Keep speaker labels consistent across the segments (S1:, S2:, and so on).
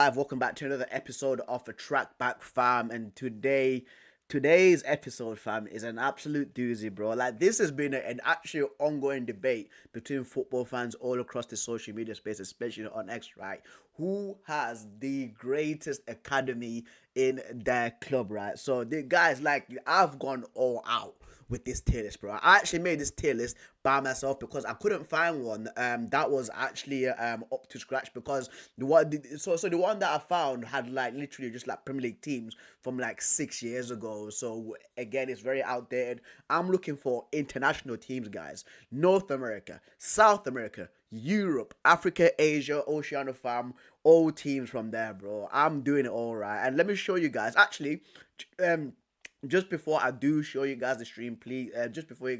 S1: Welcome back to another episode of the Track Back Fam, and today's episode, fam, is an absolute doozy, bro. Like this has been an actual ongoing debate between football fans all across the social media space, especially on X, right? Who has the greatest academy in their club, right? So the guys, like, I've gone all out with this tier list, bro. I actually made this tier list by myself because I couldn't find one that was actually up to scratch, because the one that I found had like literally just like Premier League teams from like 6 years ago. So again, it's very outdated. I'm looking for international teams, guys. North America, South America, Europe, Africa, Asia, Oceania, fam, all teams from there, bro. I'm doing it all right. And let me show you guys. Actually, um, just before I do show you guys the stream, please, just before I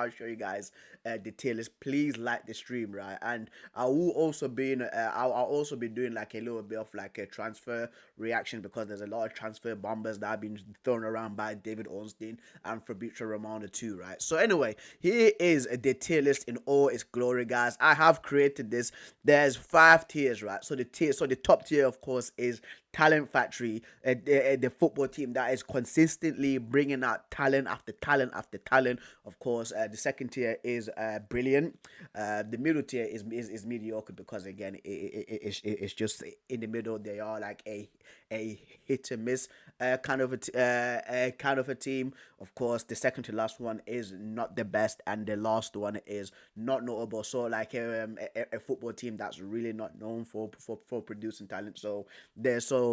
S1: show you guys the tier list, please like the stream, right? And I'll also be doing like a little bit of like a transfer reaction, because there's a lot of transfer bombers that have been thrown around by David Ornstein and Fabrizio Romano too, right? So anyway, here is the tier list in all its glory, guys. I have created this. There's 5 tiers, right? So the top tier, of course, is Talent Factory, the football team that is consistently bringing out talent after talent after talent. Of course, the second tier is brilliant. The middle tier is mediocre, because again, it's just in the middle. They are like a hit and miss kind of a team. Of course, the second to last one is not the best, and the last one is not notable. So like a football team that's really not known for producing talent. So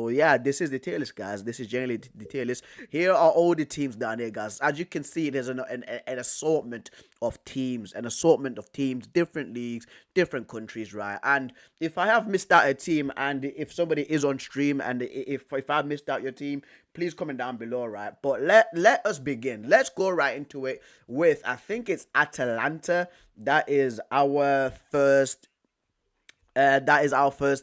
S1: yeah, this is the tier list, guys. This is generally the tier list. Here are all the teams down here, guys. As you can see, there's an assortment of teams, different leagues, different countries, right? And if I have missed out a team, and if somebody is on stream, and if I missed out your team, please comment down below, right? But let us begin. Let's go right into it with, I think it's Atalanta. That is our first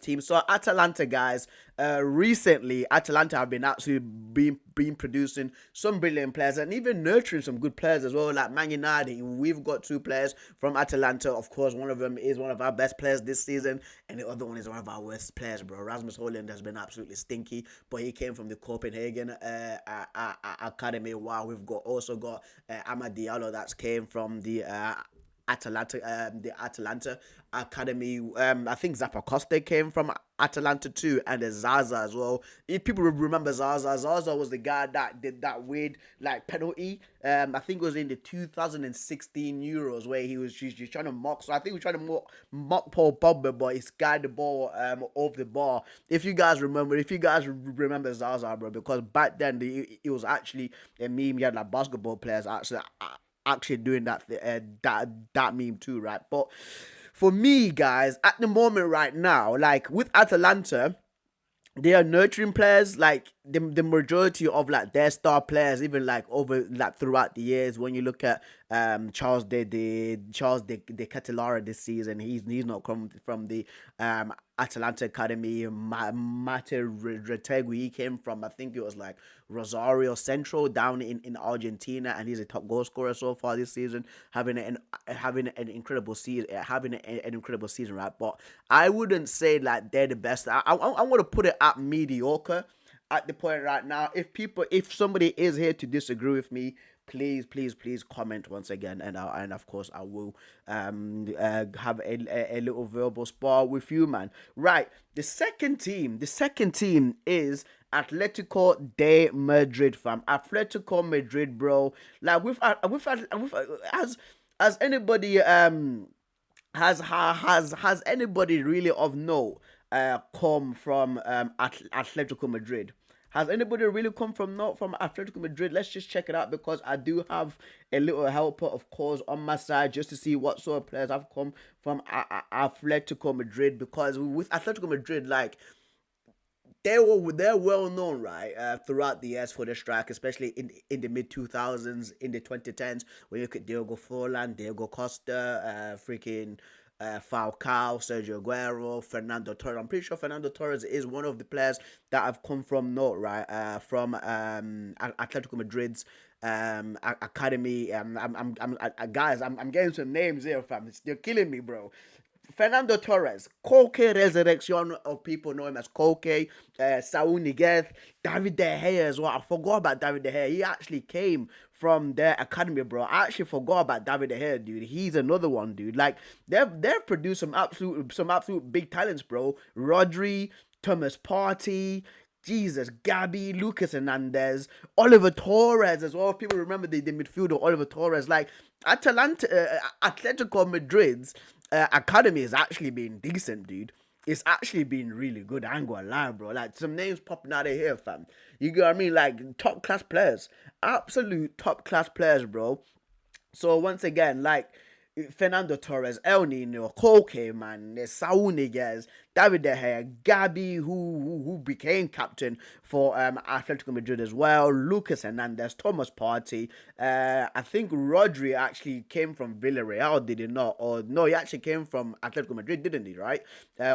S1: team. So Atalanta, guys. Recently, Atalanta have been actually been producing some brilliant players, and even nurturing some good players as well. Like Man United, we've got 2 players from Atalanta. Of course, one of them is one of our best players this season, and the other one is one of our worst players, bro. Rasmus Højlund has been absolutely stinky, but he came from the Copenhagen academy. Wow, we've also got Amad Diallo that came from the Atalanta Academy. I think Zappacosta came from Atalanta too, and there's Zaza as well. If people remember Zaza was the guy that did that weird like penalty. I think it was in the 2016 Euros, where he's trying to mock. So I think he was trying to mock Paul Pogba, but he skied the ball off the bar. If you guys remember Zaza, bro, because back then it was actually a meme. You had like basketball players actually doing that meme too, right? But for me, guys, at the moment right now, like with Atalanta, they are nurturing players. Like the majority of like their star players, even like over like throughout the years, when you look at Charles de Catalara this season, he's not come from the Atalanta Academy. Mate Retegui, he came from, I think it was like Rosario Central down in Argentina, and he's a top goal scorer so far this season, having an incredible season, right? But I wouldn't say like they're the best. I'm gonna put it at mediocre at the point right now. If somebody is here to disagree with me, please comment once again, and of course I will have a little verbal spar with you, man. Right, the second team is Atletico de Madrid, fam. Atletico Madrid, bro. Like with has anybody has anybody really of note come from Atletico Madrid? Has anybody really come from not from Atletico Madrid? Let's just check it out, because I do have a little helper, of course, on my side, just to see what sort of players have come from Atletico Madrid. Because with Atletico Madrid, like they're well known, right, throughout the years for their strike, especially in the mid 2000s, in the 2010s, when you look at Diego Forlan, Diego Costa, freaking Falcao, Sergio Aguero, Fernando Torres. I'm pretty sure Fernando Torres is one of the players that have come from note, right, from Atletico Madrid's academy. Guys, I'm getting some names here, fam. They're killing me, bro. Fernando Torres, Koke Resurrection, of people know him as Koke, Saul Niguez, David De Gea as well. I forgot about David De Gea. He actually came from their academy, bro. I actually forgot about David De Gea, dude. He's another one, dude. Like they've produced some absolute big talents, bro. Rodri, Thomas Partey. Jesus, Gabby, Lucas Hernandez, Oliver Torres as well. People remember the midfielder Oliver Torres. Like Atletico Madrid's academy has actually been decent, dude. It's actually been really good. I ain't gonna lie, bro. Like some names popping out of here, fam. You get what I mean? Like top class players, absolute top class players, bro. So once again, like Fernando Torres, El Nino, Koke, man, there's Saul Niguez, David De Gea, Gabby, who became captain for Atletico Madrid as well, Lucas Hernandez, Thomas Partey. I think Rodri actually came from Villarreal, did he not? Or no, he actually came from Atletico Madrid, didn't he? Right?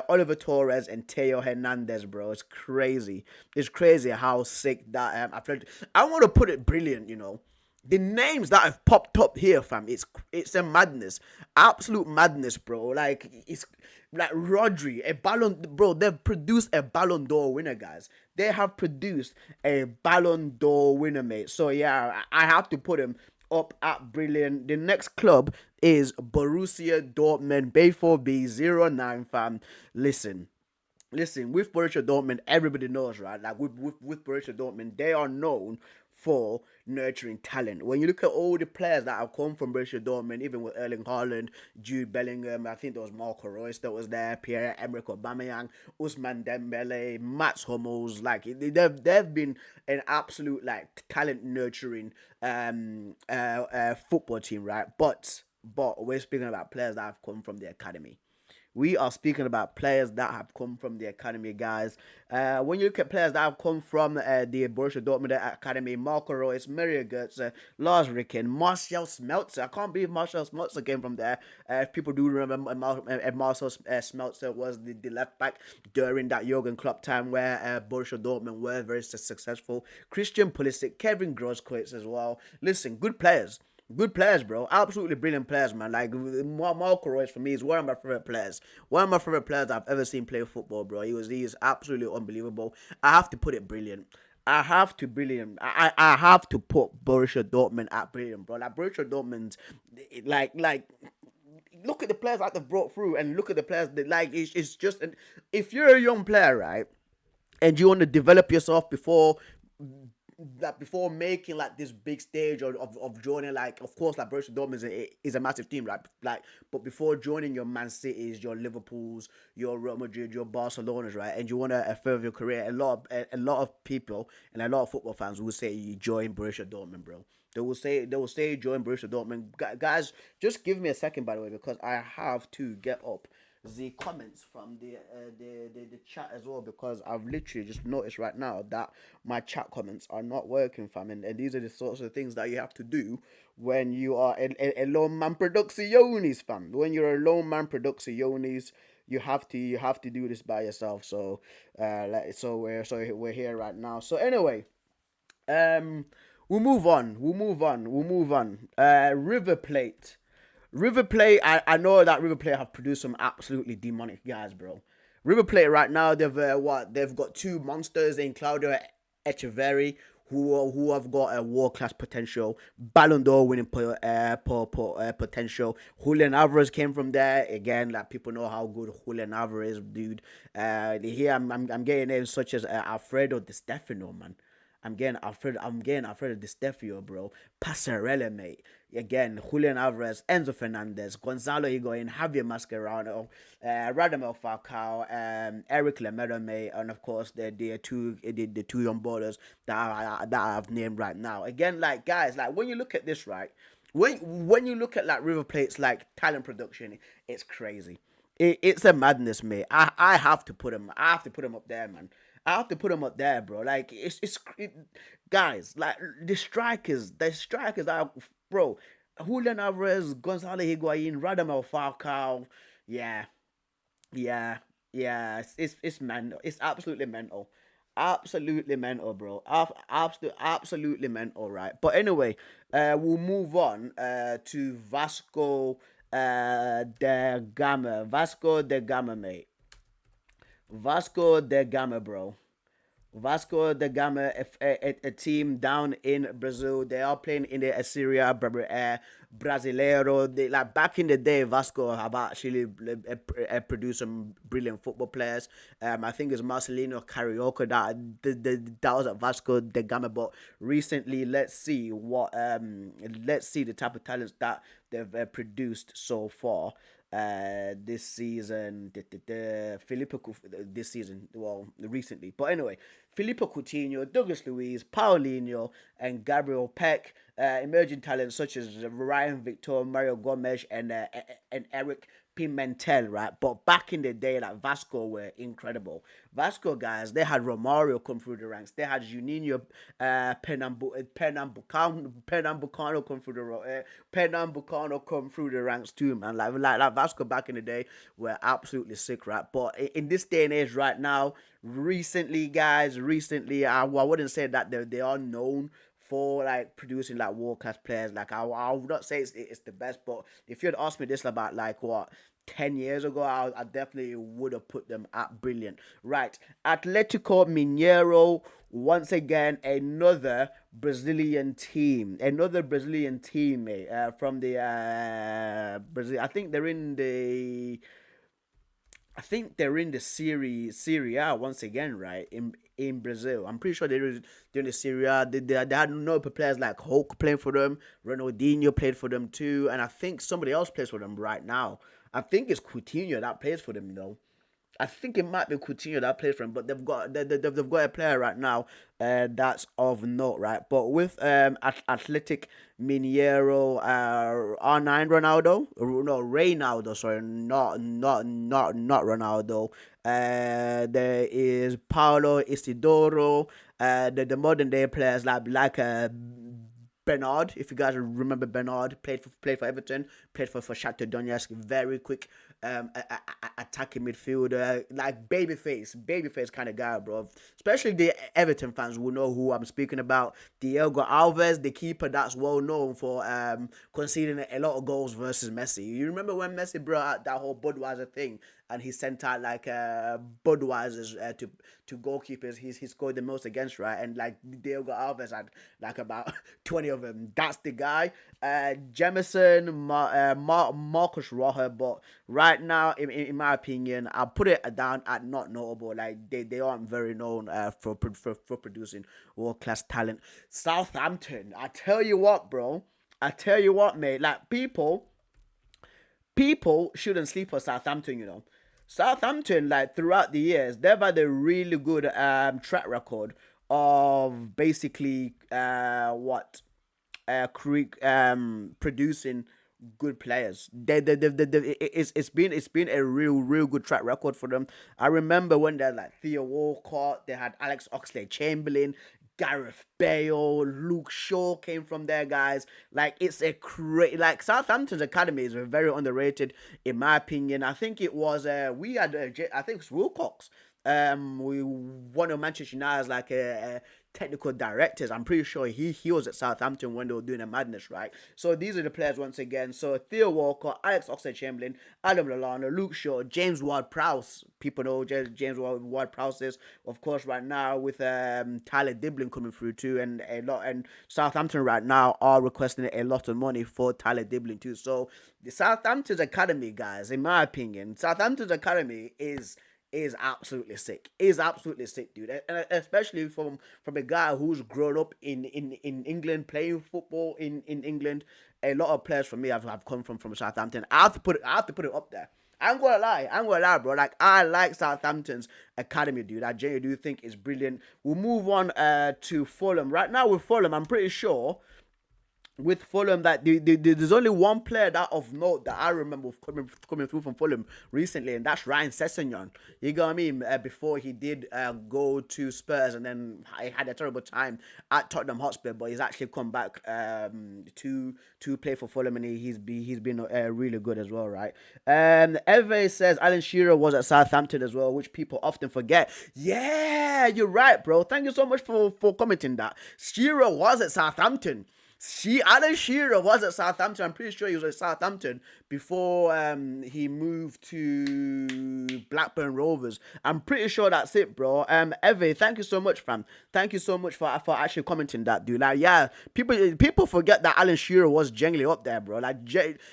S1: Oliver Torres and Teo Hernandez, bro. It's crazy. It's crazy how sick that Atletico. I want to put it brilliant, you know, the names that have popped up here, fam, it's a madness, absolute madness, bro. Like it's like Rodri, a Ballon, bro. They've produced a Ballon d'Or winner, guys. They have produced a Ballon d'Or winner, mate. So yeah, I have to put him up at brilliant. The next club is Borussia Dortmund, B4B09, fam. Listen, with Borussia Dortmund, everybody knows, right? Like with Borussia Dortmund, they are known for nurturing talent. When you look at all the players that have come from Borussia Dortmund, even with Erling Haaland, Jude Bellingham, I think there was Marco Reus that was there, Pierre-Emerick Aubameyang, Ousmane Dembele, Mats Hummels, like they've been an absolute like talent nurturing football team, right? But we're speaking about players that have come from the academy. We are speaking about players that have come from the academy, guys. When you look at players that have come from the Borussia Dortmund academy, Marco Reus, Mario Götze, Lars Ricken, Marcel Smeltzer. I can't believe Marcel Smeltzer came from there. If people do remember, Marcel Smeltzer was the left back during that Jurgen Klopp time where Borussia Dortmund were very successful. Christian Pulisic, Kevin Grosskreutz as well. Listen, good players. Good players, bro. Absolutely brilliant players, man. Like Marco Reus for me is one of my favorite players. One of my favorite players I've ever seen play football, bro. He is absolutely unbelievable. I have to put it brilliant. I have to brilliant. I have to put Borussia Dortmund at brilliant, bro. Like Borussia Dortmund, like look at the players that they've brought through, and look at the players that like it's just if you're a young player, right, and you want to develop yourself before making like this big stage of joining, like of course like Borussia Dortmund is a massive team, right? Like but before joining your Man Cities, your Liverpools, your Real Madrid, your Barcelonas, right? And you want to further your career, a lot of people and a lot of football fans will say you join Borussia Dortmund, bro. They will say join Borussia Dortmund. Guys, just give me a second, by the way, because I have to get up the comments from the chat as well, because I've literally just noticed right now that my chat comments are not working, fam, and these are the sorts of things that you have to do when you are a lone man producciones, fam. When you're a lone man producciones, you have to do this by yourself. So we're here right now. So anyway, um, we'll move on. River Plate. River Plate, I know that River Plate have produced some absolutely demonic guys, bro. River Plate right now, they've got two monsters in Claudio Echeverri, who have got a world class potential, Ballon d'Or winning potential. Julian Alvarez came from there again. Like people know how good Julian Alvarez is, dude. Here I'm getting names such as Alfredo Di Stefano, man. I'm getting Alfredo Di Stefano, bro. Passarella, mate. Again, Julian Alvarez, Enzo Fernandez, Gonzalo Higuain, Javier Mascherano, Radamel Falcao, Eric Lamela, mate, and of course the two young ballers that I've named right now. Again, like guys, like when you look at this, right, when you look at like River Plate's like talent production, it's crazy. It's a madness, mate. I have to put him. I have to put him up there, man. I have to put him up there, bro. Like guys, like the strikers are, bro. Julian Alvarez, Gonzalo Higuain, Radamel Falcao. Yeah, yeah, yeah. It's mental. It's absolutely mental. Absolutely mental, bro. Absolutely mental, right? But anyway, we'll move on to Vasco da Gama, Vasco da Gama, mate. Vasco da Gama, bro. Vasco da Gama, a team down in Brazil. They are playing in the Serie Brasileiro. Like back in the day, Vasco have actually produced some brilliant football players. I think it's Marcelino Carioca that was at Vasco da Gama. But recently, let's see the type of talents that they've produced so far this season. This season, well, recently. But anyway, Filippo Coutinho, Douglas Luiz, Paulinho, and Gabriel Peck. Emerging talents such as Ryan Victor, Mario Gomes, and Eric Pimentel, right? But back in the day, like Vasco were incredible. Vasco guys, they had Romario come through the ranks. They had Juninho, Pernambucano come through Pernambucano come through the ranks too, man. Like Vasco back in the day were absolutely sick, right? But in this day and age, right now, recently, I wouldn't say that they are known for like producing like world class players. Like I would not say it's the best, but if you had asked me this about like what 10 years ago, I definitely would have put them at brilliant. Right, Atletico Mineiro, once again another Brazilian team, mate, from the Brazil. I think they're in the Serie A once again, right? In Brazil, I'm pretty sure they're doing the Serie A. They had no players like Hulk playing for them. Ronaldinho played for them too, and I think somebody else plays for them right now. I think it's Coutinho that plays for them, though. I think it might be Coutinho that plays for him, but they've got a player right now that's of note, right? But with Athletic Mineiro, R9 Ronaldo, no Reynaldo, sorry, not Ronaldo. There is Paulo Isidoro, the modern day players like Bernard, if you guys remember Bernard, played for Everton, played for Shakhtar Donetsk, very quick attacking midfielder, like babyface kind of guy, bro. Especially the Everton fans will know who I'm speaking about. Diego Alves, the keeper that's well known for conceding a lot of goals versus Messi. You remember when Messi brought out that whole Budweiser thing, and he sent out like Budweisers to goalkeepers he scored the most against, right? And like Diego Alves had like about 20 of them. That's the guy. Jemison, Marcus Roja, but right now, in my opinion, I'll put it down at not notable. Like they aren't very known for producing world class talent. Southampton, I tell you what, bro. I tell you what, mate. Like people shouldn't sleep on Southampton, you know. Southampton, like throughout the years, they've had a really good track record of basically producing good players. It's been a real good track record for them. I remember when they had like Theo Walcott, they had Alex Oxlade-Chamberlain, Gareth Bale, Luke Shaw came from there, guys. Like it's a great, like Southampton's academy is very underrated in my opinion. I think it was I think it's Wilcox. One of Manchester United's like technical directors. I'm pretty sure he was at Southampton when they were doing a madness, right? So these are the players once again. So Theo Walker, Alex Oxlade-Chamberlain, Adam Lallana, Luke Shaw, James Ward-Prowse. People know James Ward-Prowse is, of course, right now with Tyler Diblin coming through too, and Southampton right now are requesting a lot of money for Tyler Diblin too. So the Southampton's academy, guys, in my opinion, Southampton's academy is absolutely sick. Is absolutely sick, dude. And especially from a guy who's grown up in England, playing football in England. A lot of players from me have come from Southampton. I have to put it up there. I'm gonna lie, bro. Like I like Southampton's academy, dude. I genuinely do think it's brilliant. We'll move on to Fulham. Right now with Fulham, I'm pretty sure with Fulham that there's only one player that of note that I remember coming through from Fulham recently, and that's Ryan Sessegnon. You know what I mean? Before he did go to Spurs, and then I had a terrible time at Tottenham Hotspur, but he's actually come back to play for Fulham, and he's been really good as well, right? Eve says Alan Shearer was at Southampton as well, which people often forget. Yeah, you're right, bro. Thank you so much for commenting that. Shearer was at Southampton. Alan Shearer was at Southampton. I'm pretty sure he was at Southampton before he moved to Blackburn Rovers. I'm pretty sure that's it, bro. Eve, thank you so much, fam. Thank you so much for actually commenting that, dude. Like, yeah, people forget that Alan Shearer was genuinely up there, bro. Like,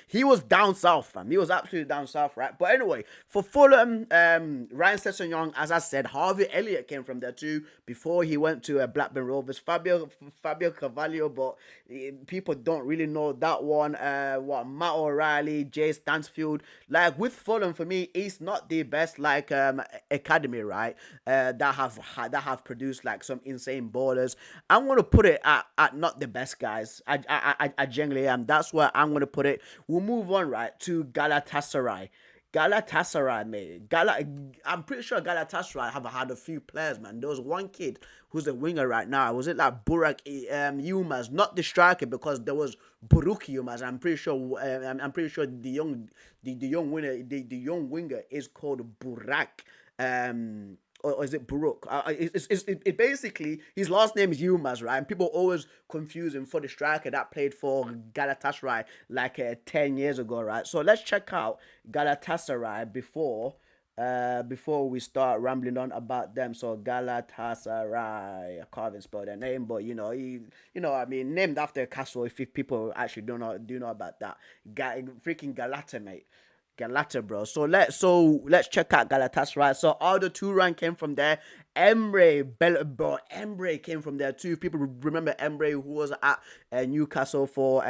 S1: he was down south, fam. He was absolutely down south, right? But anyway, for Fulham, Ryan Sessegnon, as I said, Harvey Elliott came from there too before he went to Blackburn Rovers. Fabio Carvalho, but people don't really know that one. Matt O'Reilly, Jay Stansfield. Like with Fulham, for me, it's not the best like academy, right? That have produced like some insane ballers. I'm gonna put it at not the best guys. I genuinely am. That's where I'm gonna put it. We'll move on right to Galatasaray. Galatasaray, mate. I'm pretty sure Galatasaray have had a few players, man. There was one kid who's a winger right now. Was it like Burak Yilmaz? Not the striker because there was Buruk Yilmaz. I'm pretty sure the young winner the young winger is called Burak. Or is it Buruk? It basically his last name is Yilmaz, right? And people always confuse him for the striker that played for Galatasaray like 10 years ago, right? So let's check out Galatasaray before we start rambling on about them. So Galatasaray, I can't even spell their name, but I mean, named after a castle. If people actually do know about that, freaking Galata, mate. Galata, bro. So let's check out Galatasaray. So Aldo Turan came from there. Emre came from there too. People remember Emre, who was at Newcastle for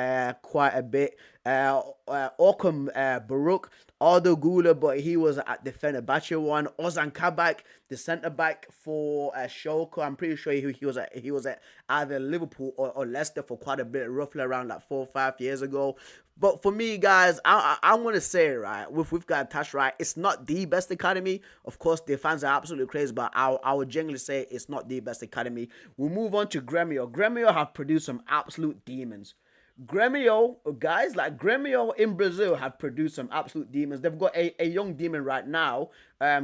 S1: quite a bit. Okum Baruch, Aldo Gula, but he was at the Fenerbahce one. Ozan Kabak, the centre back for Schalke. I'm pretty sure he was at either Liverpool or Leicester for quite a bit, roughly around like 4 or 5 years ago. But for me, guys, I'm going to say, right, we've got Tash, right, it's not the best academy. Of course, the fans are absolutely crazy, but I would genuinely say it's not the best academy. We'll move on to Gremio. Gremio have produced some absolute demons. Gremio, guys, like Gremio in Brazil have produced some absolute demons. They've got a young demon right now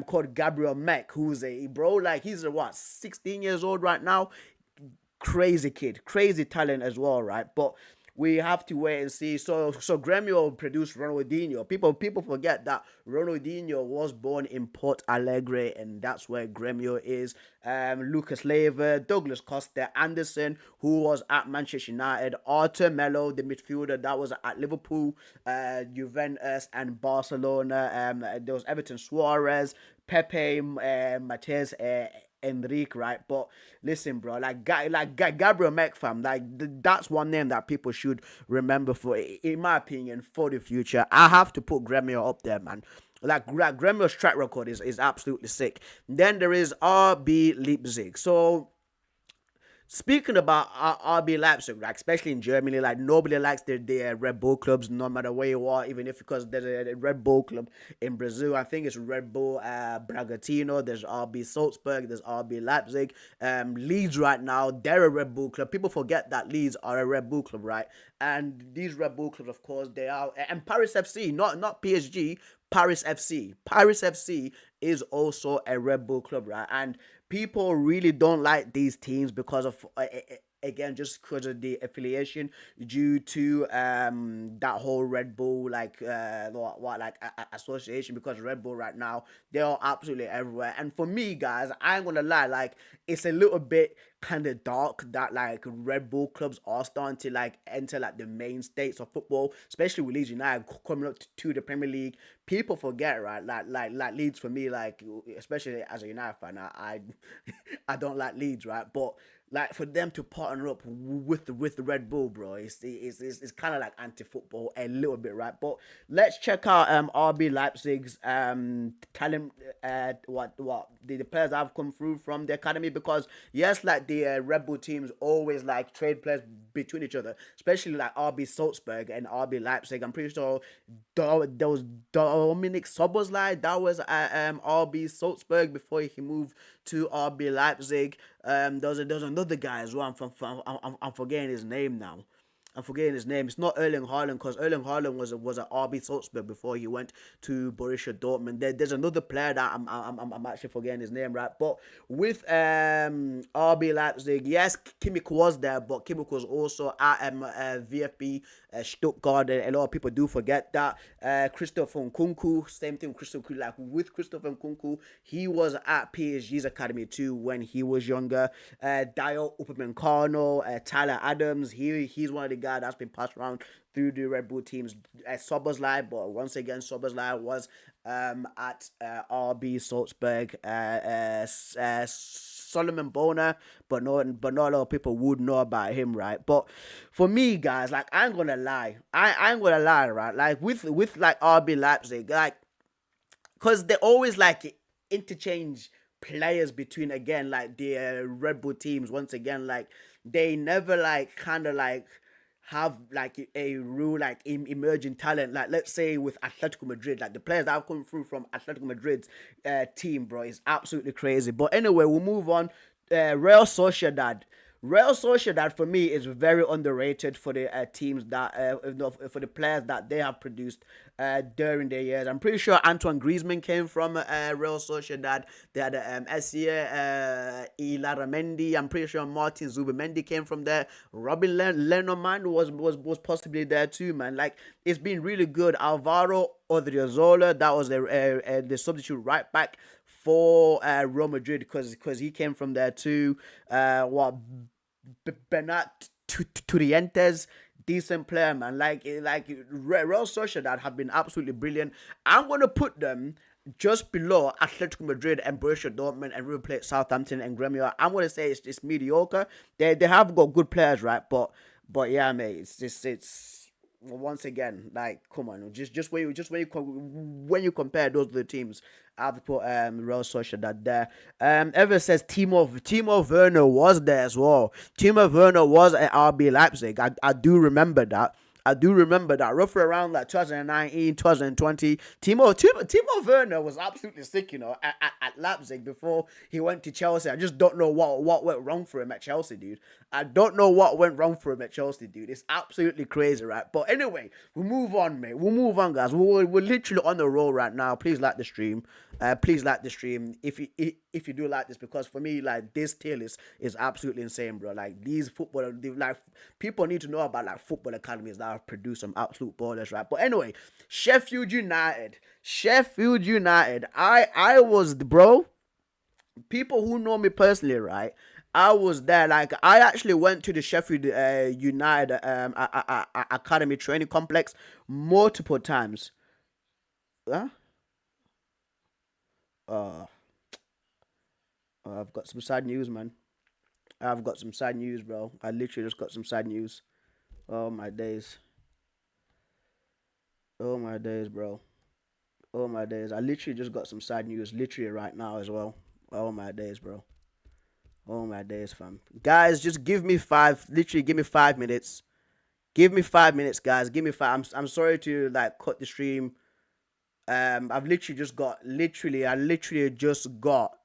S1: called Gabriel Mek, who's he's 16 years old right now. Crazy kid, crazy talent as well, right? But we have to wait and see. So Gremio produced Ronaldinho. People forget that Ronaldinho was born in Port Alegre, and that's where Gremio is. Lucas Leiva, Douglas Costa, Anderson, who was at Manchester United, Arthur Melo, the midfielder that was at Liverpool, Juventus and Barcelona. There was Everton Suarez, Pepe, Mateus, Enrique, right? But listen, bro, like Gabriel Mek, fam, that's one name that people should remember for, in my opinion, for the future. I have to put Gremio up there, man. Like Gremio's track record is absolutely sick. Then there is RB Leipzig. So speaking about RB Leipzig, like especially in Germany, like nobody likes their Red Bull clubs, no matter where you are, even if because there's a Red Bull club in Brazil. I think it's Red Bull Bragantino. There's RB Salzburg. There's RB Leipzig. Leeds right now, they're a Red Bull club. People forget that Leeds are a Red Bull club, right? And these Red Bull clubs, of course, they are. And Paris FC, not PSG. Paris FC. Paris FC is also a Red Bull club, right? And people really don't like these teams because of again, just because of the affiliation due to that whole Red Bull association, because Red Bull right now, they are absolutely everywhere. And for me, guys, I ain't gonna lie, like it's a little bit kind of dark that like Red Bull clubs are starting to like enter like the main states of football, especially with Leeds United coming up to the Premier League. People forget, right? Like Leeds, for me, like especially as a United fan, I don't like Leeds, right? But like for them to partner up with the Red Bull, bro, it's kind of like anti-football a little bit, right? But let's check out RB Leipzig's talent, what the players that have come through from the academy, because yes, like the Red Bull teams always like trade players between each other, especially like RB Salzburg and RB Leipzig. I'm pretty sure there was Dominic Soboslai that was at RB Salzburg before he moved to RB Leipzig. There was another guy as well. I'm forgetting his name now. I'm forgetting his name. It's not Erling Haaland because Erling Haaland was at RB Salzburg before he went to Borussia Dortmund. There's another player that I'm actually forgetting his name, right? But with RB Leipzig, yes, Kimmich was there, but Kimmich was also at VfB Stuttgart. A lot of people do forget that. Christopher Nkunku, same thing. With Christopher Nkunku, he was at PSG's academy too when he was younger. Dio Upamecano, Tyler Adams, he's one of the guys that's been passed around through the Red Bull teams. Soberslai, but once again, Soberslai was at RB Salzburg. Solomon Bona, but not a lot of people would know about him, right? But for me, guys, like I ain't gonna lie, I ain't gonna lie, right? Like with like RB Leipzig, like because they always like interchange players between again like the Red Bull teams. Once again, like they never like kind of like have like a real like emerging talent. Like let's say with Atletico Madrid, like the players that have come through from Atletico Madrid's team, bro, is absolutely crazy. But anyway, we'll move on. Real Sociedad. Real Sociedad for me is very underrated for the teams that for the players that they have produced during their years. I'm pretty sure Antoine Griezmann came from Real Sociedad. They had Essia, Ilaramendi. I'm pretty sure Martin Zubimendi came from there. Robin Lenormand was possibly there too, man. Like it's been really good. Alvaro Odriozola, that was the substitute right back for Real Madrid because he came from there too. What Bernat Turientes, decent player, man. Like Real Sociedad have been absolutely brilliant. I'm gonna put them just below Atletico Madrid and Borussia Dortmund and River Plate, Southampton and Gremio. I'm gonna say it's mediocre. They have got good players, right? But yeah, mate, it's just it's once again, like, come on, when you compare those two teams, I have to put Real Sociedad there. Ever says Timo Werner was there as well. Timo Werner was at RB Leipzig. I do remember that. I do remember that roughly around like 2019, 2020. Timo Werner was absolutely sick, at Leipzig before he went to Chelsea. I just don't know what went wrong for him at Chelsea, dude. I don't know what went wrong for him at Chelsea, dude. It's absolutely crazy, right? But anyway, we'll move on, mate. We'll move on, guys. We're literally on the roll right now. Please like the stream. Please like the stream if you do like this, because for me, like, this tier list is absolutely insane, bro. Like these like people need to know about like football academies that have produced some absolute ballers, right? But anyway, Sheffield United. I was, bro. People who know me personally, right? I was there. Like I actually went to the Sheffield United Academy training complex multiple times. Huh? Uh, I've got some sad news, man. I've got some sad news, bro. I literally just got some sad news. Oh my days. Oh my days, bro. Oh my days. I literally just got some sad news, literally right now as well. Oh my days, bro. Oh my days, fam. Guys, just give me five. Literally, give me 5 minutes. Give me 5 minutes, guys. Give me five. I'm sorry to like cut the stream. I've literally just got literally. I literally just got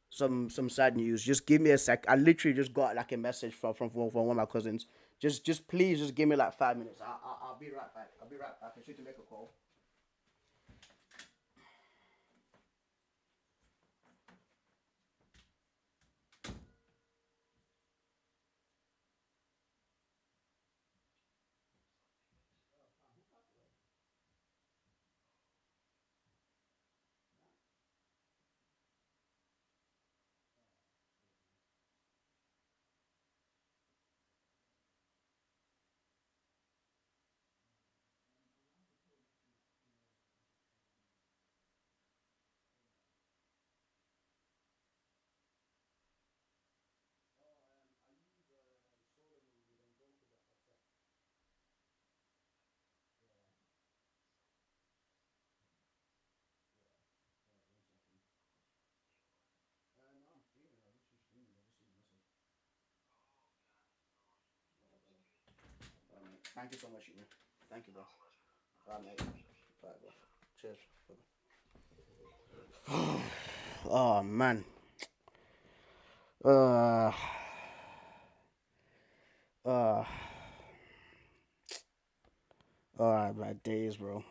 S1: some sad news. Just give me a sec. I literally just got like a message from one of my cousins. Just please just give me like 5 minutes. I'll be right back. I'll be right back. I need to make a call. Thank you so much, man. Thank you, bro. Mate. Bye, bro. Cheers. Oh man. Uh. Uh. my days, bro.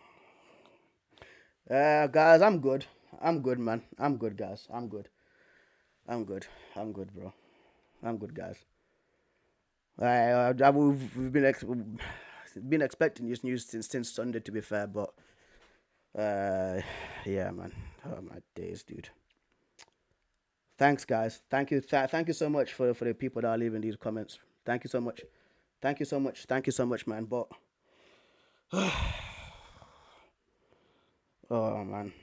S1: Guys, I'm good. I'm good, man. I'm good, guys. I'm good. I'm good. I'm good, bro. I'm good, guys. We've been expecting this news since Sunday, to be fair, but uh, yeah, man. Oh my days, dude. Thanks, guys. Thank you so much for the people that are leaving these comments. Thank you so much. Thank you so much. Thank you so much, man. But oh man,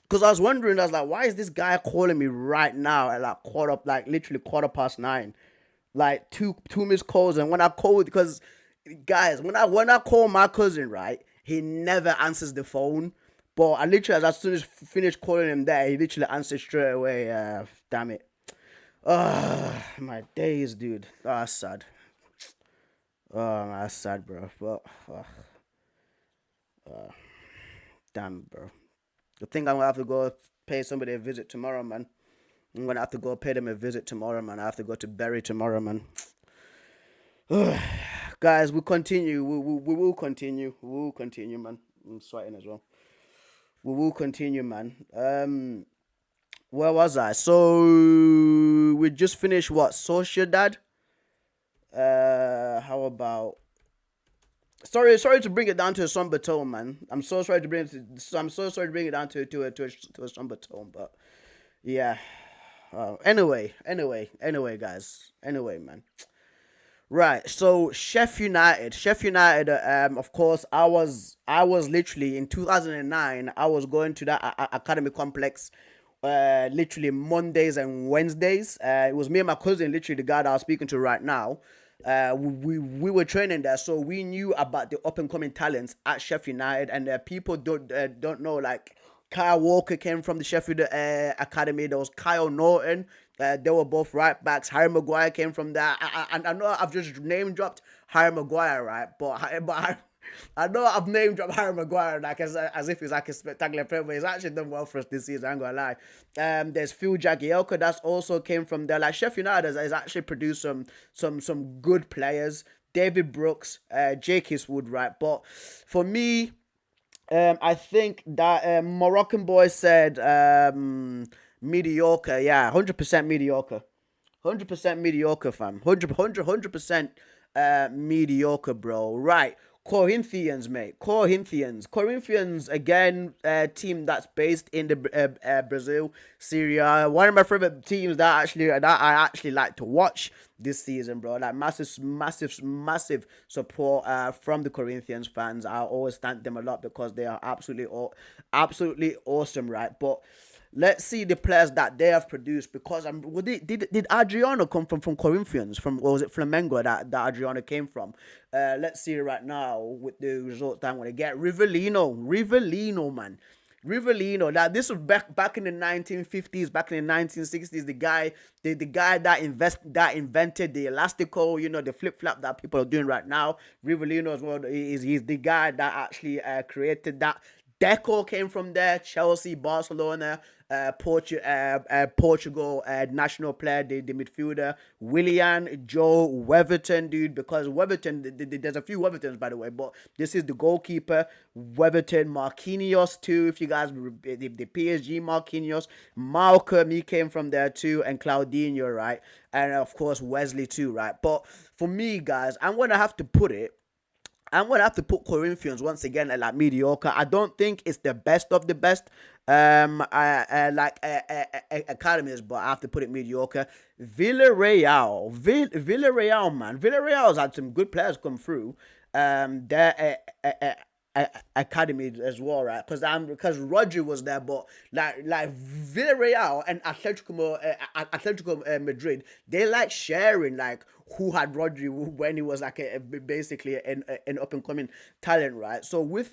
S1: because I was wondering, I was like, why is this guy calling me right now at like literally 9:15? Like two missed calls, and when I called, because guys, when I call my cousin, right, he never answers the phone. But I literally, as soon as finished calling him there, he literally answered straight away. Damn it. My days, dude. Oh, that's sad. Oh, that's sad, bro. But damn, bro. I think I'm gonna have to go pay somebody a visit tomorrow, man. I'm gonna have to go pay them a visit tomorrow, man. I have to go to Bury tomorrow, man. Guys, we'll continue. We will continue. We will continue, man. I'm sweating as well. We will continue, man. Where was I? So we just finished what? Sociedad. How about? Sorry to bring it down to a somber tone, man. I'm so sorry to bring it. I'm so sorry to bring it down to a somber tone, but yeah. Anyway, guys. Anyway, man. Right. So Chef United. Of course, I was literally in 2009. I was going to that academy complex. Literally Mondays and Wednesdays. It was me and my cousin, literally the guy that I was speaking to right now. We were training there, so we knew about the up and coming talents at Sheffield United, and people don't know, like Kyle Walker came from the Sheffield Academy. There was Kyle Norton. They were both right backs. Harry Maguire came from there. I know I've just name dropped Harry Maguire, right? I know I've name dropped Harry Maguire like as if he's like a spectacular player, but he's actually done well for us this season. I ain't gonna lie. There's Phil Jagielka that's also came from there. Like Sheffield United has actually produced some good players. David Brooks, Jake Eastwood, right? But for me, I think that Moroccan boy said mediocre. Yeah, 100% mediocre. 100% mediocre, fam. 100% mediocre, bro. Right. Corinthians, mate. Corinthians, again, team that's based in the Brazil, Syria. One of my favorite teams that I actually like to watch this season, bro. Like massive support from the Corinthians fans. I always thank them a lot because they are absolutely awesome, right? But let's see the players that they have produced, because did Adriano come from Corinthians, from, or was it Flamengo that Adriano came from? Let's see right now with the results that I'm gonna get. Rivellino, man. Rivellino. Now this was back in the 1950s, back in the 1960s. The guy that invented the elastico, the flip flop that people are doing right now. Rivellino as well. He's the guy that actually created that. Deco came from there. Chelsea, Barcelona, Portugal national player, the midfielder. Willian, Joe, Weatherton, dude, because Weatherton, there's a few Weathertons, by the way, but this is the goalkeeper. Weatherton, Marquinhos, too, if you guys, the PSG Marquinhos. Malcolm, he came from there, too, and Claudinho, right? And, of course, Wesley, too, right? But for me, guys, I'm going to have to put Corinthians once again at like mediocre. I don't think it's the best of the best. Like Academies, but I have to put it mediocre. Villarreal, man. Villarreal's had some good players come through. Their academy as well, right? Because Roger was there, but like Villarreal and Atletico Madrid, they like sharing like who had Rodri when he was like basically an up and coming talent, right? So with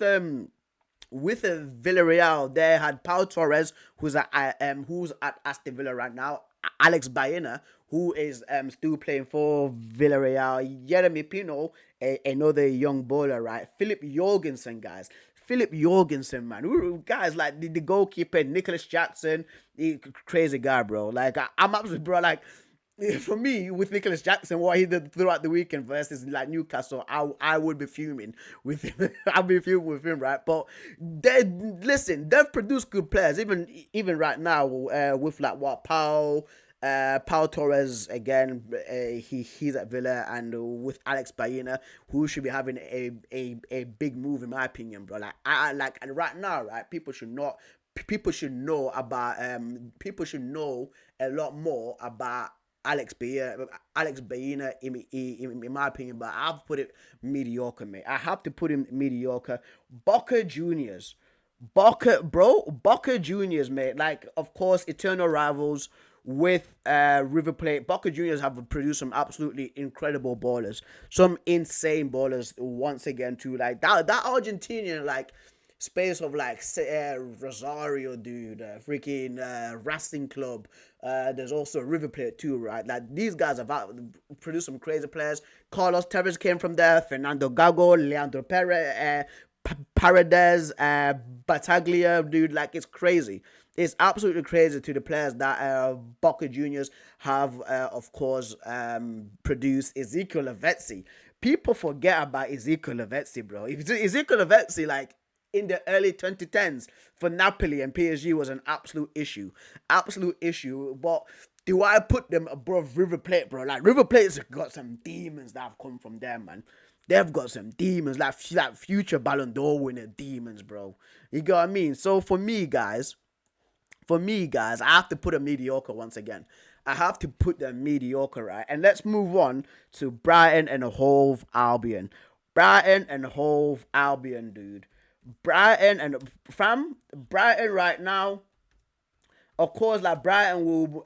S1: Villarreal, they had Pau Torres, who's at Aston Villa right now. Alex Baena, who is still playing for Villarreal. Jeremy Pino, another young bowler, right? Philip Jorgensen, guys. Philip Jorgensen, man. Guys, like the goalkeeper, Nicholas Jackson, crazy guy, bro. Like, I'm absolutely, bro, like, for me, with Nicholas Jackson, what he did throughout the weekend versus like Newcastle, I would be fuming with him. I'd be fuming with him, right? But they've produced good players, even right now, with like what Paul Torres again. He's at Villa, and with Alex Baena, who should be having a big move in my opinion, bro. Like I like, and right now, right, people should know a lot more about Alex Baena in my opinion, but I've put it mediocre, mate. I have to put him mediocre. Boca Juniors. Boca Juniors, mate. Like, of course, eternal rivals with River Plate. Boca Juniors have produced some absolutely incredible ballers, some insane ballers once again too. Like that Argentinian like space of like Rosario, dude, freaking Racing Club. There's also River Plate too, right? Like these guys have produced some crazy players. Carlos Tevez came from there. Fernando Gago, Leandro Perez, Paredes, Bataglia, dude. Like it's crazy. It's absolutely crazy to the players that Boca Juniors have, of course, produced. Ezekiel Lavezzi. People forget about Ezekiel Lavezzi, bro. Ezekiel Lavezzi, like, in the early 2010s for Napoli and PSG was an absolute issue. Absolute issue. But do I put them above River Plate, bro? Like, River Plate's got some demons that have come from there, man. They've got some demons, like future Ballon d'Or winner demons, bro. You get what I mean? So for me, guys, I have to put a mediocre once again. I have to put them mediocre, right? And let's move on to Brighton and Hove Albion. Brighton and Hove Albion, dude. Brighton right now, of course, like Brighton will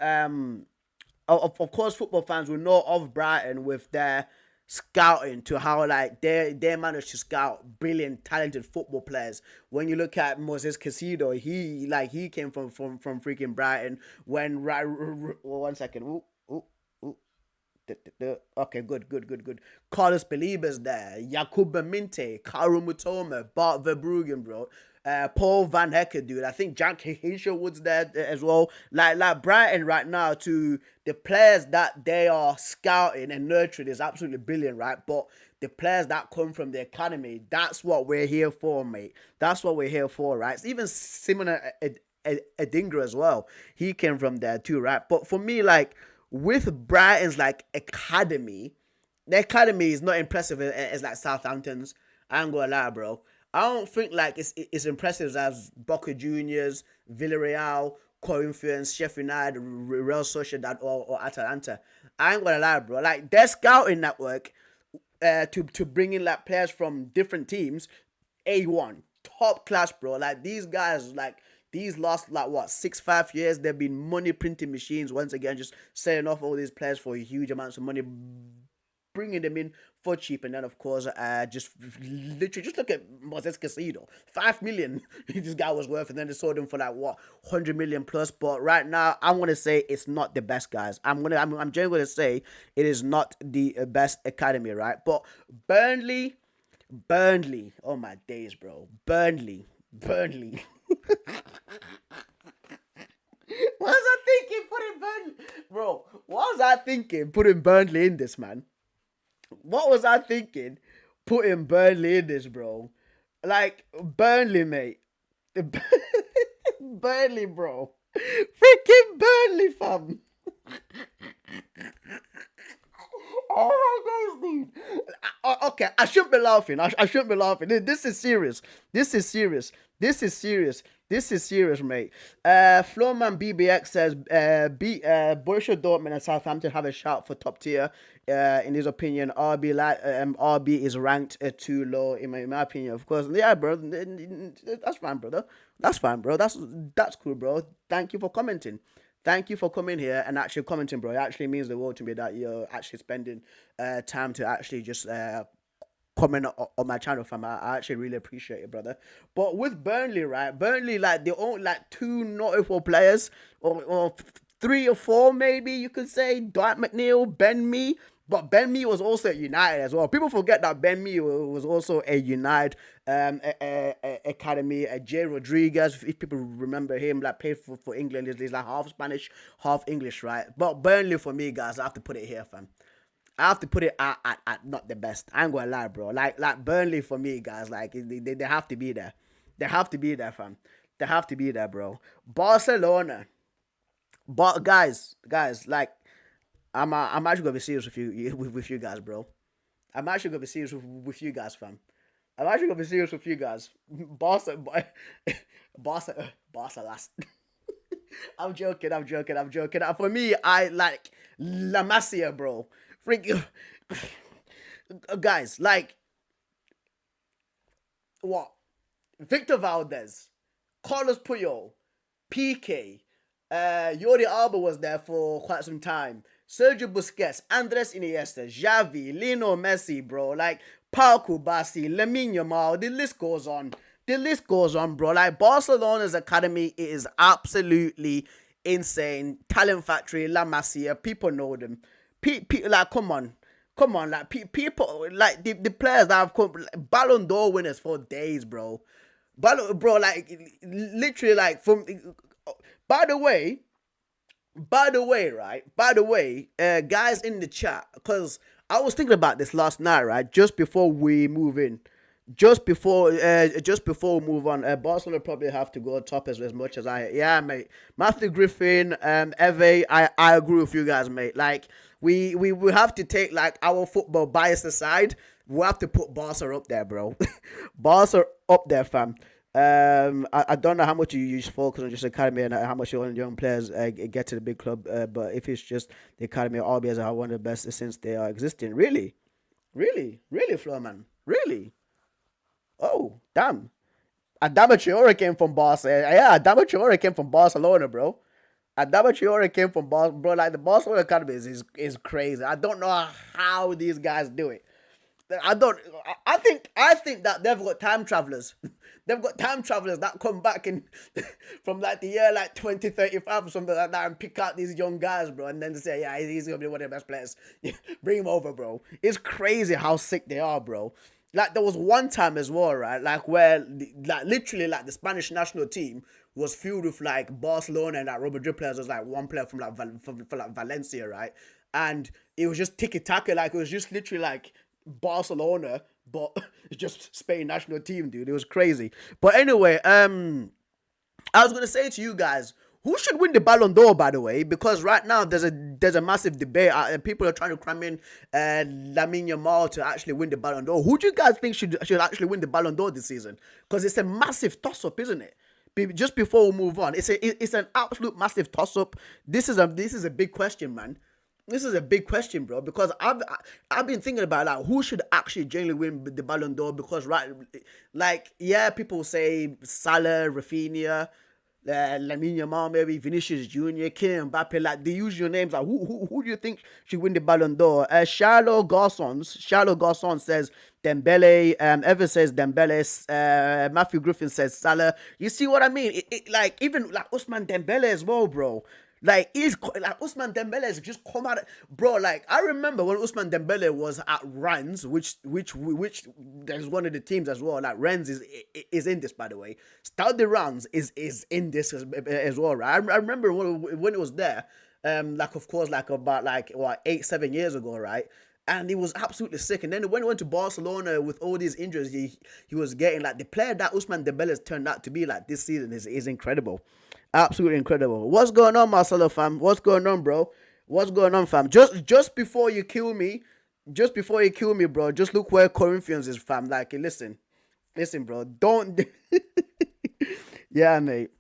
S1: of course football fans will know of Brighton with their scouting, to how like they managed to scout brilliant talented football players. When you look at Moses Casido, he came from freaking Brighton. When right, 1 second. Okay, good. Carlos Beliebers there, Yakuba Minte, Karu Mutoma, Bart Verbruggen, bro. Paul Van Hecker, dude. I think Jack Hinshelwood's there as well. Like Brighton right now, to the players that they are scouting and nurturing is absolutely brilliant, right? But the players that come from the academy, that's what we're here for, mate. That's what we're here for, right? It's even Simon Adingra as well. He came from there too, right? But for me, like, with Brighton's like academy, the academy is not impressive as like Southampton's. I ain't gonna lie, bro. I don't think like it's impressive as Boca Juniors, Villarreal, Corinthians, Sheffield United, Real Sociedad, or Atalanta. I ain't gonna lie, bro. Like their scouting network, to bring in like players from different teams, A1, top class, bro. Like these guys, like these last like what 6-5 years, they've been money printing machines once again, just selling off all these players for huge amounts of money, bringing them in for cheap. And then of course, just literally just look at Moses Casido, 5 million this guy was worth, and then they sold him for like what 100 million plus. But right now, I'm gonna say it's not the best, guys. I'm generally gonna say it is not the best academy, right? But Burnley, oh my days, bro, Burnley. What was I thinking putting Burnley, bro? What was I thinking putting Burnley in this, man? What was I thinking putting Burnley in this, bro? Like Burnley, mate. Burnley, bro. Freaking Burnley, fam. Oh my gosh, dude. Okay, I shouldn't be laughing. I shouldn't be laughing. This is serious. This is serious, mate. Florman BBX says Borussia Dortmund and Southampton have a shout for top tier. In his opinion, RB is ranked too low in my opinion. Of course, yeah, bro. That's fine, brother. That's fine, bro. That's cool, bro. Thank you for commenting. Thank you for coming here and actually commenting, bro. It actually means the world to me that you're actually spending time to actually just comment on my channel, fam. I actually really appreciate it, brother. But with Burnley, right? Burnley, like, they own like 2 notable players, or 3 or 4, maybe you could say. Dwight McNeil, Ben Mee. But Ben Mee was also at United as well. People forget that Ben Mee was also a United academy. Jay Rodriguez, if people remember him, like played for England. He's like half Spanish, half English, right? But Burnley for me, guys, I have to put it here, fam. I have to put it at not the best. I ain't gonna lie, bro. Like Burnley for me, guys. Like they have to be there. They have to be there, fam. They have to be there, bro. Barcelona. But guys, like I'm actually gonna be serious with you with you guys, bro. I'm actually gonna be serious with you guys, fam. I'm actually gonna be serious with you guys. Barca, Barca last. I'm joking. For me, I like La Masia, bro. Freak, guys, like what? Victor Valdez, Carlos Puyol, PK, Jordi Alba was there for quite some time. Sergio Busquets, Andres Iniesta, Xavi, Lionel Messi, bro. Like Pau Kubasi, Lamine Yamal. The list goes on. The list goes on, bro. Like Barcelona's academy is absolutely insane. Talent factory, La Masia. People know them. Like, come on. Like people, like the players that have come, like, Ballon d'Or winners for days, bro. Bro, like literally, like from. By the way, right? By the way, guys in the chat, because I was thinking about this last night, right? Just before we move in, just before we move on, Barcelona probably have to go top as much as I. Yeah, mate. Matthew Griffin, Eve, I agree with you guys, mate. Like we have to take like our football bias aside. We have to put Barca up there, bro. Barca up there, fam. I don't know how much you focus on just academy and how much your young players get to the big club. But if it's just the academy, always are one of the best since they are existing. Really, Flo, man. Really? Oh, damn. Adama Traore came from Barca. Yeah, Adama Traore came from Barcelona, bro. Adama Traore came from Barcelona, bro. Like the Barcelona academy is crazy. I don't know how these guys do it. I don't. I think that they've got time travelers. They've got time travelers that come back in from like the year like 2035 or something like that and pick out these young guys, bro, and then say, yeah, he's gonna be one of the best players. Bring him over, bro. It's crazy how sick they are, bro. Like there was one time as well, right? Like where like literally like the Spanish national team was filled with like Barcelona and like Robert Madrid players. Was like one player from like from like Valencia, right? And it was just tiki taka. Like it was just literally like Barcelona, but just Spain national team, dude. It was crazy. But anyway, I was gonna say to you guys, who should win the Ballon d'Or, by the way? Because right now there's a massive debate. People are trying to cram in Lamine Yamal to actually win the Ballon d'Or. Who do you guys think should actually win the Ballon d'Or this season? Because it's a massive toss-up, isn't it? Just before we move on, it's an absolute massive toss-up. This is a big question, man. This is a big question, bro, because I've been thinking about like who should actually genuinely win the Ballon d'Or, because right, like yeah, people say Salah, Rafinha, Lamine Yamal, maybe Vinicius Junior, Kylian Mbappe, like the usual names. Like who do you think should win the Ballon d'Or? Charlo Garçon says Dembele. Ever says Dembele. Matthew Griffin says Salah. You see what I mean? Like even like Ousmane Dembele as well, bro. Like Ousmane Dembele has just come out, bro. Like I remember when Ousmane Dembele was at Rennes, which there's one of the teams as well. Like Rennes is in this, by the way. Stade de Rennes is in this as well, right? I remember when it was there, like of course, like about like what 8-7 years ago, right? And he was absolutely sick. And then when he went to Barcelona with all these injuries he was getting, like the player that Ousmane Dembele has turned out to be like this season is incredible. Absolutely incredible. What's going on, Marcelo, fam? What's going on, bro? What's going on, fam? Just before you kill me, bro, just look where Corinthians is, fam. Like, listen, bro. Don't. Yeah, mate.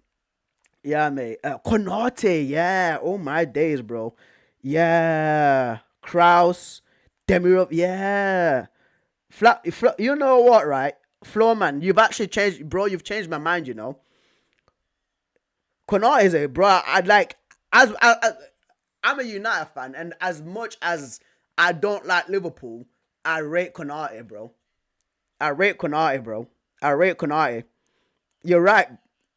S1: Konate, yeah. Oh, my days, bro. Yeah. Kraus, Demirov, yeah. You know what, right? Flo, man, you've actually changed, bro. You've changed my mind, you know. Konate is a bro. I'd like I'm a United fan, and as much as I don't like Liverpool, I rate Konate, bro. I rate Konate. You're right.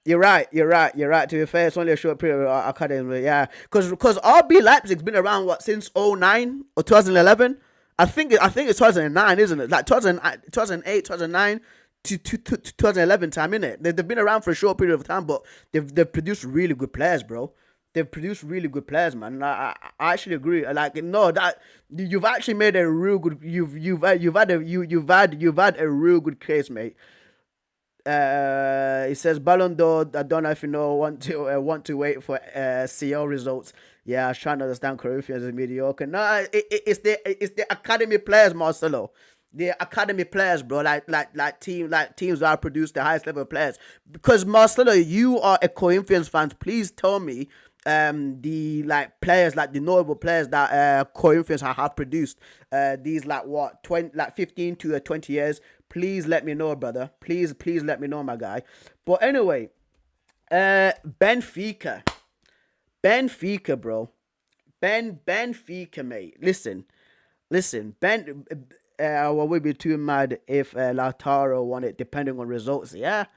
S1: You're right. You're right. You're right. To be fair, it's only a short period of academy. Yeah, because RB Leipzig's been around what since 09 or 2011. I think it's 2009, isn't it? Like 2008, 2009 to 2011 time, innit? They've been around for a short period of time, but they've produced really good players, bro. They've produced really good players, man. I actually agree. Like no, that you've actually made a real good. You've had a real good case, mate. It says Ballon d'Or. I don't know if you know. Want to wait for CL results. Yeah, I was trying to understand Corinthians is mediocre. No, it's the academy players, Marcelo. The academy players, bro. Teams that produce the highest level players. Because Marcelo, you are a Corinthians fan. Please tell me the players, like the notable players that Corinthians have produced these like what 20 like 15 to 20 years. Please let me know, brother. Please let me know, my guy. But anyway, Benfica, bro. Benfica, mate. Listen. Well, we'd be too mad if Lautaro won it, depending on results. Yeah.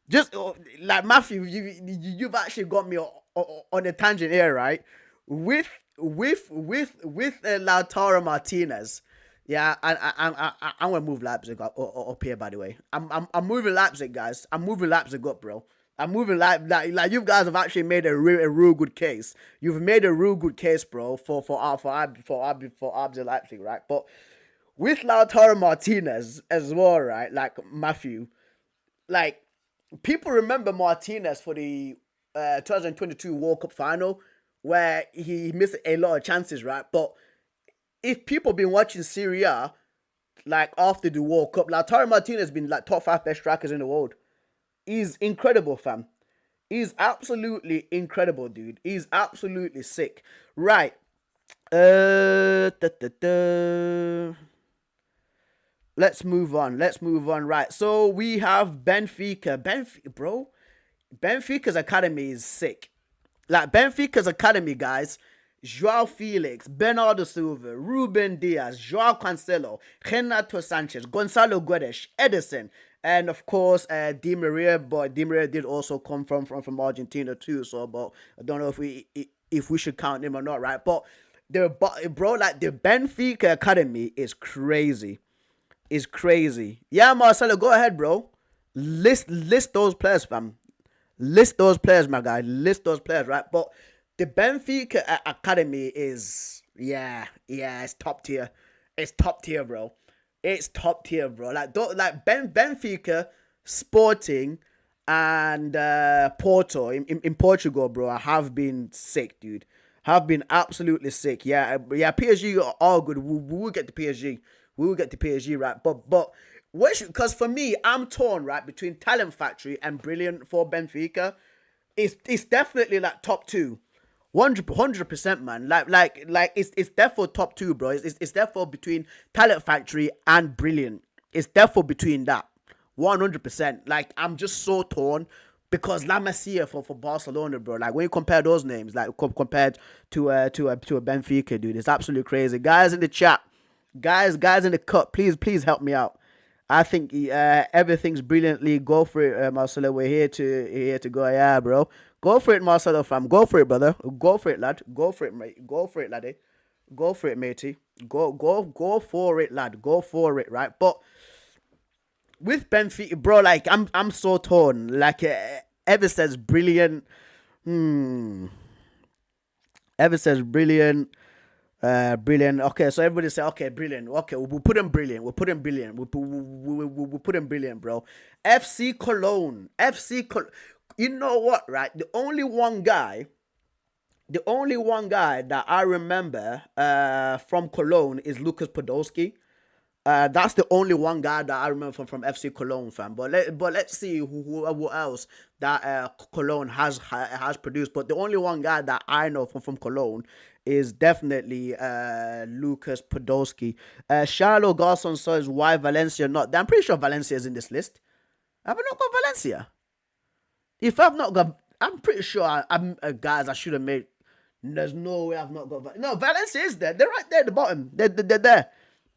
S1: Just like Matthew, you've actually got me on a tangent here, right? With Lautaro Martinez. Yeah, I'm gonna move Leipzig up here. By the way, I'm moving Leipzig, guys. I'm moving Leipzig up, bro. I'm moving like you guys have actually made a real good case. You've made a real good case, bro, for RB Leipzig, right? But with Lautaro Martinez as well, right? Like Matthew, like people remember Martinez for the 2022 World Cup final where he missed a lot of chances, right? But if people been watching Serie A, like after the World Cup, Lautaro Martinez has been like top 5 best strikers in the world. He's incredible, fam. He's absolutely incredible, dude. He's absolutely sick. Right. Da, da, da. Let's move on. Right. So we have Benfica. Bro. Benfica's academy is sick. Like Benfica's academy, guys. Joao Felix, Bernardo Silva, Ruben Diaz, Joao Cancelo, Renato Sanchez, Gonzalo Guedes, Edison, and of course Di Maria. But Di Maria did also come from Argentina too. So, but I don't know if we should count him or not, right? But the Benfica academy is crazy. Yeah, Marcelo, go ahead, bro. List those players, fam. List those players, my guy. List those players, right? But the Benfica academy is it's top tier. It's top tier, bro. Benfica, Sporting, and Porto in Portugal, bro. Have been sick, dude. Have been absolutely sick. Yeah. PSG are all good. We will get to PSG. Right? But because for me, I'm torn, right, between Talent Factory and Brilliant for Benfica. It's definitely like top two. 100%, man. Like it's therefore top two, bro. It's therefore between Talent Factory and Brilliant. It's therefore between that. 100%. Like I'm just so torn because La Masia for Barcelona, bro. Like when you compare those names, like compared to a Benfica, dude, it's absolutely crazy. Guys in the chat, guys in the cut, please help me out. I think everything's brilliantly. Go for it, Marcelo. We're here to go. Yeah, bro. Go for it, Marcelo, fam. Go for it, brother. Go for it, lad. Go for it, mate. Go for it, laddie. Go for it, matey. Go for it, lad. Go for it, right? But with Benfica, bro, like I'm so torn. Like Ever says brilliant. Ever says brilliant. Brilliant. Okay, so everybody say, okay, brilliant. Okay, we'll put him brilliant. We'll put him brilliant. We'll put him brilliant, bro. FC Cologne. You know what, right? The only one guy that I remember from Cologne is Lucas Podolski. That's the only one guy that I remember from FC Cologne, fam. But let's see who else that Cologne has produced. But the only one guy that I know from Cologne is definitely Lucas Podolski. Charlo Garson says, why Valencia not? I'm pretty sure Valencia is in this list. Have I not got Valencia? If I've not got, I'm pretty sure guys, I should have made. There's no way I've not got. No, Valencia is there. They're right there at the bottom. They're there.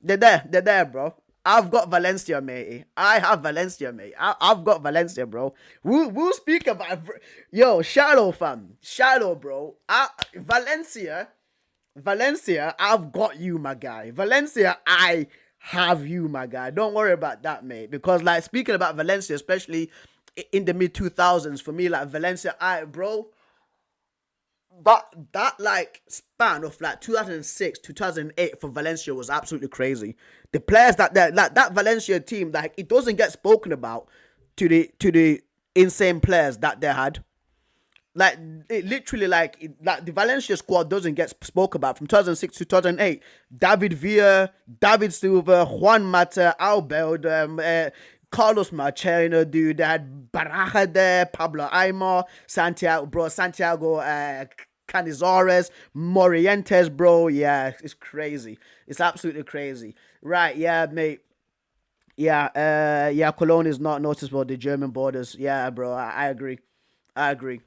S1: They're there, bro. I've got Valencia, mate. I have Valencia, mate. I've got Valencia, bro. We'll speak about yo Shiloh, fam. Shiloh, bro. Valencia. Valencia, I've got you, my guy. Valencia, I have you, my guy. Don't worry about that, mate. Because, like, speaking about Valencia, especially in the mid 2000s, for me, like, Valencia, bro, that like span of like 2006 2008 for Valencia was absolutely crazy. The players that like that Valencia team, like, it doesn't get spoken about to the insane players that they had. Like, it literally, like the Valencia squad doesn't get spoke about from 2006 to 2008. David Villa, David Silva, Juan Mata, Albert, Carlos Marchena, dude. They had Baraja there, Pablo Aymar, Santiago Canizares, Morientes, bro. Yeah, it's crazy. It's absolutely crazy. Right, yeah, mate. Yeah, Cologne is not noticeable. The German borders. Yeah, bro. I agree. I agree,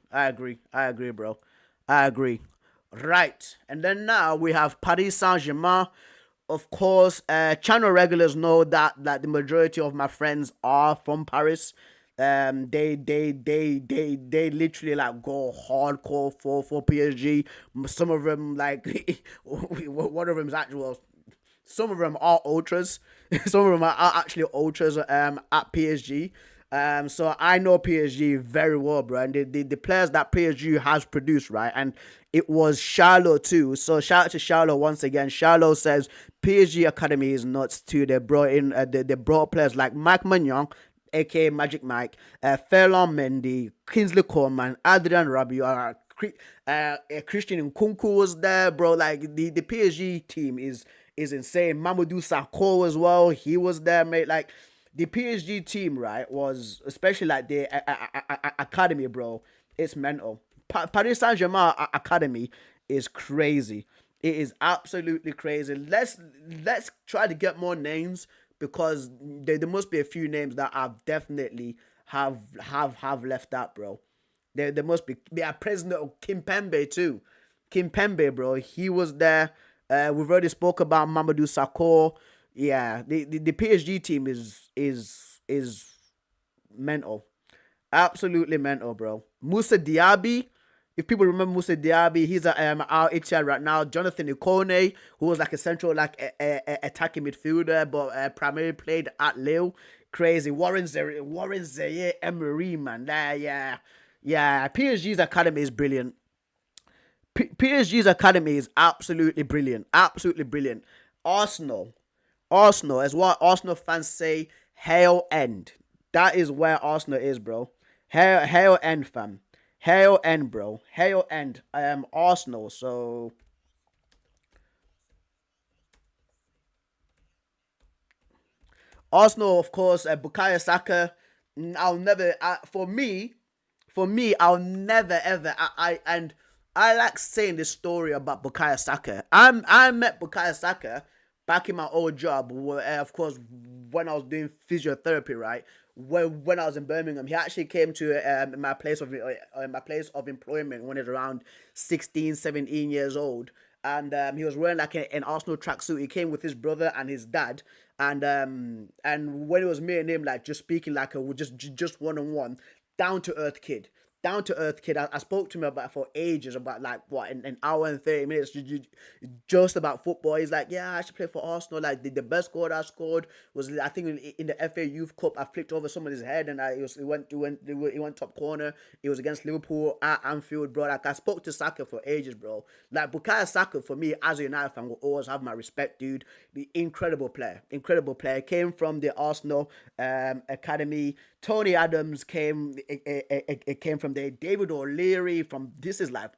S1: bro. I agree. Right. And then now we have Paris Saint Germain. Of course, channel regulars know that the majority of my friends are from Paris. They literally like go hardcore for PSG. Some of them like one of them's actual. Some of them are ultras. Some of them are actually ultras at PSG. So I know PSG very well, bro. And the players that PSG has produced, right? And it was Charlotte too. So shout out to Charlotte once again. Charlotte says PSG Academy is nuts too. They brought in they brought players like Mike Magnon, aka Magic Mike, Ferland Mendy, Kingsley Coman, Adrian Rabiot, Christian Nkunku was there, bro. Like the PSG team is insane. Mamadou Sakho as well. He was there, mate. Like the PSG team, right, was especially like the academy, bro. It's mental. Paris Saint Germain academy is crazy. It is absolutely crazy. Let's try to get more names because there must be a few names that I've definitely have left out, bro. There must be. Yeah, President of Kimpembe too. Kimpembe, bro. He was there. We've already spoke about Mamadou Sakho. Yeah, the PSG team is mental, absolutely mental, bro. Musa Diaby, if people remember Musa Diaby, he's at our Etihad right now. Jonathan Ikone, who was like a central like attacking midfielder, but primarily played at Lille. Crazy. Warren Zaire Emery, man. Yeah. PSG's academy is brilliant. PSG's academy is absolutely brilliant. Absolutely brilliant. Arsenal. Arsenal, as what Arsenal fans say, hell end. That is where Arsenal is, bro. Hell end, fam. Hell end, bro. Hell end. I am Arsenal, so Arsenal, of course, Bukayo Saka. I'll never, for me, I'll never ever. And I like saying this story about Bukayo Saka. I met Bukayo Saka back in my old job, of course, when I was doing physiotherapy, right? When I was in Birmingham, he actually came to my place of employment when he was around 16, 17 years old, and he was wearing like an Arsenal tracksuit. He came with his brother and his dad, and when it was me and him, like just speaking like a just one on one, down to earth kid. Down to earth kid. I spoke to him about for ages about like what an hour and 30 minutes just about football. He's like, yeah, I should play for Arsenal. Like the best goal I scored was I think in the FA Youth Cup. I flicked over someone's head and it went top corner. It was against Liverpool at Anfield, bro. Like I spoke to Saka for ages, bro. Like Bukayo Saka for me as a United fan will always have my respect, dude. The incredible player. Came from the Arsenal academy. Tony Adams it came from there. David O'Leary from this is like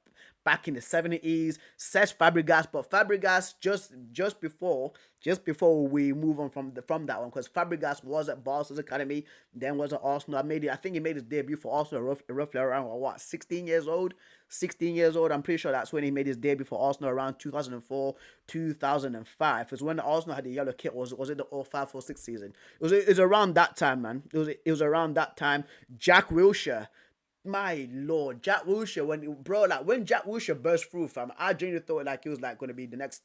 S1: back in the 70s. Cesc Fabregas, but Fabregas just before we move on from that one, because Fabregas was at Barca's academy, then was at Arsenal. I think he made his debut for Arsenal roughly around what 16 years old. 16 years old. I'm pretty sure that's when he made his debut for Arsenal around 2004, 2005. Because when Arsenal had the yellow kit, was it the 05-06 season? It was around that time, man. It was around that time. Jack Wilshere. my lord, Jack Wilshere, when Jack Wilshere burst through, fam, I genuinely thought like he was like going to be the next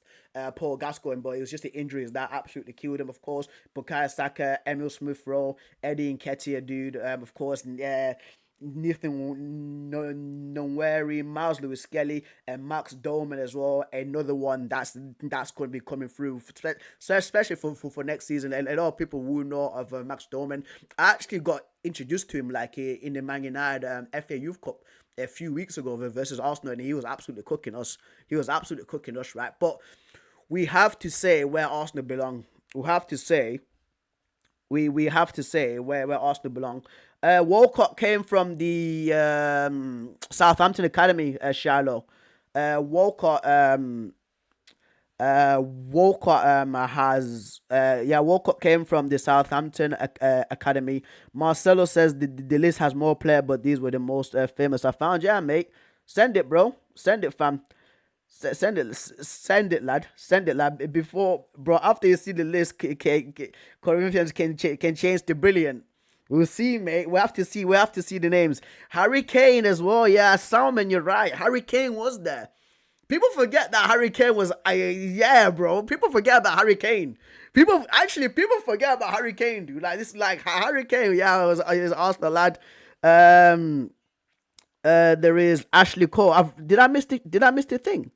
S1: Paul Gascoigne, but it was just the injuries that absolutely killed him. Of course, Bukayo Saka, Emil Smith Rowe, Eddie Nketiah, dude. Of course, yeah. Nathan Nwaneri, Miles Lewis Skelly, and Max Doman as well. Another one that's going to be coming through, so especially for next season. And a lot of people will know of Max Doman. I actually got introduced to him like in the Man United FA Youth Cup a few weeks ago versus Arsenal, and he was absolutely cooking us. Right? But we have to say where Arsenal belong. We have to say where Arsenal belong. Walcott came from the Southampton Academy, Shiloh. Walcott Walcott came from the Southampton Academy. Marcelo says the list has more players, but these were the most famous I found. Yeah, mate. Send it, bro. Send it, fam. Send it, lad. Before, bro, after you see the list, Corinthians can change to brilliant. We'll see, mate. We have to see the names. Harry Kane as well. Yeah, Salman, you're right. Harry Kane was there. People forget that Harry Kane was, yeah, bro. People forget about Harry Kane. People forget about Harry Kane, dude. Like this, like Harry Kane. Yeah, was Arsenal lad. There is Ashley Cole. Did I miss the thing?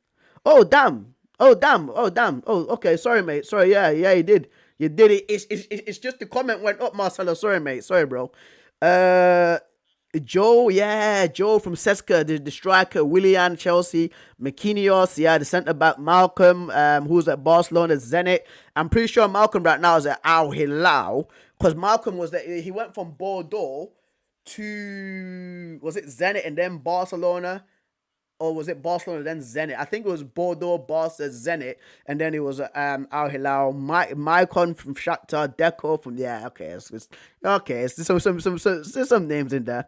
S1: Oh damn. Oh, okay. Sorry, mate. Sorry. Yeah, you did. You did it. It's just the comment went up, Marcelo. Sorry, mate. Sorry, bro. Joe from Seska, the striker, Willian, Chelsea, McKineos, the centre back, Malcolm, who's at Barcelona, Zenit. I'm pretty sure Malcolm right now is at Al Hilal, because Malcolm he went from Bordeaux to, was it Zenit and then Barcelona? Or was it Barcelona then Zenit? I think it was Bordeaux, Barca, Zenit, and then it was Al Hilal, Maicon from Shakhtar, Deco from there's some names in there.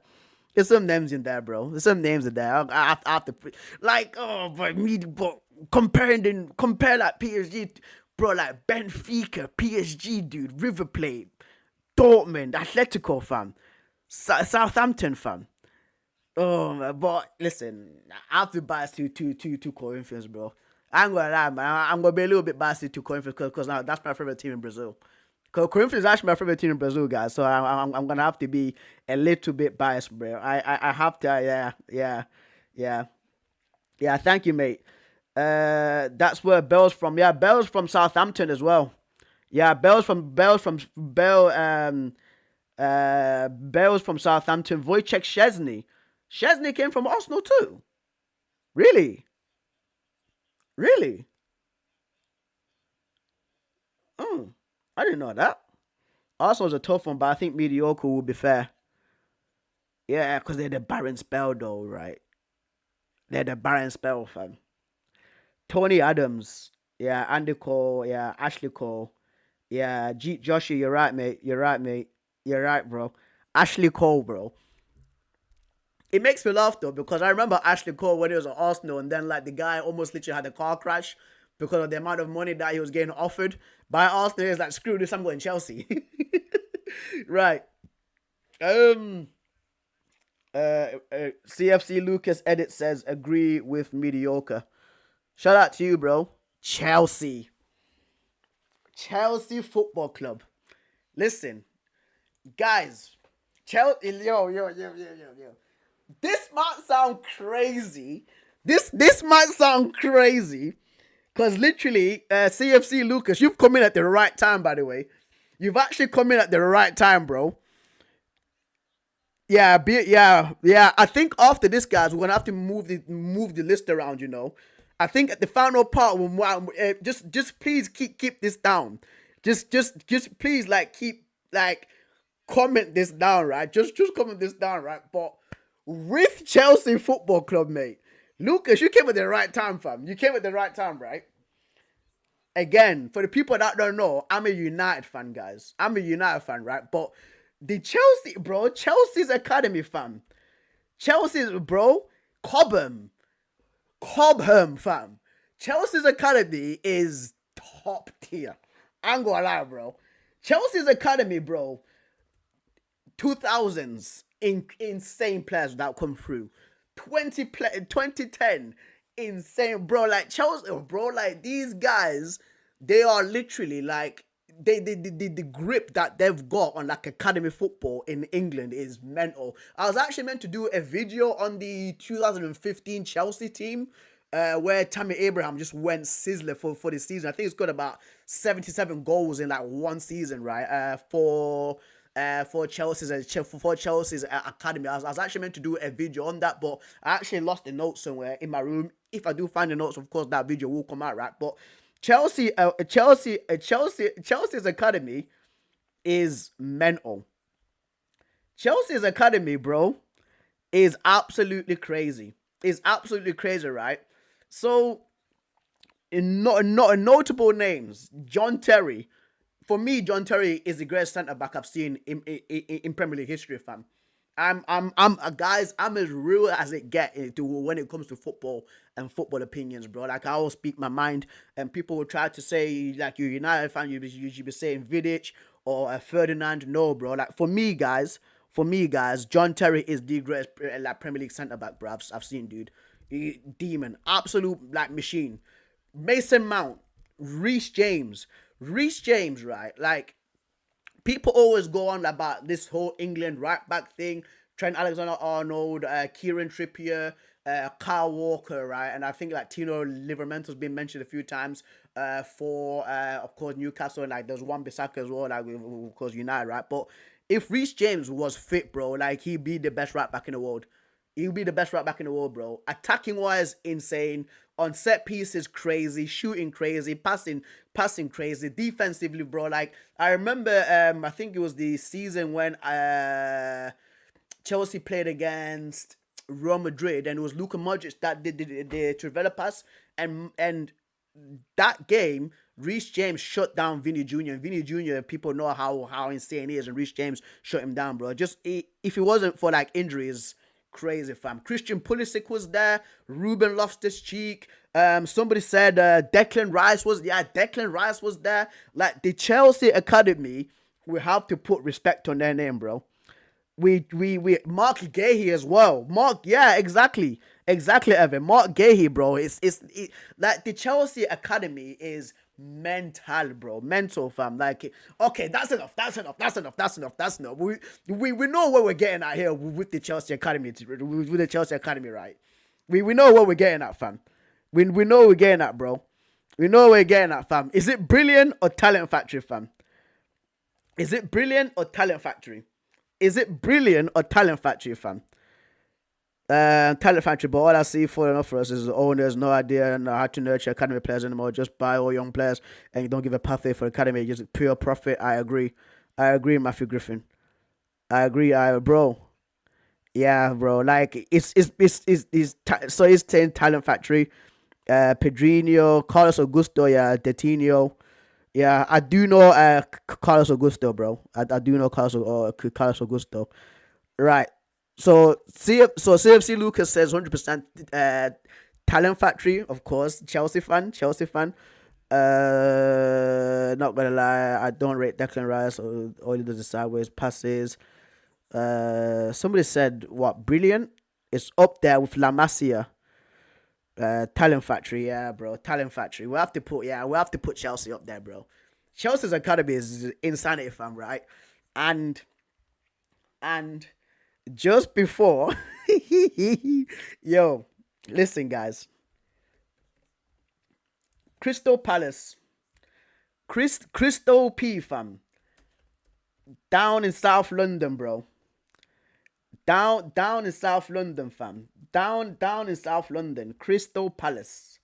S1: There's some names in there, bro. There's some names in there. I have to but compare like PSG, bro, like Benfica, PSG, dude, River Plate, Dortmund, Atletico, fam, Southampton, fam. Oh, but listen, I have to bias to Corinthians, bro. I ain't gonna lie, man. I'm gonna be a little bit biased to Corinthians because now that's my favorite team in Brazil. Corinthians is actually my favorite team in Brazil, guys. So I'm gonna have to be a little bit biased, bro. I have to, yeah. Thank you, mate. That's where Bell's from. Yeah, Bell's from Southampton as well. Yeah, Bell's from Southampton. Wojciech Szczesny. Szczesny came from Arsenal too. Really? Oh, I didn't know that. Arsenal's a tough one, but I think mediocre would be fair. Yeah, because they're the Baron spell though, right? They're the Baron spell, fam. Tony Adams. Yeah, Andy Cole. Yeah, Ashley Cole. Yeah, Joshua, you're right, mate. You're right, bro. Ashley Cole, bro. It makes me laugh though because I remember Ashley Cole when he was at Arsenal, and then like the guy almost literally had a car crash because of the amount of money that he was getting offered by Arsenal. He's like, screw this, I'm going Chelsea. Right. CFC Lucas Edit says agree with mediocre. Shout out to you, bro. Chelsea Football Club. Listen, guys. Chelsea, yo. This might sound crazy. This might sound crazy. Because literally, CFC Lucas, you've come in at the right time, by the way. You've actually come in at the right time, bro. Yeah. I think after this, guys, we're gonna have to move the list around. You know, I think at the final part, just please keep this down. Just please keep comment this down, right? Just comment this down, right? But with Chelsea Football Club, mate, Lucas, you came at the right time, fam. You came at the right time, right? Again, for the people that don't know, I'm a United fan, guys. I'm a United fan, right? But the Chelsea's academy, fam. Chelsea's, bro, Cobham, fam. Chelsea's academy is top tier. I ain't gonna lie, bro. Chelsea's academy, bro. 2000s, insane players that come through. 2010, insane, bro. Like Chelsea, bro. Like these guys, they are literally like the grip that they've got on like academy football in England is mental. I was actually meant to do a video on the 2015 Chelsea team, where Tammy Abraham just went sizzler for the season. I think it's got about 77 goals in like one season, right? For Chelsea's academy. I was actually meant to do a video on that, but I actually lost the notes somewhere in my room. If I do find the notes, of course, that video will come out, right? But Chelsea's academy is mental. Chelsea's academy, bro, is absolutely crazy. Is absolutely crazy, right? So, notable names, John Terry. For me, John Terry is the greatest centre back I've seen in Premier League history, fam. Guys, I'm as real as it get to when it comes to football and football opinions, bro. Like I always speak my mind, and people will try to say like you're United fan, you should be saying Vidic or Ferdinand. No, bro. Like for me, guys, John Terry is the greatest like Premier League centre back, bro. I've seen, dude. Demon, absolute like machine. Mason Mount, Reece James, right? Like people always go on about this whole England right back thing. Trent Alexander-Arnold, Kieran Trippier, Kyle Walker, right? And I think like Tino Livermento's been mentioned a few times for, of course, Newcastle. And like there's Wan Bissaka as well, like of course United, right? But if Reece James was fit, bro, like he'd be the best right back in the world. He'll be the best right back in the world, bro. Attacking wise, insane. On set pieces, crazy. Shooting, crazy. Passing crazy. Defensively, bro. Like I remember, I think it was the season when Chelsea played against Real Madrid, and it was Luka Modric that did the Trivela pass, and that game, Reece James shut down Vinny Jr. And Vinny Jr., people know how insane he is, and Reece James shut him down, bro. Just if it wasn't for like injuries. Crazy, fam. Christian Pulisic was there. Ruben Loftus-Cheek. Somebody said Declan Rice was there. Like the Chelsea Academy, we have to put respect on their name, bro. We Mark Gahey as well. Exactly, Evan. Mark Gahey, bro. It's like the Chelsea Academy is mental, fam. Like, okay, that's enough. We know what we're getting at here with the Chelsea Academy, right? We know what we're getting at, fam. We know what we're getting at, bro. We know what we're getting at, fam. Is it brilliant or talent factory, fam? Is it brilliant or talent factory, fam? Talent factory, but all I see for enough for us is the owners, no idea how to nurture academy players anymore. Just buy all young players and you don't give a pathway for academy. Just pure profit. I agree, Matthew Griffin. I agree, bro. Yeah, bro. Like it's saying talent factory. Pedrinho, Carlos Augusto, yeah, Detinho. Yeah, I do know Carlos Augusto, bro. I do know Carlos Augusto. Right. So CFC Lucas says 100% talent factory, of course. Chelsea fan. Not gonna lie, I don't rate Declan Rice or all he does is sideways passes. Somebody said what brilliant? It's up there with La Masia. Talent factory, yeah, bro. Talent factory. We have to put Chelsea up there, bro. Chelsea's academy is insanity, fam, right? And just before, yo, listen, guys. Crystal Palace, Crystal P, fam, down in South London, bro. Down in South London, fam. Down in South London. Crystal Palace.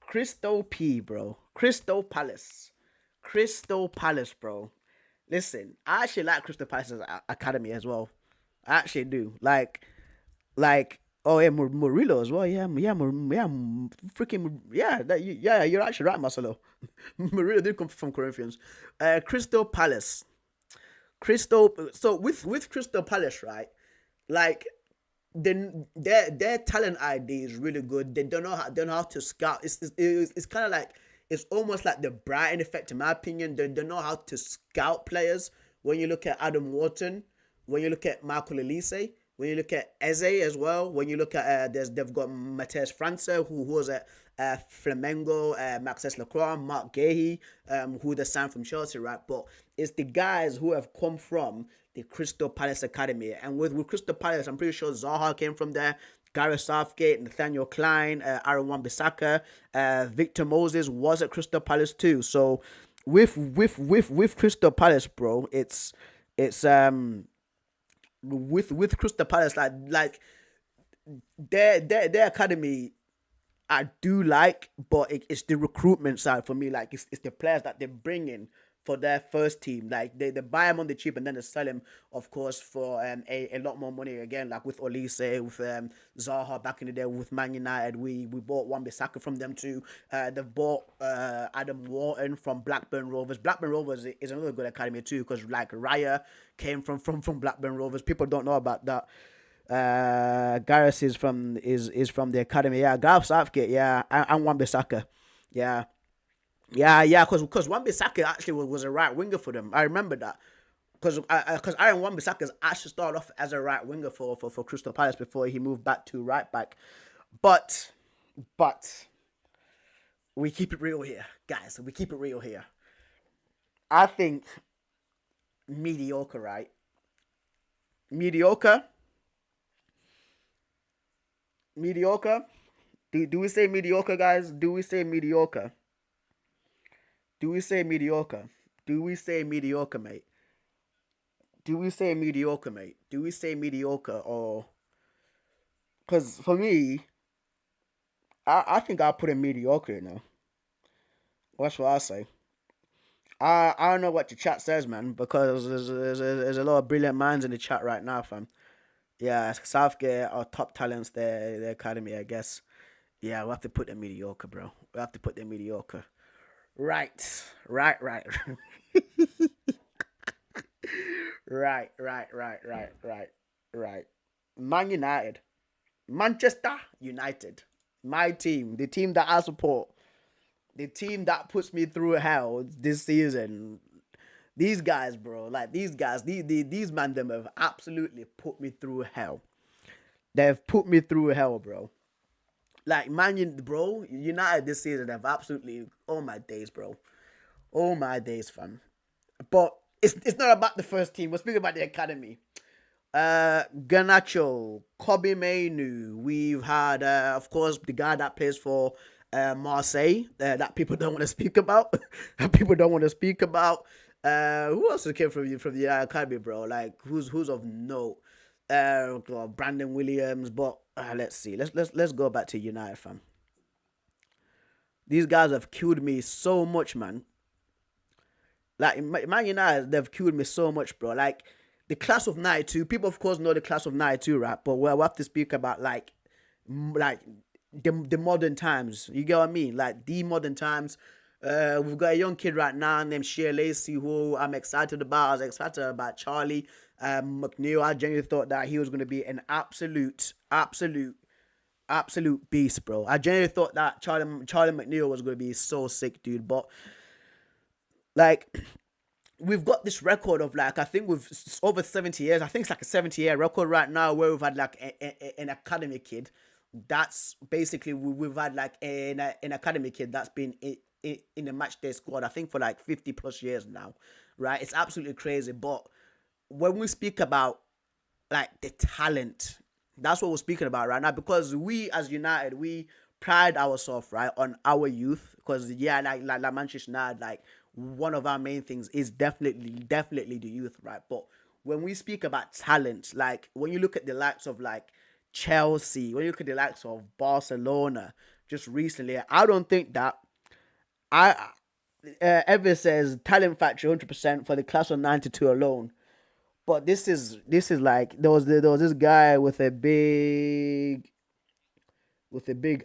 S1: Crystal P, bro. Crystal Palace, bro. Listen, I actually like Crystal Palace's academy as well. I actually do. Like, oh yeah, Murillo as well. Yeah, freaking yeah. You're actually right, Marcelo. Murillo did come from Corinthians. Crystal Palace. So with Crystal Palace, right? Like, their talent ID is really good. They don't know how to scout. It's kind of like, it's almost like the Brighton effect, in my opinion. They don't know how to scout players. When you look at Adam Wharton, When you look at Marco Elise, when you look at Eze as well, when you look at they've got Mateus França, who was at Flamengo, Maxence Lacroix, Mark Gahey, who they signed from Chelsea, right? But it's the guys who have come from the Crystal Palace Academy. And with Crystal Palace, I'm pretty sure Zaha came from there, Gareth Southgate, Nathaniel Klein, Aaron Wan-Bissaka, Victor Moses was at Crystal Palace too. So with Crystal Palace, bro, it's with Crystal Palace, like their academy I do like, but it's the recruitment side for me. Like it's the players that they bring in for their first team. Like they buy them on the cheap and then they sell him, of course, for a lot more money again. Like with Olise, with Zaha back in the day with Man United, we bought Wan-Bissaka from them too. They've bought Adam Wharton from Blackburn Rovers. Blackburn Rovers is another good academy too, because like Raya came from Blackburn Rovers. People don't know about that. Gareth is from the academy. Yeah, Gareth Southgate. Yeah, and Wan-Bissaka. Yeah, yeah. Because Wan-Bissaka actually was a right winger for them. I remember that. Because Aaron Wan-Bissaka actually started off as a right winger for Crystal Palace before he moved back to right back. But we keep it real here, guys. We keep it real here. I think mediocre, right? Mediocre. Mediocre. Do we say mediocre, guys? Do we say mediocre? Do we say mediocre? Do we say mediocre, mate? Do we say mediocre, mate? Do we say mediocre or? Because for me, I think I'll put a mediocre. That's what I say. I don't know what the chat says, man, because there's a lot of brilliant minds in the chat right now, fam. Yeah, Southgate are top talents there, the academy, I guess. Yeah, we'll have to put them mediocre, bro. We'll have to put them mediocre. Right. Right. Man United. Manchester United. My team. The team that I support. The team that puts me through hell this season. These guys, bro. Like, these guys, these man, them have absolutely put me through hell. They've put me through hell, bro. Like, bro, United this season have absolutely, oh my days, bro. Oh my days, fam. But it's not about the first team. We're speaking about the academy. Garnacho, Kobe Mainu. We've had, of course, the guy that plays for Marseille, that people don't want to speak about. That people don't want to speak about. Who else came from the academy, bro? Like, who's of note? Brandon Williams. But let's see. Let's go back to United, fam. These guys have killed me so much, man. Like, Man United, they've killed me so much, bro. Like, the class of 92, people, of course, know the class of 92, right? But we'll have to speak about, like the modern times. You get what I mean? Like, the modern times. We've got a young kid right now named Shea Lacey, who I'm excited about. I was excited about Charlie McNeil. I genuinely thought that he was going to be an absolute beast, bro. I genuinely thought that Charlie McNeil was going to be so sick, dude. But, like, we've got this record of, like, I think with over 70 years. I think it's like a 70-year record right now where we've had, like, an academy kid. That's basically, we've had, like, an academy kid that's been in the match day squad, I think, for like 50 plus years now, right? It's absolutely crazy. But when we speak about, like, the talent, that's what we're speaking about right now, because we as United, we pride ourselves, right, on our youth. Because yeah, like Manchester United, like, one of our main things is definitely the youth, right? But when we speak about talent, like, when you look at the likes of, like, Chelsea, when you look at the likes of Barcelona just recently, I don't think that Ever says talent factor 100% for the class of 92 alone. But this is like, there was this guy with a big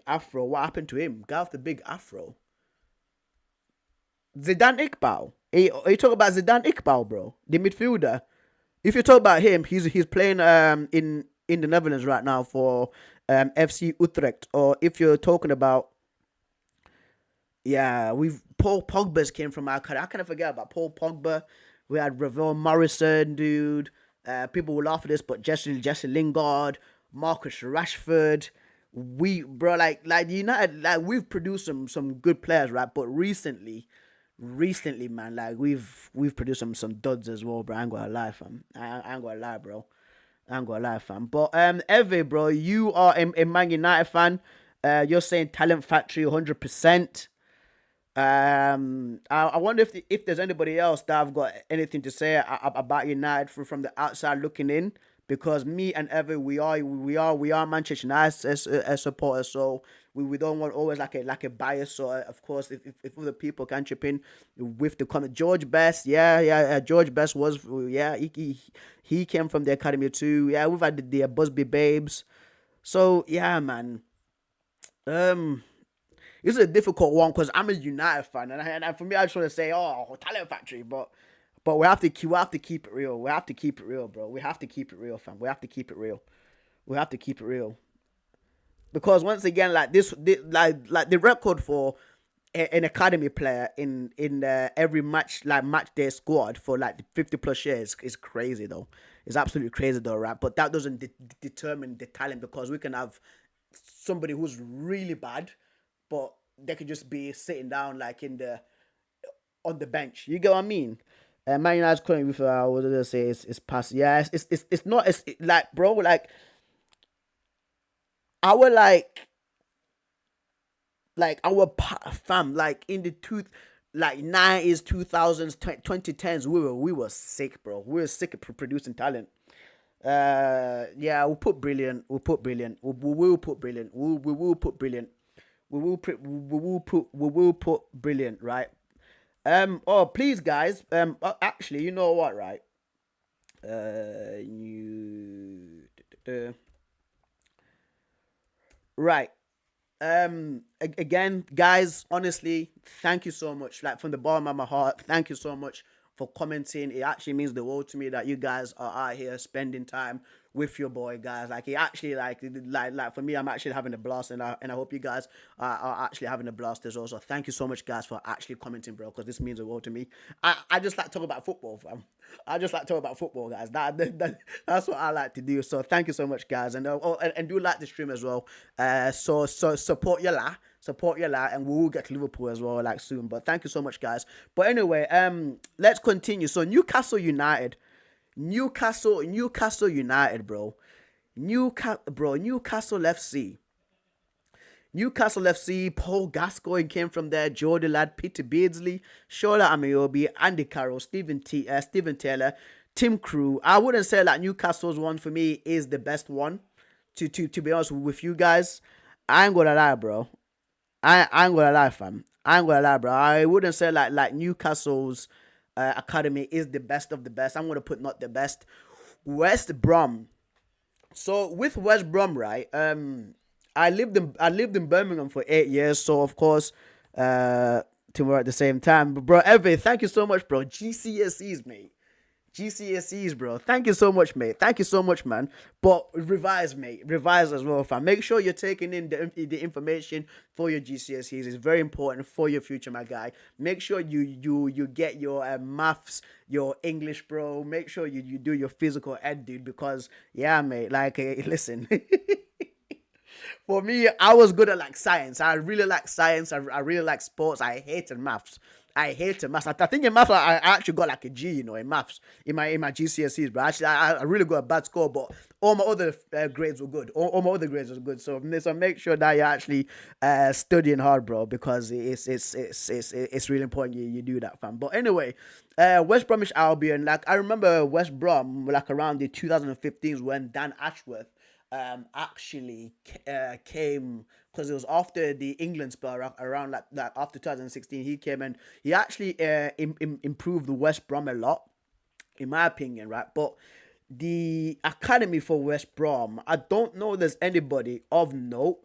S1: afro. What happened to him? Guy with the big afro. Zidane Iqbal. Are you talking about Zidane Iqbal, bro? The midfielder. If you talk about him, he's playing in the Netherlands right now for FC Utrecht. Or if you're talking about, yeah, Paul Pogba's came from our country. I can't forget about Paul Pogba. We had Ravel Morrison, dude. People will laugh at this, but Jesse Lingard, Marcus Rashford, we bro like United, like we've produced some good players, right? But recently, man, like we've produced some duds as well, bro. I ain't gonna lie, fam. I ain't gonna lie, bro. I ain't gonna lie, fam. But Eve, bro, you are a Man United fan. You're saying talent factory 100%. I wonder if there's anybody else that I've got anything to say about United from the outside looking in. Because me and Evan, we are Manchester United as supporters, so we don't want always like a bias. So of course, if other people can chip in with the comment, George Best, George Best was, he came from the academy too. Yeah, we've had the Busby Babes. So yeah, man. This is a difficult one because I'm a United fan, and for me, I just want to say, oh, talent factory, but we have to keep it real. We have to keep it real, bro. We have to keep it real, fam. We have to keep it real. We have to keep it real because once again, like like the record for an academy player in every match, like match day squad for like 50 plus years is crazy though. It's absolutely crazy though, right? But that doesn't determine the talent because we can have somebody who's really bad, but they could just be sitting down like on the bench. You get what I mean? Man United's currently with what did I say? It's past. Yeah, it's not. Like bro, like our like our fam, like in the like 90s, 2000s, 2010s, we were sick, bro. We were sick of producing talent. Yeah, we'll put brilliant. We'll put brilliant. We will put brilliant. We will put brilliant. We will put brilliant, right? Oh, please, guys. Actually, you know what, right? You. Right. Again, guys, honestly, thank you so much. Like from the bottom of my heart, thank you so much for commenting. It actually means the world to me that you guys are out here spending time with your boy, guys. Like it actually, like for me, I'm actually having a blast, and I hope you guys are actually having a blast as well. So thank you so much, guys, for actually commenting, bro, because this means the world to me. I just like to talk about football, fam. I just like to talk about football, guys. That's what I like to do. So thank you so much, guys, and do like the stream as well. So support your la. Support your lad, and we will get to Liverpool as well, like soon. But thank you so much, guys. But anyway, let's continue. So Newcastle United, Newcastle United, bro. Newcastle FC. Newcastle FC, Paul Gascoigne came from there, Jordy Ladd, Peter Beardsley, Shola Amiobi, Andy Carroll, Stephen Taylor, Tim Crew. I wouldn't say that Newcastle's one for me is the best one. To be honest with you guys, I ain't gonna lie, bro. I ain't gonna lie, fam. I ain't gonna lie, bro. I wouldn't say like Newcastle's academy is the best of the best. I'm gonna put not the best. West Brom. So with West Brom, right? I lived in Birmingham for 8 years, so of course, we're at the same time. But bro, Evan, thank you so much, bro. GCSEs, mate. GCSEs, bro. Thank you so much, mate. Thank you so much, man. But revise, mate. Revise as well, fam. Make sure you're taking in the information for your GCSEs. It's very important for your future, my guy. Make sure you get your maths, your English, bro. Make sure you do your physical ed, dude. Because yeah, mate. Like, listen. For me, I was good at like science. I really like science. I really like sports. I hated maths. I hated maths. I think in maths I actually got like a G, in maths in my GCSEs. But actually, I really got a bad score. But all my other grades were good. All my other grades were good. So make sure that you're actually studying hard, bro, because it's really important you do that, fam. But anyway, West Bromwich Albion. Like I remember West Brom like around the 2015s when Dan Ashworth actually came, because it was after the England spell around like after 2016. He came and he actually improved the West Brom a lot, in my opinion, right? But the academy for West Brom, I don't know there's anybody of note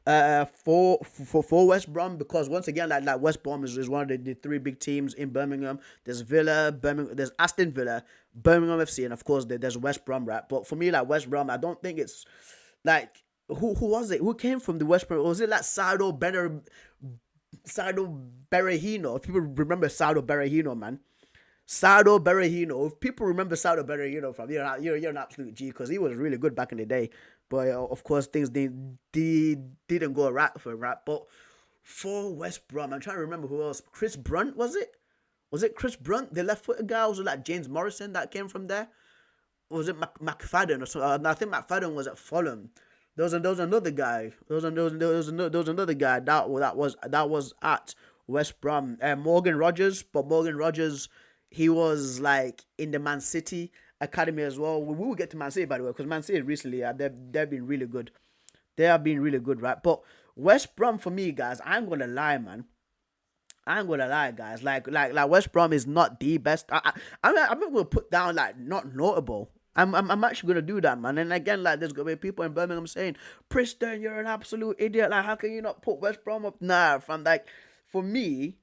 S1: for West Brom, because once again, like West Brom is one of the three big teams in Birmingham. There's there's Aston Villa, Birmingham FC, and of course there's West Brom, right? But for me, like West Brom, I don't think it's like who was it? Who came from the West Brom? Was it like Sado Berahino? If people remember Sado Berahino, man. Sado Berahino. If people remember Sado Berahino from you're an absolute G because he was really good back in the day. But of course things didn't go right for him, right? But for West Brom, I'm trying to remember who else. Chris Brunt was it? Was it Chris Brunt, the left-footed guy? Was it like James Morrison that came from there? Or was it McFadden or something? No, I think McFadden was at Fulham. There was another guy. There was another guy that was at West Brom. Morgan Rogers, but Morgan Rogers, he was like in the Man City academy as well. We will get to Man City by the way, because Man City recently, they've been really good. They have been really good, right? But West Brom for me, guys, I'm gonna lie, man. I'm gonna lie, guys. Like West Brom is not the best. I'm gonna put down like not notable. I'm actually gonna do that, man. And again, like there's gonna be people in Birmingham saying, "Preston, you're an absolute idiot. Like, how can you not put West Brom up?" Nah, from like for me,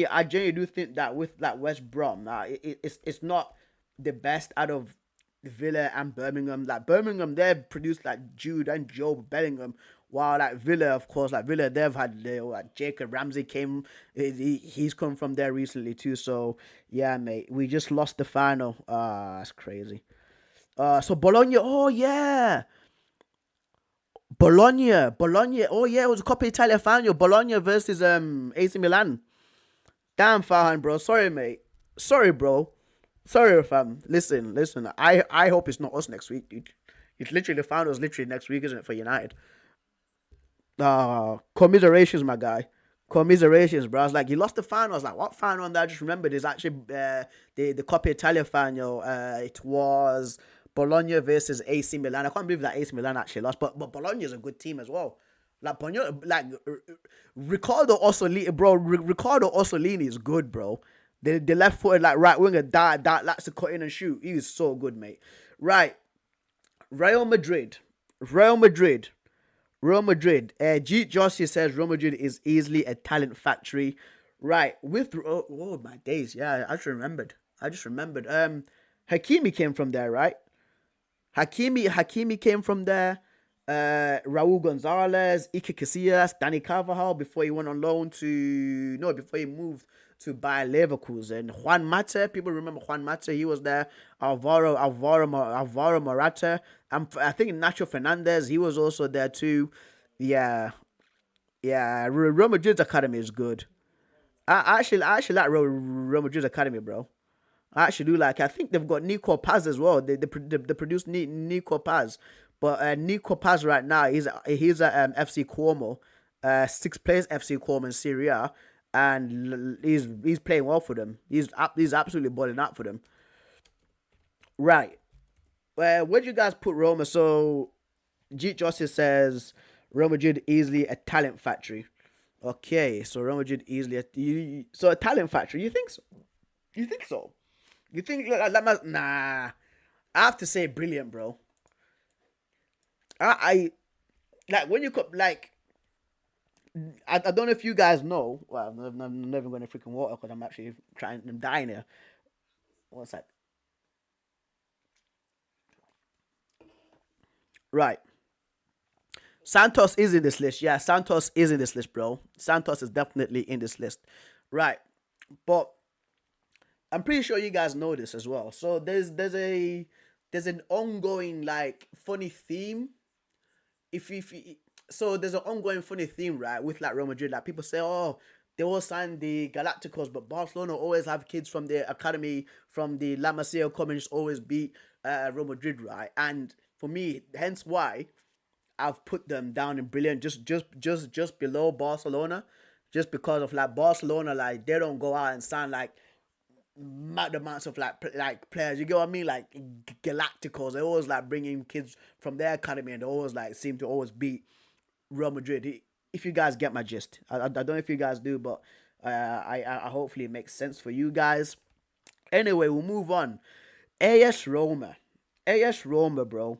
S1: I genuinely do think that with like West Brom, it's not the best out of Villa and Birmingham. Like Birmingham, they've produced like Jude and Job Bellingham. While like Villa, of course, like Villa, they've had like Jacob Ramsey came. He's come from there recently too. So yeah, mate, we just lost the final. That's crazy. So Bologna. Oh yeah, Bologna. Oh yeah, it was a Coppa Italia final. Bologna versus AC Milan. Damn, Farhan, bro. Sorry, mate. Sorry, bro. Sorry, fam. Listen. I hope it's not us next week, dude. It's literally the finals. Literally next week, isn't it, for United? Commiserations, my guy. Commiserations, bro. I was like, you lost the final. I was like, what final? And I just remembered there's actually the Coppa Italia final. It was Bologna versus AC Milan. I can't believe that AC Milan actually lost, but Bologna is a good team as well. Like Bologna, like Ricardo Orsolini, bro. Ricardo Orsolini is good, bro. The left footed like right winger that likes to cut in and shoot. He is so good, mate. Right, Real Madrid, Real Madrid. Real Madrid. G. Jossie says Real Madrid is easily a talent factory. Right. With my days. Yeah, I just remembered. Hakimi came from there, right? Hakimi came from there. Raul Gonzalez, Iker Casillas, Danny Carvajal before he went on loan to before he moved to Bayer Leverkusen. Juan Mata, people remember Juan Mata, he was there. Alvaro Morata. I think Nacho Fernandez, he was also there too. Yeah, yeah. Real Madrid's academy is good. I actually like Real Madrid's academy, bro. I actually do like. I think they've got Nico Paz as well. They produced Nico Paz, but Nico Paz right now he's at FC Como, sixth place FC Como in Serie A, and he's playing well for them. He's absolutely balling out for them. Right. Where do you guys put Roma? So G Justice says Real Madrid easily a talent factory. Okay, so Real Madrid easily so a talent factory. You think so? You think so? You think nah? I have to say brilliant, bro. I like when you come like I don't know if you guys know. Well, I'm never going to freaking water because I'm actually trying. I'm dying here. What's that? Right. Santos is in this list. Yeah, Santos is in this list, bro. Santos is definitely in this list. Right. But I'm pretty sure you guys know this as well. So there's an ongoing like funny theme. If so there's an ongoing funny theme, right, with like Real Madrid. Like people say, oh, they all signed the Galacticos, but Barcelona always have kids from the academy, from the La Masia come and just always beat Real Madrid, right? And for me, hence why I've put them down in brilliant, just below Barcelona, just because of like Barcelona, like they don't go out and sign like mad amounts of like players. You get what I mean? Like Galacticos, they always like bring in kids from their academy, and they always like seem to always beat Real Madrid. If you guys get my gist, I don't know if you guys do, but I hopefully it makes sense for you guys. Anyway, we'll move on. AS Roma, bro.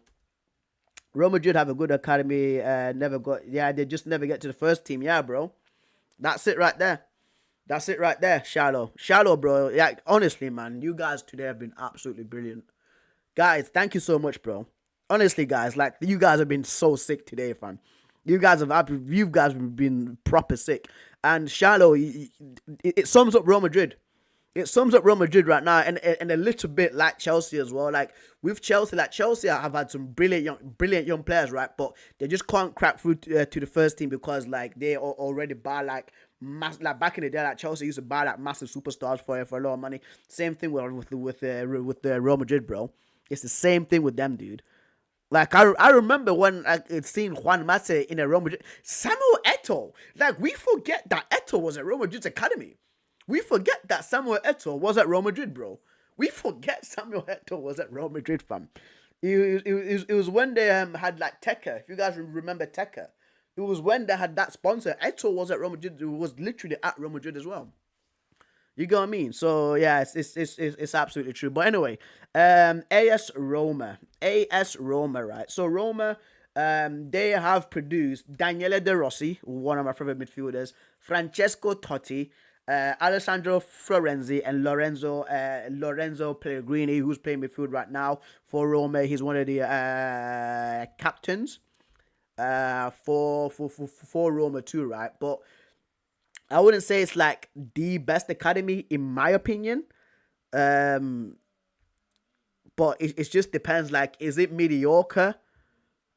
S1: Real Madrid have a good academy. They just never get to the first team. Yeah, bro. That's it right there. Shallow, bro. Yeah, honestly, man, you guys today have been absolutely brilliant. Guys, thank you so much, bro. Honestly, guys, like you guys have been so sick today, fam. You guys have been proper sick. And Shallow, it sums up Real Madrid. It sums up Real Madrid right now, and a little bit like Chelsea as well. Like with Chelsea, have had some brilliant young players, right? But they just can't crack through to the first team because like they already buy like like back in the day, like Chelsea used to buy like massive superstars for a lot of money. Same thing with the Real Madrid, bro. It's the same thing with them, dude. Like I remember when I seen Juan Mata in a Real Madrid. Samuel Eto'o. Like we forget that Eto'o was at Real Madrid's academy. We forget that Samuel Eto'o was at Real Madrid, bro. We forget Samuel Eto'o was at Real Madrid, fam. It was when they had like Tekka. If you guys remember Tekka, it was when they had that sponsor. Eto'o was at Real Madrid. It was literally at Real Madrid as well. You get what I mean? So yeah, it's absolutely true. But anyway, AS Roma, right? So Roma, they have produced Daniele De Rossi, one of my favorite midfielders, Francesco Totti, Alessandro Florenzi, and Lorenzo Pellegrini, who's playing midfield right now for Roma. He's one of the captains for Roma too, right? But I wouldn't say it's like the best academy in my opinion. But it just depends. Like, is it mediocre?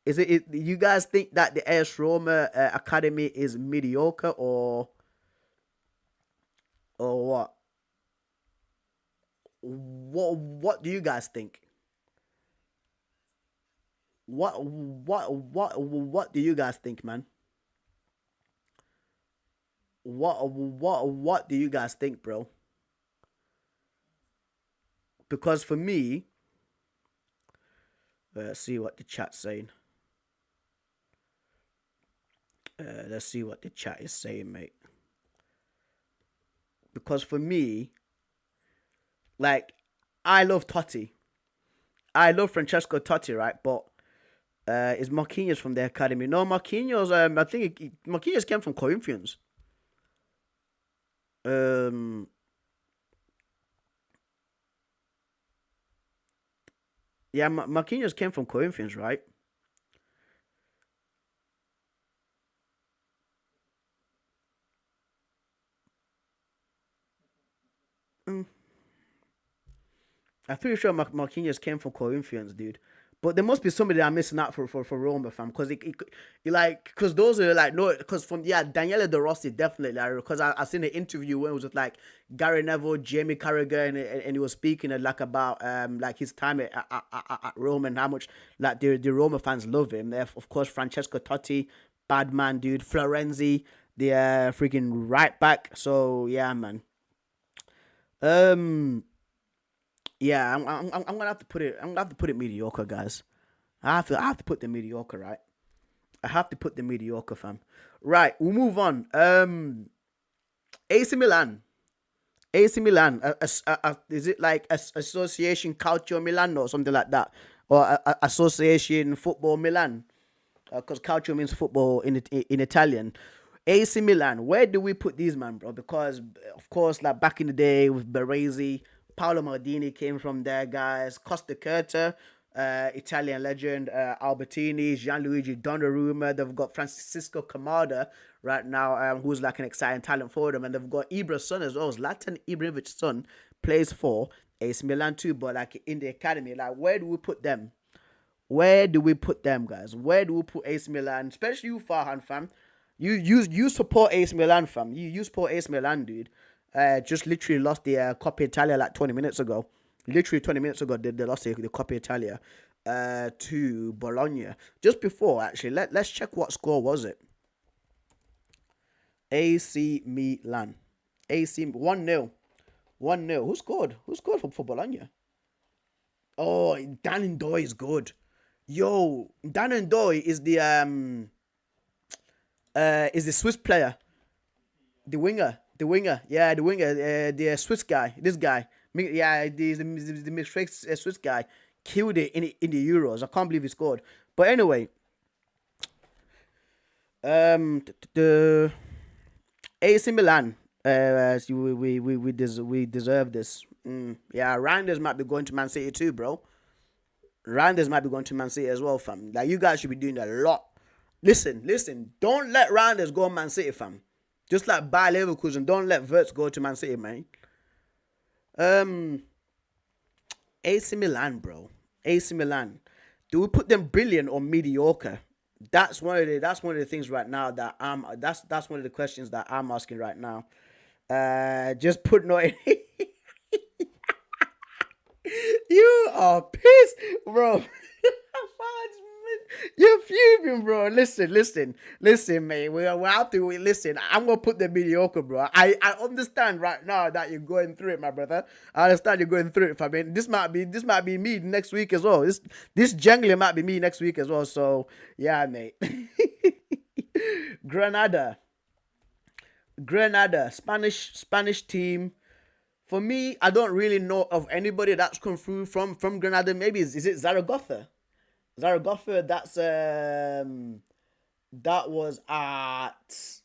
S1: You guys think that the AS Roma academy is mediocre or what? What do you guys think? What do you guys think, man? What do you guys think, bro? Because for me, let's see what the chat's saying. Let's see what the chat is saying, mate. Because for me, like, I love Totti. I love Francesco Totti, right? But is Marquinhos from the academy? No, Marquinhos. I think Marquinhos came from Corinthians. Um, yeah, Marquinhos came from Corinthians, right? Mm, I'm pretty sure Marquinhos came from Corinthians, dude. But there must be somebody that I'm missing out for Roma, fam. Because because those are like, no, because from, yeah, Daniele De Rossi, definitely. Like, because I seen an interview where it was with like Gary Neville, Jamie Carragher, and he was speaking like about like his time at Roma and how much like the Roma fans love him. Of course, Francesco Totti, bad man, dude. Florenzi, the freaking right back. So yeah, man. Um, yeah, I'm gonna have to put it. I'm gonna have to put it mediocre, guys. I have to put the mediocre, right? I have to put the mediocre, fam. Right, we'll move on. AC Milan. AC Milan. Is it like Association Calcio Milan or something like that, or Association Football Milan? Because calcio means football in Italian. AC Milan, where do we put these, man, bro? Because of course, like back in the day with Baresi, Paolo Maldini came from there, guys. Costa Curta, Italian legend, Albertini, Gianluigi Donnarumma. They've got Francisco Camada right now, who's like an exciting talent for them, and they've got Ibra's son as well. Zlatan Ibrahimovic's son plays for AC Milan too, but like in the academy, like where do we put them? Where do we put them, guys? Where do we put AC Milan? Especially you, Farhan, fam. You support AC Milan, fam. You support AC Milan, dude. Just literally lost the Coppa Italia like 20 minutes ago. Literally 20 minutes ago, they lost the Coppa Italia to Bologna. Just before, actually, let's check what score was it. AC Milan. AC 1-0. 1-0. Who scored? Who scored for Bologna? Oh, Dan Ndoye is good. Yo, Dan Ndoye is the Swiss player, the winger, yeah, the winger, the Swiss guy, this guy, yeah, the mixed race Swiss guy killed it in the Euros. I can't believe he scored. But anyway, the AC Milan, we deserve this. Yeah, Randers might be going to Man City too, bro. Randers might be going to Man City as well, fam. Like, you guys should be doing a lot. Listen. Don't let Randers go Man City, fam. Just like Bayer Leverkusen, don't let Wirtz go to Man City, man. Um, AC Milan, bro. AC Milan. Do we put them brilliant or mediocre? That's one of the things right now that that's one of the questions that I'm asking right now. Just put no. You are pissed, bro. You're fuming, bro. Listen, mate. We have to listen. I'm gonna put the mediocre, bro. I understand right now that you're going through it, my brother. I understand you're going through it. I mean, this might be me next week as well. This jungler might be me next week as well. So yeah, mate. Granada, Granada, Spanish team. For me, I don't really know of anybody that's come through from Granada. Maybe is it Zaragoza? Zaragoza. That was at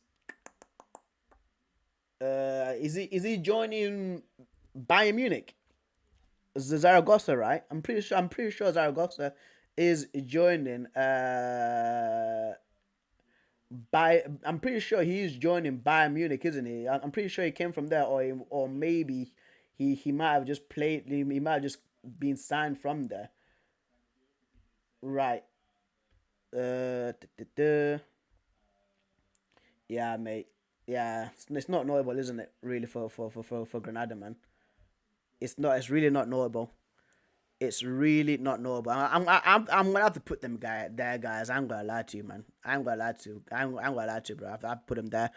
S1: is he joining Bayern Munich? Zaragoza, right? I'm pretty sure Zaragoza is joining I'm pretty sure he's joining Bayern Munich, isn't he? I'm pretty sure he came from there, or maybe he might have just played. He might have just been signed from there, right? Yeah, mate. Yeah, it's not knowable, isn't it? Really, for Granada, man. It's not. It's really not knowable. It's really not knowable. I'm gonna have to put them there, guys. I'm gonna lie to you, man. I'm gonna lie to you. I'm gonna lie to you, bro. I've put them there.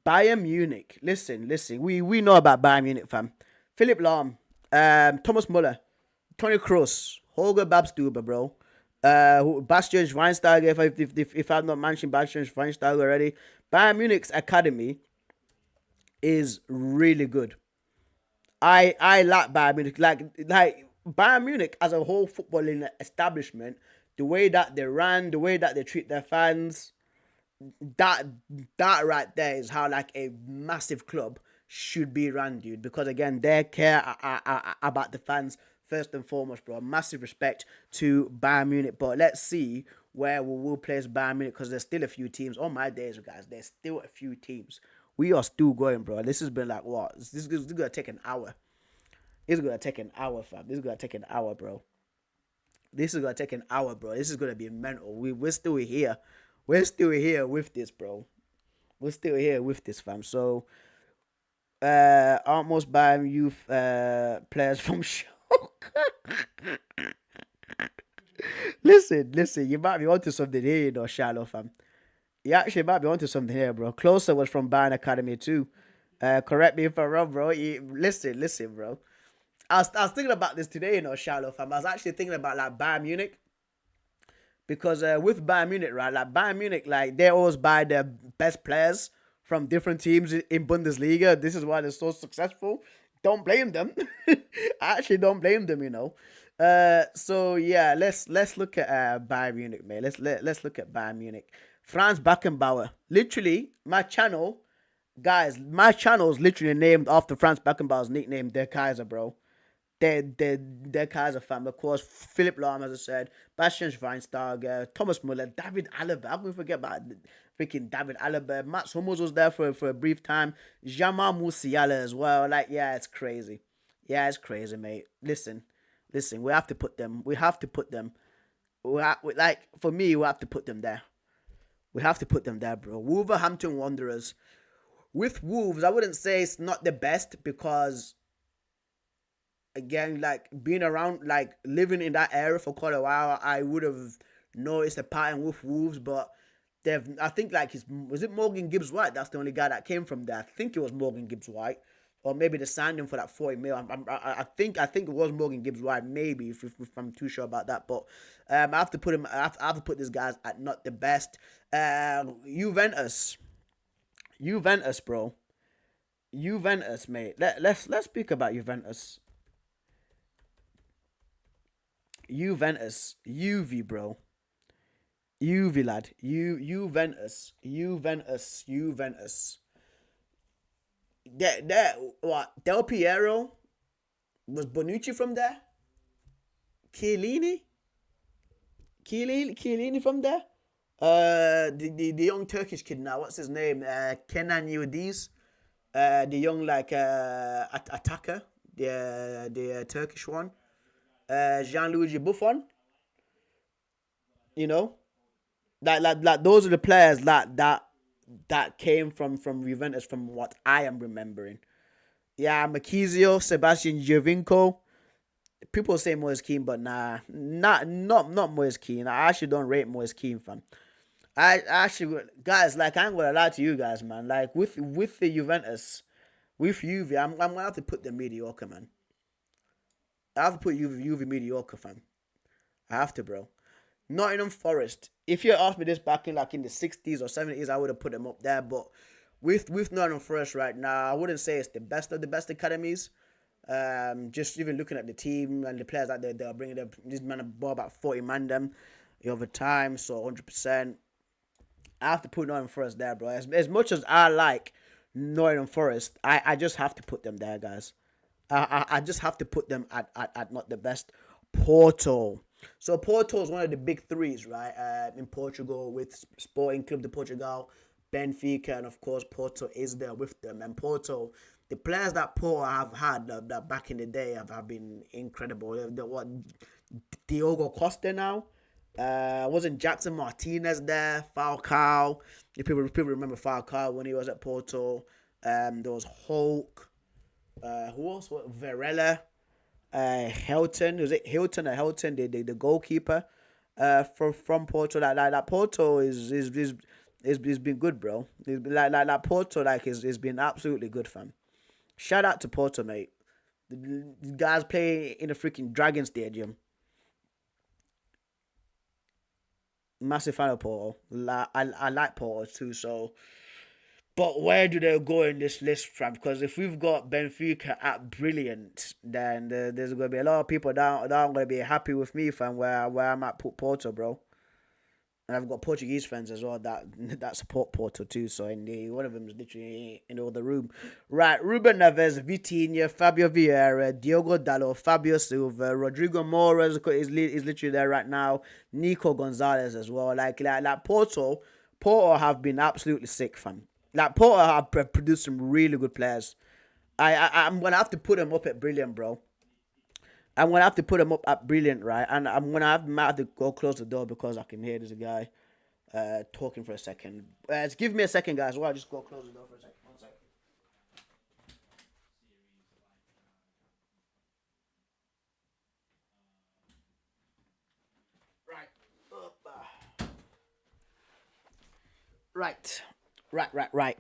S1: Bayern Munich. Listen. We know about Bayern Munich, fam. Philip Lahm, Thomas Muller, Tony Kroos, Holger Babstuber, bro. Bastian Schweinsteiger. If I've not mentioned Bastian Schweinsteiger already, Bayern Munich's academy is really good. I like Bayern Munich. Like Bayern Munich as a whole footballing establishment, the way that they ran, the way that they treat their fans, that that right there is how like a massive club should be run, dude. Because again, they care about the fans first and foremost, bro. Massive respect to Bayern Munich, but let's see where we will place Bayern Munich because there's still a few teams. On my days, guys, there's still a few teams. We are still going, bro. This has been like what? This is gonna take an hour. This is gonna take an hour, fam. This is gonna take an hour, bro. This is gonna take an hour, bro. This is gonna be mental. We're still here. We're still here with this, bro. We're still here with this, fam. So, almost by youth players from Shock. Listen. You might be onto something here, Shallow, fam. You actually might be onto something here, bro. Closer was from Bayern Academy too. Correct me if I'm wrong, bro. Listen, bro. I was thinking about this today, Shallow, fam. I was actually thinking about like Bayern Munich. Because with Bayern Munich, right, like Bayern Munich, like they always buy their best players from different teams in Bundesliga. This is why they're so successful. Don't blame them. I actually don't blame them, So yeah, let's look at Bayern Munich, man. Let's look at Bayern Munich. Franz Beckenbauer. Literally, my channel, guys, my channel is literally named after Franz Beckenbauer's nickname, Der Kaiser, bro. Their Kaiser fam. Of course, Philip Lahm, as I said, Bastian Schweinsteiger, Thomas Muller, David Alaba. How can we forget about freaking David Alaba? Mats Hummels was there for a brief time. Jamal Musiala as well. Like, yeah, it's crazy. Yeah, it's crazy, mate. Listen. We have to put them. Like, for me, we have to put them there. We have to put them there, bro. Wolverhampton Wanderers. With Wolves, I wouldn't say it's not the best because again, like being around, like living in that area for quite a while, I would have noticed a pattern with Wolves. But I think like was it Morgan Gibbs White? That's the only guy that came from there. I think it was Morgan Gibbs White, or maybe they signed him for that 40 mil. I think it was Morgan Gibbs White, maybe if I'm too sure about that. But I have to put him. I have to put these guys at not the best. Juventus, bro. Juventus, mate. Let's speak about Juventus. Juve, bro. Juve, lad. Juventus. What? Del Piero? Was Bonucci from there? Chiellini? Chiellini from there? The young Turkish kid now. What's his name? Kenan Yildiz. The young like attacker. the Turkish one, Gianluigi Buffon. You know, like those are the players that came from Juventus, from what I am remembering. Yeah, Marquisio, Sebastian Giovinco. People say Moise Kean, but nah, not Moise Kean. I actually don't rate Moise Kean, fam. I actually, guys, like I ain't gonna lie to you guys, man. Like with the Juventus, with Juve, I'm gonna have to put them mediocre, man. I have to put Juve mediocre, fam. I have to, bro. Nottingham Forest. If you asked me this back in like in the 60s or 70s, I would have put them up there. But with Nottingham Forest right now, I wouldn't say it's the best of the best academies. Just even looking at the team and the players that they're bringing, them, this man have bought about 40 man them over time, so 100%. I have to put Nottingham Forest there, bro. As much as I like Nottingham Forest, I just have to put them there, guys. I just have to put them at not the best. Porto. So Porto is one of the big threes, right? In Portugal with Sporting Club de Portugal, Benfica, and of course Porto is there with them. And Porto, the players that Porto have had that back in the day have been incredible. What Diogo Costa now? Wasn't Jackson Martinez there? Falcao. If people remember Falcao when he was at Porto. There was Hulk. Who else? Varela. Hilton. Was it Hilton or Hilton? The goalkeeper. From Porto. Like Porto is been good, bro. Like Porto is been absolutely good, fam. Shout out to Porto, mate. The guys play in a freaking Dragon Stadium. Massive fan of Porto. I like Porto too. So, but where do they go in this list from? Because if we've got Benfica at brilliant, then there's going to be a lot of people that aren't going to be happy with me, fam. Where I'm at put Porto, bro. And I've got Portuguese friends as well that support Porto too. So one of them is literally in the other room. Right, Ruben Neves, Vitinha, Fabio Vieira, Diogo Dalot, Fabio Silva, Rodrigo Moura is literally there right now. Nico Gonzalez as well. Like Porto have been absolutely sick, fam. Like Porto have produced some really good players. I'm gonna have to put them up at brilliant, bro. I'm gonna have to put them up at brilliant, right? And might have to go close the door because I can hear there's a guy talking for a second. Just give me a second, guys. While I just go close the door for a second. One second. Right. Right. Right.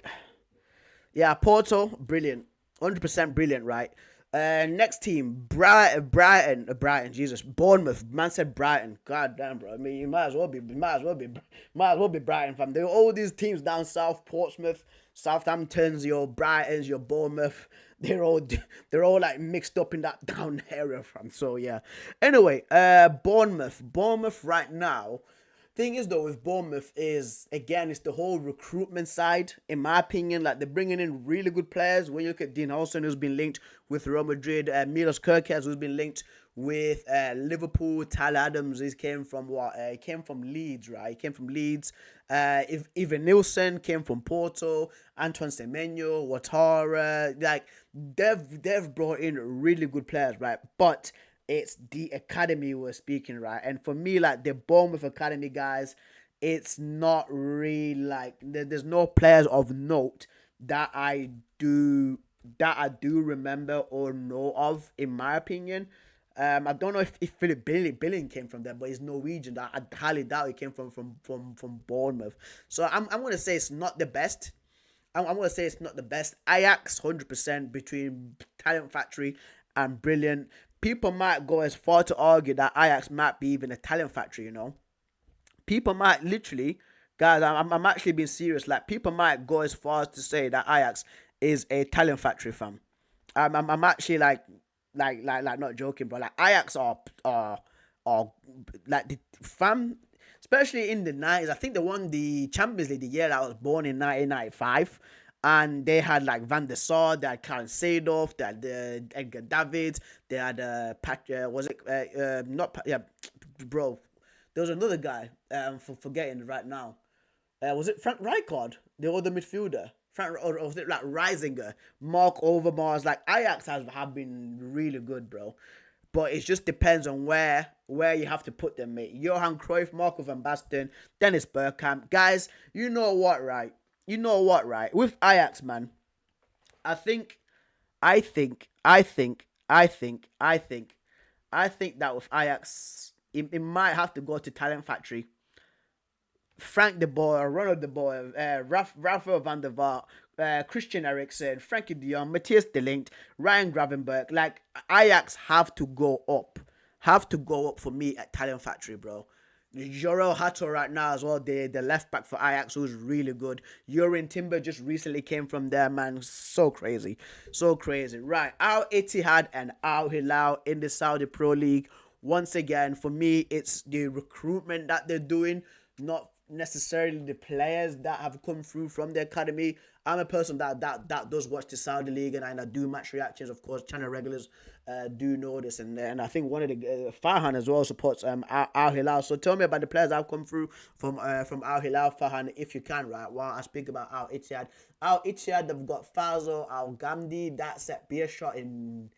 S1: Yeah, Porto, brilliant. 100% brilliant, right? Next team, Brighton, Jesus, Bournemouth. Man said Brighton. God damn, bro. I mean, you might as well be Brighton, fam. There are all these teams down south, Portsmouth, Southamptons, your Brightons, your Bournemouth. They're all like mixed up in that down area, fam. So yeah. Anyway, Bournemouth right now. Thing is though with Bournemouth is again it's the whole recruitment side. In my opinion, like they're bringing in really good players. When you look at Dean Howson, who's been linked with Real Madrid, Milos Kerkez, who's been linked with Liverpool. Tyler Adams, he came from what? He came from Leeds, right? He came from Leeds. Ivan Nilsson came from Porto. Antoine Semenyo, Ouattara, like they've brought in really good players, right? But it's the academy we're speaking, right? And for me, like the Bournemouth Academy guys, it's not really like there's no players of note that I do remember or know of, in my opinion. I don't know if Philip Billing came from there, but he's Norwegian. I highly doubt he came from Bournemouth. So I'm gonna say it's not the best. I'm gonna say it's not the best. Ajax 100% between Talent Factory and Brilliant. People might go as far to argue that Ajax might be even a talent factory, you know. People might literally, guys, I'm actually being serious. Like, people might go as far as to say that Ajax is a talent factory, fam. I'm actually like not joking, bro. Like, Ajax are like the fam, especially in the 90s. I think they won the Champions League the year that I was born in 1995. And they had like Van der Sar, they had Karen Seedorf, they had Edgar Davids, they had bro. There was another guy. For forgetting right now. Was it Frank Rijkaard, the other midfielder? or was it like Reisinger, Mark Overmars? Like Ajax have been really good, bro. But it just depends on where you have to put them, mate. Johan Cruyff, Marco van Basten, Dennis Bergkamp. Guys, you know what, right? You know what, right? With Ajax, man, I think, I think, I think, I think, I think, I think that with Ajax, it might have to go to Talent Factory. Frank de Boer, Ronald de Boer, Rafael van der Vaart, Christian Eriksen, Frankie de Jong, Matthias de Ligt, Ryan Gravenberg. Like, Ajax have to go up. Have to go up for me at Talent Factory, bro. Jorel Hato right now as well, the left back for Ajax, who's really good. Yorin Timber just recently came from there, man. So crazy. So crazy. Right. Al Ittihad and Al Hilal in the Saudi Pro League. Once again, for me, it's the recruitment that they're doing, not necessarily the players that have come through from the academy. I'm a person that does watch the Saudi League, and I do match reactions. Of course, channel regulars do know this, and I think one of the Farhan as well supports Al Hilal. So tell me about the players that have come through from Al Hilal, Farhan, if you can, right? While I speak about Al Ittihad. Al Ittihad, they've got Fazal Al Gamdi, that set beer shot in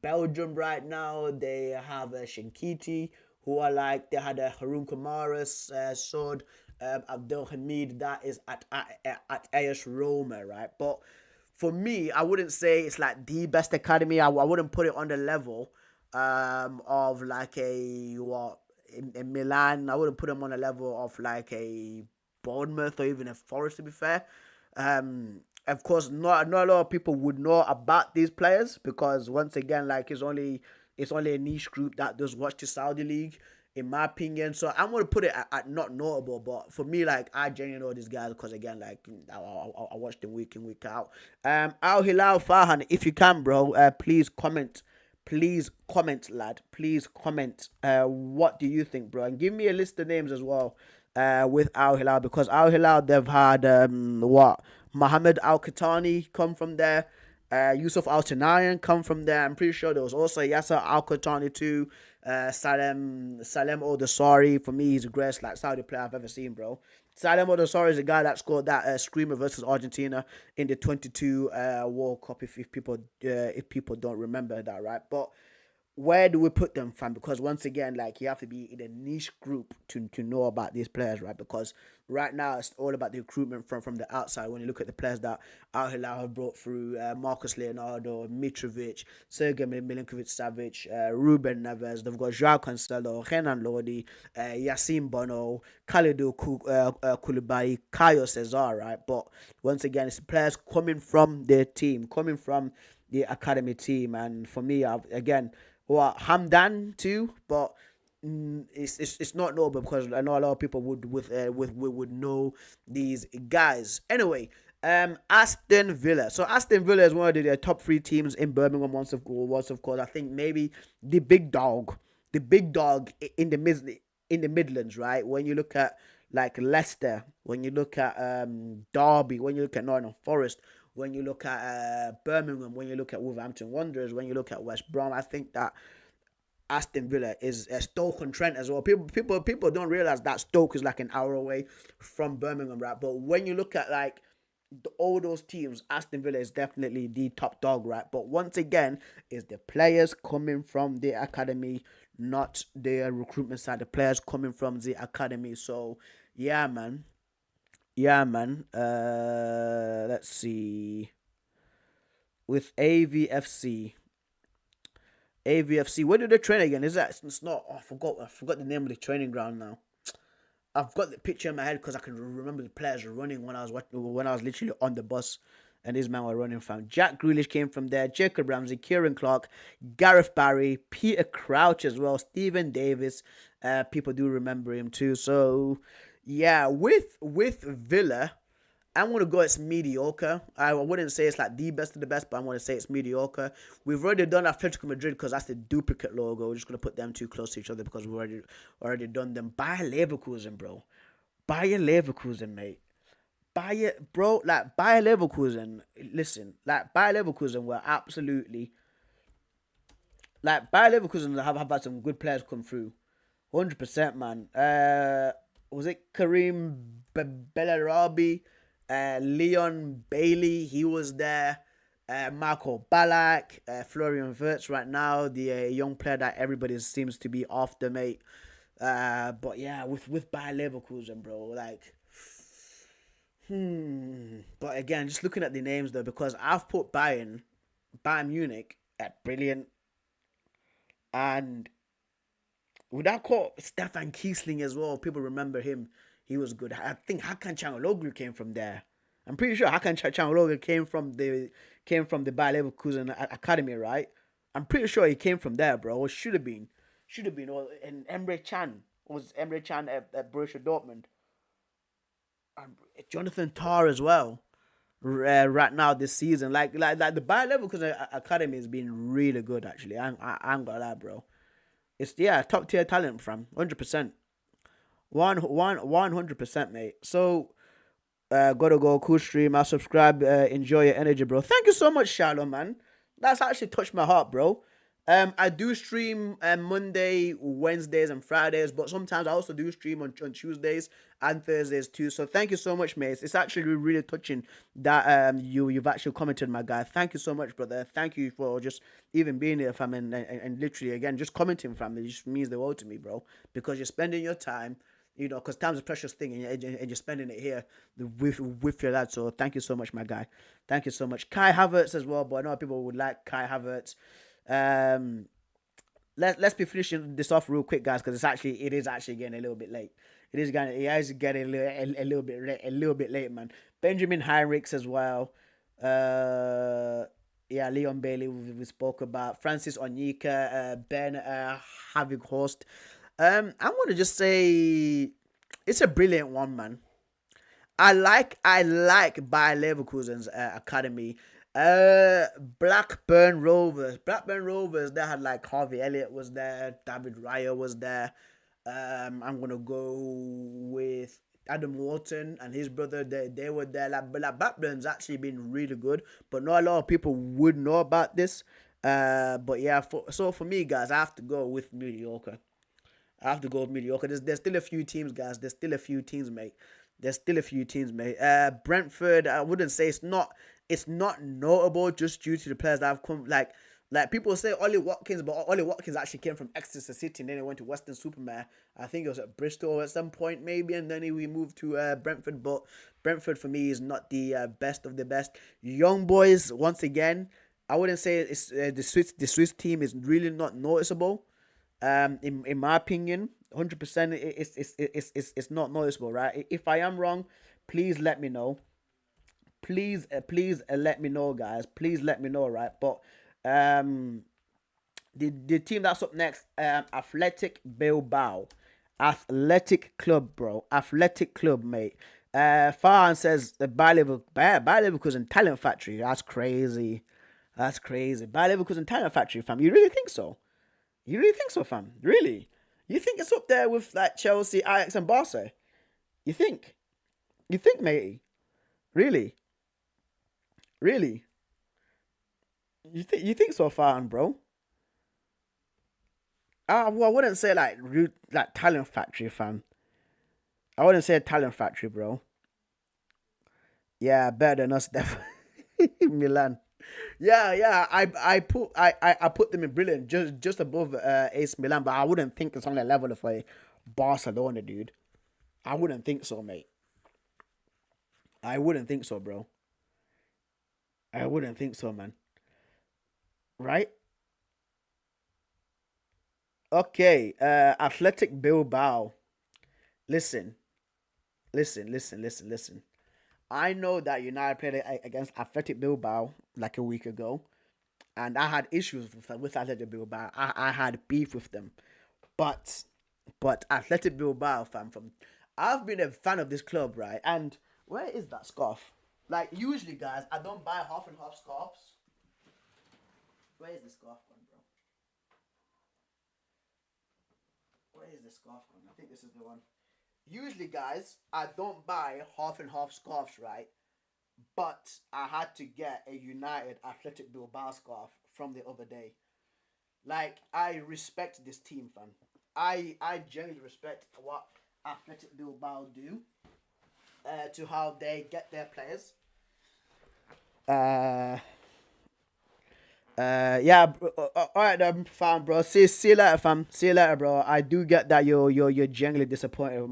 S1: Belgium right now. They have Shinkiti, who are like, they had a Harun Kamara's sword, Abdel Hamid, that is at AS Roma, right? But for me, I wouldn't say it's like the best academy. I wouldn't put it on the level of like in Milan. I wouldn't put them on the level of like a Bournemouth or even a Forest, to be fair. Of course, not a lot of people would know about these players because once again, like it's only a niche group that does watch the Saudi League, in my opinion. So I'm gonna put it at not notable, but for me, like I genuinely know these guys because again, like I watch them week in week out. Al Hilal Farhan, if you can, bro, please comment. Please comment, lad. Please comment. What do you think, bro? And give me a list of names as well. With Al Hilal, because Al Hilal, they've had Mohammed Al Qatani come from there. Yusuf Al Tanayan come from there. I'm pretty sure there was also Yasser Al Qatani too. Salem Odesari, for me, he's the greatest like Saudi player I've ever seen, bro. Salem Odesari is the guy that scored that screamer versus Argentina in the 22 World Cup. If people don't remember that, right? But where do we put them, fam? Because once again, like you have to be in a niche group to know about these players, right? Because right now it's all about the recruitment from the outside. When you look at the players that Al Hilal have brought through, Marcus Leonardo, Mitrovic, Sergei Milinkovic-Savic, Ruben Neves, they've got Joao Cancelo, Renan Lodi, Yassine Bono, Khalidou Koulibaly, Caio Cesar, right? But once again, it's the players coming from their team, coming from the academy team, and for me, again, well, Hamdan too, but it's not notable because I know a lot of people would know these guys. Anyway, Aston Villa. So Aston Villa is one of the top three teams in Birmingham. Once of course, I think maybe the big dog in the Midlands, right? When you look at like Leicester, when you look at Derby, when you look at Nottingham Forest, when you look at Birmingham, when you look at Wolverhampton Wanderers, when you look at West Brom, I think that Aston Villa is Stoke on Trent as well. People don't realize that Stoke is like an hour away from Birmingham, right? But when you look at like all those teams, Aston Villa is definitely the top dog, right? But once again, is the players coming from the academy, not the recruitment side. The players coming from the academy. So yeah, man. Yeah, man. Let's see. With AVFC. Where do they train again? Is that? It's not. Oh, I forgot the name of the training ground now. I've got the picture in my head because I can remember the players running when I was literally on the bus, and these men were running from. Jack Grealish came from there. Jacob Ramsey, Kieran Clark, Gareth Barry, Peter Crouch as well, Stephen Davis. People do remember him too. So yeah, with Villa, I'm going to go it's mediocre. I wouldn't say it's like the best of the best, but I'm going to say it's mediocre. We've already done Atletico Madrid because that's the duplicate logo. We're just going to put them too close to each other because we've already done them. Bayer Leverkusen, bro. Bayer Leverkusen, mate. Bayer Leverkusen, listen, like Bayer Leverkusen were absolutely, like Bayer Leverkusen have had some good players come through. 100%, man. Was it Karim Bellarabi? Leon Bailey, he was there. Marco Balak, Florian Wirtz right now, the young player that everybody seems to be after, mate. But yeah, with Bayer Leverkusen, bro, like, But again, just looking at the names though, because I've put Bayern Munich at brilliant, and with that call, Stefan Kiesling as well. People remember him. He was good. I think Hakan Changaloglu came from there. I'm pretty sure Hakan Changaloglu came from the Bayer Leverkusen Academy, right? I'm pretty sure he came from there, bro. Or should have been. And Emre Can was Emre Can at Borussia Dortmund. Jonathan Tarr as well. Right now this season, like the Bayer Leverkusen Academy has been really good actually. I ain't gonna lie, bro. It's yeah, top tier talent from 100%. 100%, mate. So gotta go, cool stream. I'll subscribe, enjoy your energy, bro. Thank you so much, Shalom, man. That's actually touched my heart, bro. I do stream Monday, Wednesdays, and Fridays, but sometimes I also do stream on Tuesdays and Thursdays too. So thank you so much, mate. It's actually really touching that you've actually commented, my guy. Thank you so much, brother. Thank you for just even being here, fam, and literally again just commenting, fam. It just means the world to me, bro, because you're spending your time. Because time's a precious thing, and you're spending it here with your lad. So thank you so much, my guy. Thank you so much, Kai Havertz as well. But I know people would like Kai Havertz. Um, let's be finishing this off real quick, guys, because it is actually getting a little bit late. It is getting a little bit late, man. Benjamin Heinrichs as well. Yeah, Leon Bailey we spoke about. Francis Onyeka, Ben Havik Horst. I want to just say it's a brilliant one, man. I like Bayer Leverkusen's academy. Blackburn Rovers. Blackburn Rovers. They had like Harvey Elliott was there. David Raya was there. I'm gonna go with Adam Wharton and his brother. They were there. Like Blackburn's actually been really good, but not a lot of people would know about this. But yeah, for me, guys, I have to go with mediocre. I have to go with mediocre. There's still a few teams, guys. There's still a few teams, mate. There's still a few teams, mate. Brentford, I wouldn't say it's not notable just due to the players that have come. Like people say Ollie Watkins, but Ollie Watkins actually came from Exeter City and then he went to Western Supermare. I think it was at Bristol at some point maybe, and then we moved to Brentford. But Brentford for me is not the best of the best. Young boys, once again, I wouldn't say it's the Swiss team is really not noticeable. In my opinion, 100%, it's not noticeable, right? If I am wrong, please let me know. Please let me know, guys. Please let me know, right? But um, the team that's up next, Athletic Bilbao, Athletic Club, bro, Athletic Club, mate. Farhan says the Bayer Leverkusen Talent Factory. That's crazy. That's crazy. Bayer Leverkusen Talent Factory, fam. You really think so? You really think so, fam? Really? You think it's up there with like Chelsea, Ajax, and Barca? You think? You think, matey? Really? Really? You think so, fam, bro? Well, I wouldn't say like talent factory, fam. I wouldn't say talent factory, bro. Yeah, better than us, definitely. Milan. Yeah. I put them in brilliant, just above Ace Milan, but I wouldn't think it's on the level of a Barcelona, dude. I wouldn't think so, mate. I wouldn't think so, bro. I wouldn't think so, man. Right? Okay. Athletic Bilbao. Listen, listen. I know that United played against Athletic Bilbao like a week ago, and I had issues with Athletic Bilbao. I had beef with them, but Athletic Bilbao I've been a fan of this club, right? And where is that scarf? Like usually, guys, I don't buy half and half scarves. Where is the scarf gone, bro? Where is the scarf gone? I think this is the one. Usually, guys, I don't buy half and half scarves, right? But I had to get a United Athletic Bilbao scarf from the other day. Like I respect this team, fam. I genuinely respect what Athletic Bilbao do. to how they get their players. Uh, yeah, all right, fam, bro. See you later, fam. See you later, bro. I do get that you're genuinely disappointed,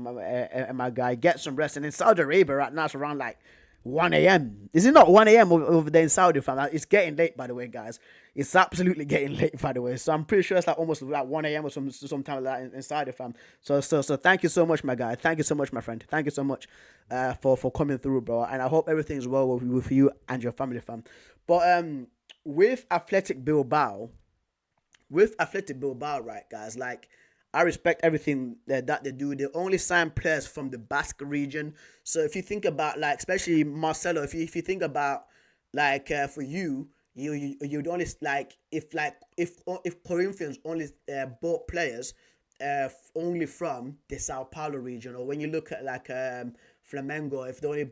S1: my guy. Get some rest. And in Saudi Arabia right now, it's around like 1 a.m. Is it not 1 a.m. over there in Saudi, fam? It's getting late, by the way, guys. It's absolutely getting late, by the way. So I'm pretty sure it's like almost like 1 a.m. or sometime like that in Saudi, fam. So thank you so much, my guy. Thank you so much, my friend. Thank you so much, for coming through, bro. And I hope everything's well with you and your family, fam. But with Athletic Bilbao, right, guys, like I respect everything that they do. They only sign players from the Basque region. So if you think about like, especially Marcelo, if you think about like for you'd only if Corinthians only bought players only from the Sao Paulo region, or when you look at like Flamengo, if they only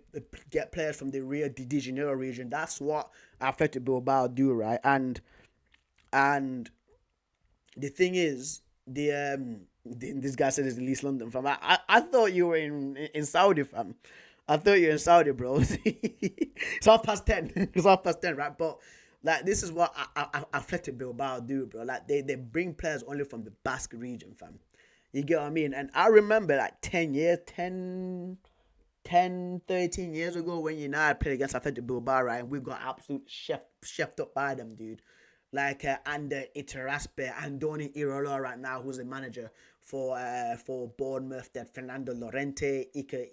S1: get players from the Rio de Janeiro region, that's what Athletic Bilbao do, right? And the thing is, this guy said it's in East London, fam. I thought you were in Saudi, fam. I thought you were in Saudi, bro. It's 10:30. It's 10:30, right? But like this is what Athletic Bilbao do, bro. Like they bring players only from the Basque region, fam. You get what I mean? And I remember like 13 years ago when United played against Athletic Bilbao, right? And we got absolute chefed up by them, dude. Like Ander Itaraspe, Andoni Irola right now, who's the manager for Bournemouth, that Fernando Llorente, Ike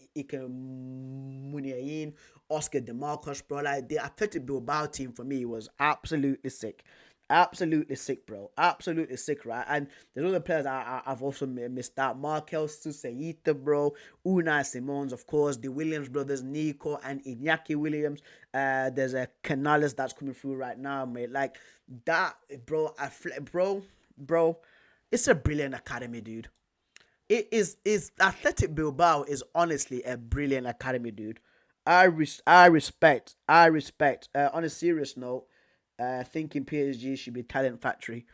S1: Muniain, Oscar DeMarcos, bro. Like the Athletic Bilbao team for me was absolutely sick. Absolutely sick, bro. Absolutely sick, right? And there's other players I've also missed out. Markel Suseita, bro. Unai Simons, of course. The Williams brothers, Nico and Iñaki Williams. There's a Canales that's coming through right now, mate. Like that, bro. Bro. It's a brilliant academy, dude. It is Athletic Bilbao is honestly a brilliant academy, dude. I respect. On a serious note, thinking PSG should be talent factory.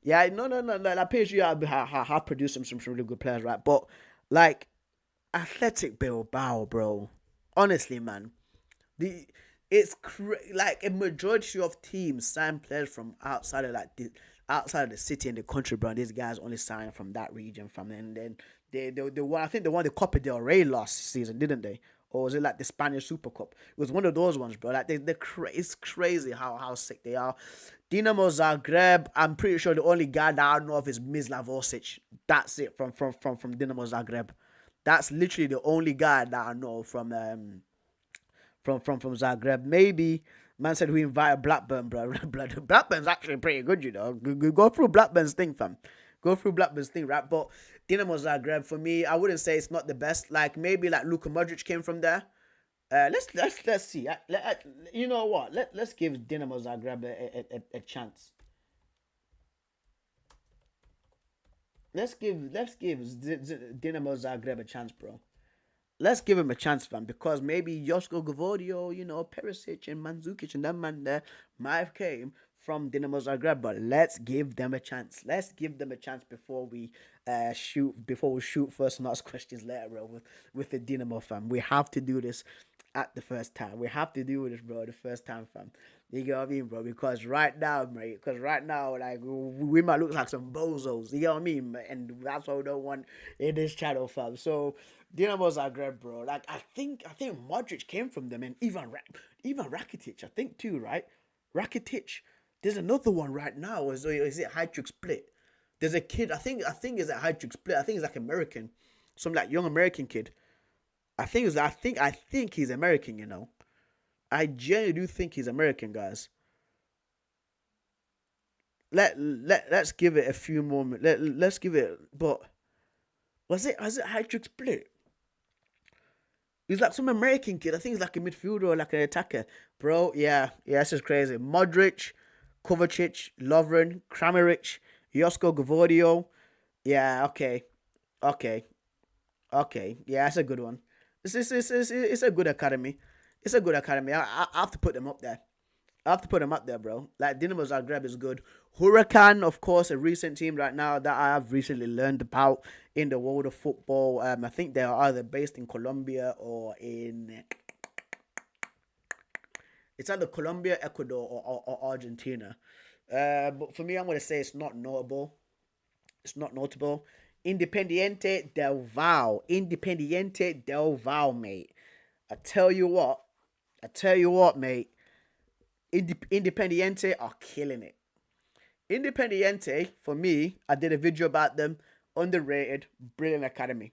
S1: Yeah, no. Like PSG have produced some really good players, right? But like Athletic Bilbao, bro. Honestly, man, the like a majority of teams sign players from outside of the city and the country, bro. These guys only sign from that region, from and then they won. I think they won the Copa del Rey last season, didn't they? Or was it like the Spanish Super Cup? It was one of those ones, bro. Like it's crazy how sick they are. Dinamo Zagreb. I'm pretty sure the only guy that I know of is Mislav Orsic. That's it from Dinamo Zagreb. That's literally the only guy that I know from Zagreb. Maybe man said we invited Blackburn, bro. Blackburn's actually pretty good, you know. Go through Blackburn's thing, fam. Go through Blackburn's thing, right? But Dinamo Zagreb for me, I wouldn't say it's not the best. Like maybe like Luka Modric came from there. Let's see. You know what? Let's give Dinamo Zagreb a chance. Let's give Dinamo Zagreb a chance, bro. Let's give him a chance, fam, because maybe Josko Gavodio, Perisic and Mandzukic and that man there might have came from Dinamo Zagreb, but let's give them a chance. Let's give them a chance before we shoot first and ask questions later, bro. With the Dinamo, fam, we have to do this at the first time. We have to do this, bro, the first time, fam. You get what I mean, bro? Because right now, mate, like, we might look like some bozos. You get what I mean? And that's what we don't want in this channel, fam. So, Dinamo Zagreb, bro. Like, I think Modric came from them, and even Rakitic, I think too, right? Rakitic. There's another one right now. Is it Hajduk Split? There's a kid. I think it's a Hajduk Split. I think it's like American, some like young American kid. I think he's American. I genuinely do think he's American, guys. Let's give it a few more. Let's give it. But was it Hajduk Split? He's like some American kid. I think he's like a midfielder or like an attacker, bro. Yeah, this is crazy. Modric, Kovacic, Lovren, Kramaric, Josko Gavodio. Yeah, okay, okay. Yeah, that's a good one. It's a good academy. It's a good academy. I have to put them up there. I have to put them up there, bro. Like Dinamo Zagreb is good. Huracan, of course, a recent team right now that I have recently learned about in the world of football. I think they are either based in Colombia or in it's either Colombia, Ecuador, or Argentina. But for me, I'm gonna say it's not notable. It's not notable. Independiente del Val, mate. I tell you what. I tell you what, mate. Independiente are killing it. Independiente, for me, I did a video about them. Underrated, brilliant academy.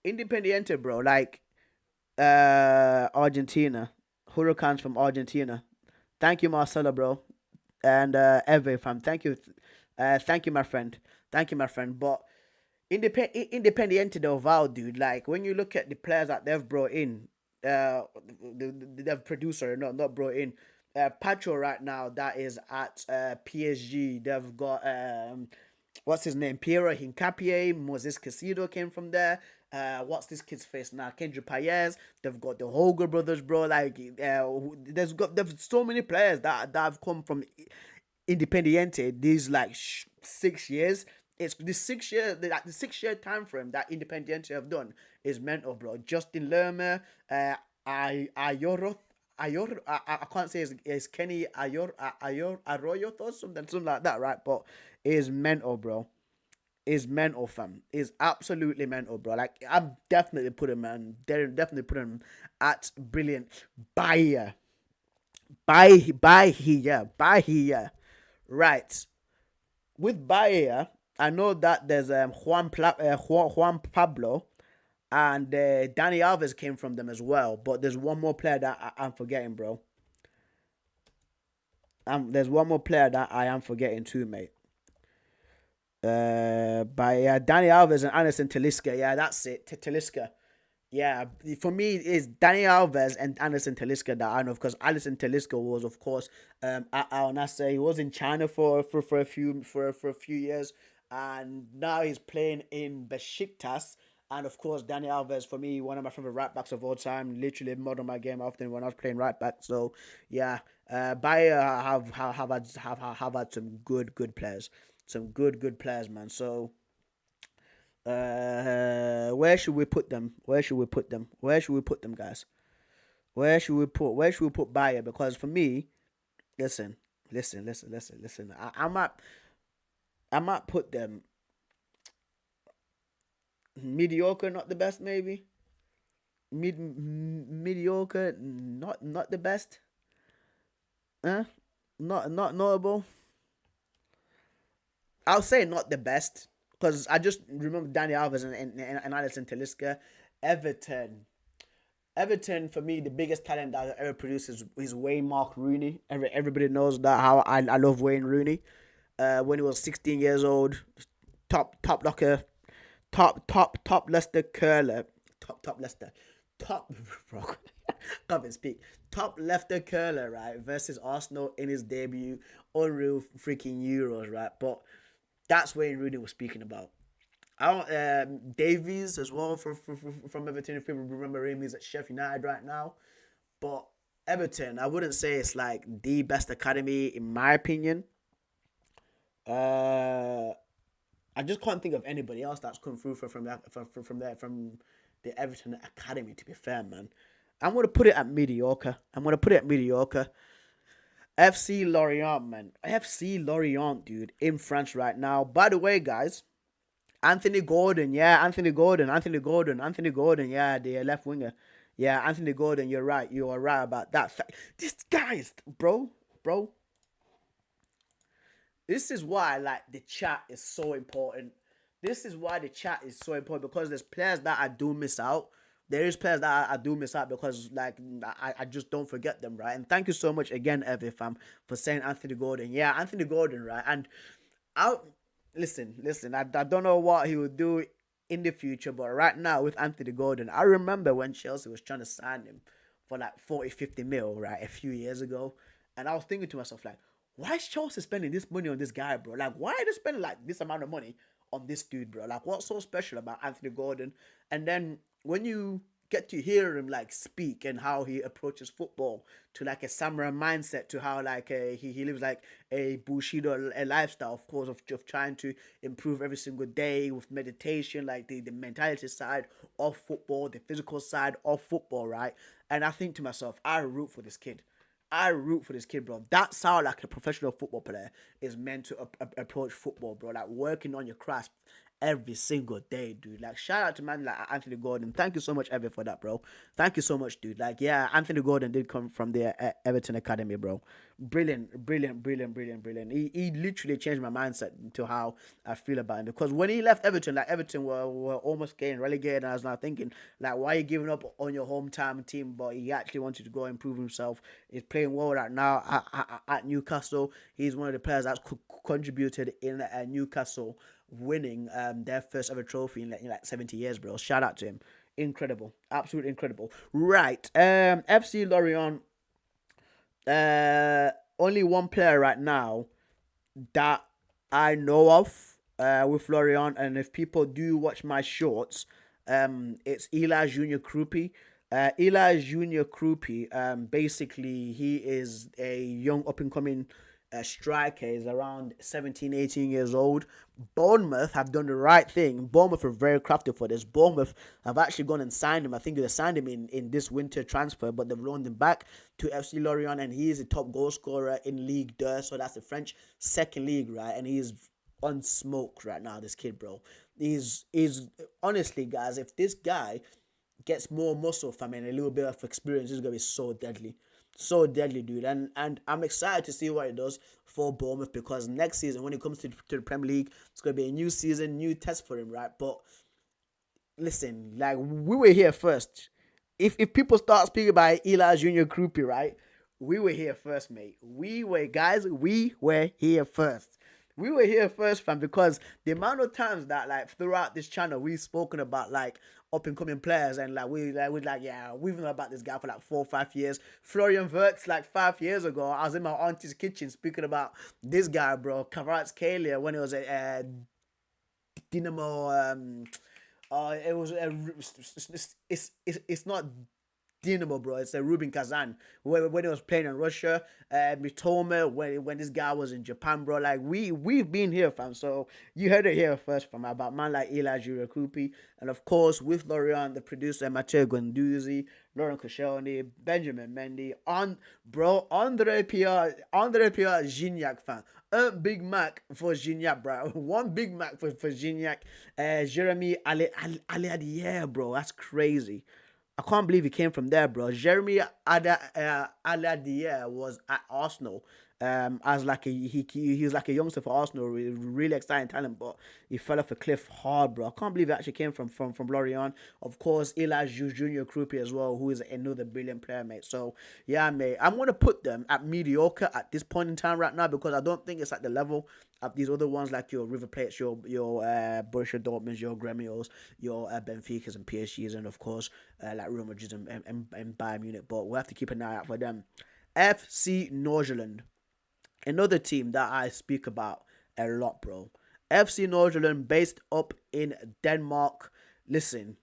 S1: Independiente, bro, like Argentina. Hurricanes from Argentina. Thank you, Marcelo, bro. And Eve, fam. Thank you, my friend. Thank you, my friend. But Independiente del Val, dude, like when you look at the players that they've brought in, they've producer, not brought in. Pacho right now that is at PSG. They've got what's his name? Piero Hincapié, Moses Casido came from there. What's this kid's face now? Kendrick Paez. They've got the Holger brothers, bro. Like, there's so many players that have come from Independiente. These like 6 years. It's the 6 year, the 6 year time frame that Independiente have done is mental, bro. Justin Lerma, Ayoro. I can't say it's Kenny Arroyo or something like that, right? But it is mental, bro. Is mental, fam. Is absolutely mental, bro. Like I'm definitely putting man, definitely putting him at brilliant. Bahia, Bahia. Right. With Bahia, I know that there's Juan Pablo and Danny Alves came from them as well. But there's one more player that I'm forgetting, bro. There's one more player that I am forgetting too, mate. By Danny Alves and Anderson Talisca. Yeah, that's it. Talisca. Yeah, for me, it's Danny Alves and Anderson Talisca that I know because Anderson Talisca was, of course, at Al Nassr. He was in China for a few years, and now he's playing in Besiktas. And of course, Danny Alves for me, one of my favorite right backs of all time. Literally modeled my game often when I was playing right back. So yeah, Bayer have had some good players, some good players, man. So where should we put them? Where should we put them? Where should we put them, guys? Where should we put Bayer? Because for me, listen. I might put them mediocre, not the best, maybe. Mediocre, not the best. Not notable. I'll say not the best because I just remember Danny Alves and Alisson Talisca. Everton. Everton, for me, the biggest talent that I ever produced is Wayne Mark Rooney. Everybody knows that how I love Wayne Rooney. When he was 16 years old, top locker, top Leicester curler, top Leicester, top bro, can't even speak. Top Leicester curler, right, versus Arsenal in his debut, unreal freaking Euros, right? But that's Wayne Rooney was speaking about. I don't, Davies as well from Everton. If people remember him, he's at Sheffield United right now. But Everton, I wouldn't say it's like the best academy in my opinion. Uh, I just can't think of anybody else that's come through from the Everton academy. To be fair, man, I'm gonna put it at mediocre. FC Lorient, man. FC Lorient, dude, in France right now. By the way, guys, Anthony Gordon, yeah, Anthony Gordon, yeah, the left winger. Yeah, Anthony Gordon, you're right. You are right about that. This guys, bro, this is why like the chat is so important. This is why the chat is so important because there's players that I do miss out. There is players that I do miss out because like I just don't forget them, right? And thank you so much again, Evie fam, for saying Anthony Gordon. Yeah, Anthony Gordon, right? And I listen. I don't know what he would do in the future, but right now with Anthony Gordon, I remember when Chelsea was trying to sign him for like 40, 50 mil, right, a few years ago. And I was thinking to myself, like, why is Chelsea spending this money on this guy, bro? Like, why are they spending like this amount of money on this dude, bro? Like, what's so special about Anthony Gordon? And then when you get to hear him like speak and how he approaches football, to like a samurai mindset, to how like he lives like a bushido a lifestyle, of course, of trying to improve every single day with meditation, like the mentality side of football, the physical side of football, right? And I think to myself, I root for this kid. I root for this kid, bro. That's how like a professional football player is meant to approach football, bro. Like working on your craft every single day, dude. Like shout out to man like Anthony Gordon. Thank you so much, Evan, for that, bro. Thank you so much, dude. Like yeah, Anthony Gordon did come from the Everton Academy, bro. Brilliant, brilliant, brilliant, brilliant, brilliant. He literally changed my mindset to how I feel about him, because when he left Everton, like Everton were almost getting relegated, and I was now thinking like, why are you giving up on your hometown team? But he actually wanted to go improve himself. He's playing well right now at Newcastle. He's one of the players that's contributed in Newcastle winning their first ever trophy in like 70 years, bro. Shout out to him. Incredible. Absolutely incredible. Right. FC Lorient, only one player right now that I know of with Lorient, and if people do watch my shorts, it's Eli Junior Krupi. Eli Junior Krupi, basically, he is a young up and coming striker. He's around 17, 18 years old. Bournemouth have done the right thing. Bournemouth are very crafty for this. Bournemouth have actually gone and signed him. I think they signed him in this winter transfer, but they've loaned him back to FC Lorient, and he is the top goal scorer in Ligue 2. So that's the French second league, right? And he's unsmoked right now, this kid, bro. He's honestly, guys, if this guy gets more muscle from and a little bit of experience, he's gonna be so deadly. So deadly, dude. And I'm excited to see what he does for Bournemouth, because next season, when it comes to the Premier League, it's gonna be a new season, new test for him, right? But listen, like we were here first. If people start speaking about Eli Junior Krupi, right? We were here first, mate. We were here first. We were here first, fam, because the amount of times that like throughout this channel we've spoken about like up and coming players, and like yeah, we've known about this guy for like 4 or 5 years. Florian Wirtz, like 5 years ago, I was in my auntie's kitchen speaking about this guy, bro. Kvaratskhelia, when it was a Dynamo. It was it's not Dynamo, bro. It's a Rubin Kazan when he was playing in Russia. Mitoma when this guy was in Japan, bro. Like we've been here, fam. So you heard it here first, fam. About man like Eli Jurakupi, and of course with Lorient, the producer Matteo Guendouzi, Laurent Koscielny, Benjamin Mendy, Andre Pierre Gignac, fam. Big Mac for Gignac, bro. One Big Mac for Gignac. Jeremy Aliadier, bro. That's crazy. I can't believe he came from there, bro. Jeremy Aladier was at Arsenal. As like he was like a youngster for Arsenal, really exciting talent, but he fell off a cliff hard, bro. I can't believe it actually came from Lorient. Of course, Eli Junior Krupi as well, who is another brilliant player, mate. So yeah, mate, I'm gonna put them at mediocre at this point in time right now, because I don't think it's at the level of these other ones like your River Plates, your Borussia Dortmunds, your Gremios, your Benficas and PSGs, and of course like Real Madrid and Bayern Munich. But we'll have to keep an eye out for them. FC Nordsjælland, another team that I speak about a lot, bro. FC Nordsjælland, based up in Denmark. Listen.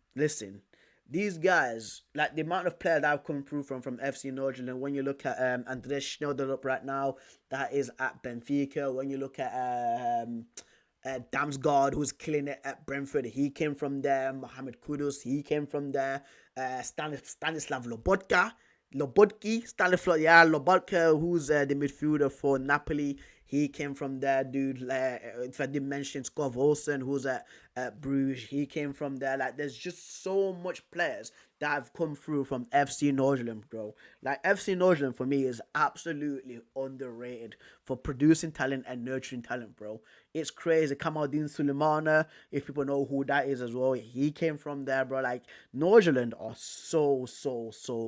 S1: These guys, like the amount of players that have come through from FC Nordsjælland, when you look at Andres Schneiderlin right now, that is at Benfica. When you look at Damsgaard, who's killing it at Brentford, he came from there. Mohamed Kudus, he came from there. Stanislav Lobotka, who's the midfielder for Napoli. He came from there, dude. If I did mention Skov Olsen, who's at Bruges, he came from there. Like, there's just so much players that have come through from FC Nordsjælland, bro. Like, FC Nordsjælland for me is absolutely underrated for producing talent and nurturing talent, bro. It's crazy. Kamaldeen Sulemana, if people know who that is as well, he came from there, bro. Like, Nordsjælland are so